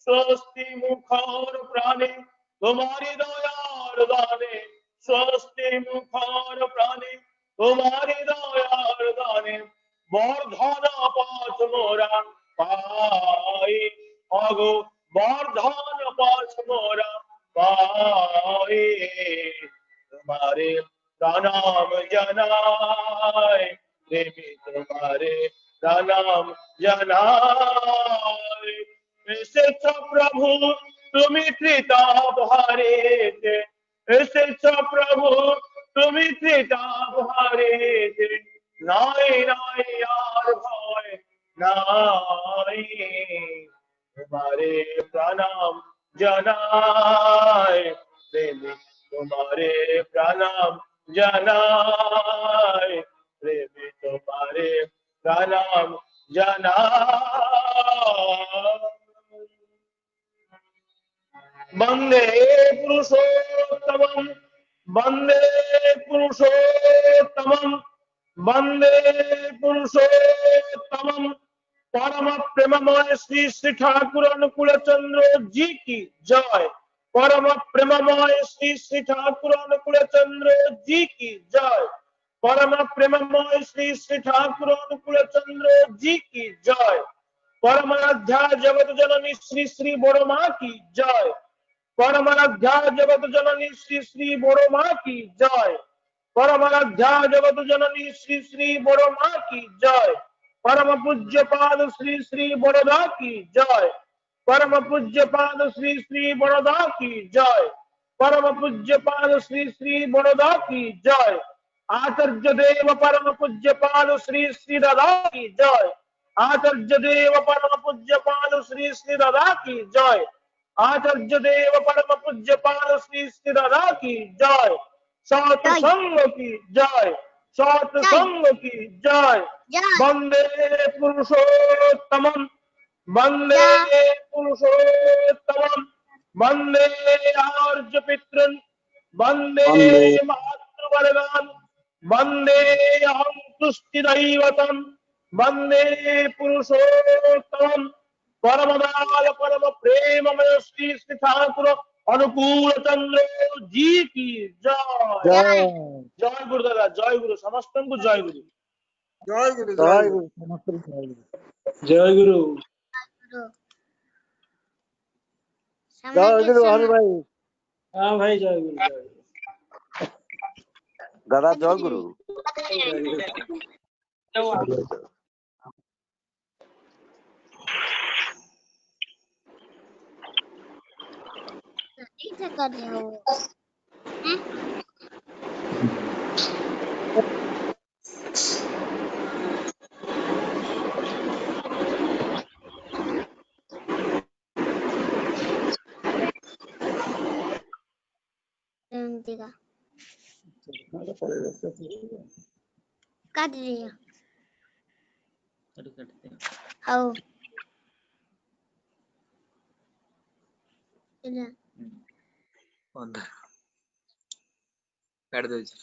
B: স্বস্তি মুখর প্রাণে তোমারি দয়ার দানে স্বস্তি মুখর প্রাণে তোমারি দয়ার দানে বর্ধন পথ মোরা পাই অগো বর্ধন পথ মোরা পাই तुम्हारे प्रणाम जनाए देवी तुम्हारे प्रणाम जनाए এসেছ প্রভু তুমি কৃতাপ হারেতে এসেছ প্রভু তুমি কৃতাপ হারেতে নাই নাই আর ভয় নাই तुम्हारे प्रणाम जनाए देवी तुम्हारे प्रणाम जनाए देवी तुम्हारे प्रणाम जनाए वंदे पुरुषोत्तमं वंदे पुरुषोत्तमं वंदे पुरुषोत्तमं परम प्रेममय श्री श्री ठाकुर अनुकूल चंद्र जी की जय परम प्रेममय श्री श्री ठाकुर अनुकूल चंद्र जी की जय परम प्रेममय श्री श्री ठाकुर अनुकूल चंद्र जी की जय परमाध्या जगत जननी श्री श्री बड़ो माँ की जय परमाध्या जगत जननी श्री श्री बड़ो माँ की जय परमाध्या जगत जननी श्री श्री बड़ो माँ की जय परम पूज्य पाद श्री श्री बड़ोदा की जय परम पूज्य पाद श्री श्री बड़ोदा की जय परम पूज्य पाद श्री श्री बड़ोदा की जय आचार्य देव परम पूज्य पाद श्री श्री दादा की जय आचार्य देव परम पूज्य पाद श्री श्री दादा की जय आचार्य देव परम पूज्य पाद श्री श्री दादा की जय सत्संग की जय सत्संग की जय वंदे पुरुषोत्तमं वंदे पुरुषोत्तमं वंदे आर्य पितृन् वंदे मातृवर्गान् वंदे अहं तुष्टिदैवतं वंदे पुरुषोत्तमं परमदाल परम प्रेममय श्री श्री ठाकुर अनुकूल चंद्र जी की जय जय गुरु दादा जय गुरु समस्त को जय गुरु
C: জয় গুরু
H: জয়
C: জয়
H: গুরু
C: গুরু
H: সমস্ত জয় গুরু
J: জয় গুরু
H: জয় গুরু হরি ভাই
J: হ্যাঁ ভাই জয় গুরু জয় গুরু
D: দাদা জয় গুরু
F: ऐसे कर रहे हो देगा काट रही है आओ इधर
K: କାଟି ଦଉଛି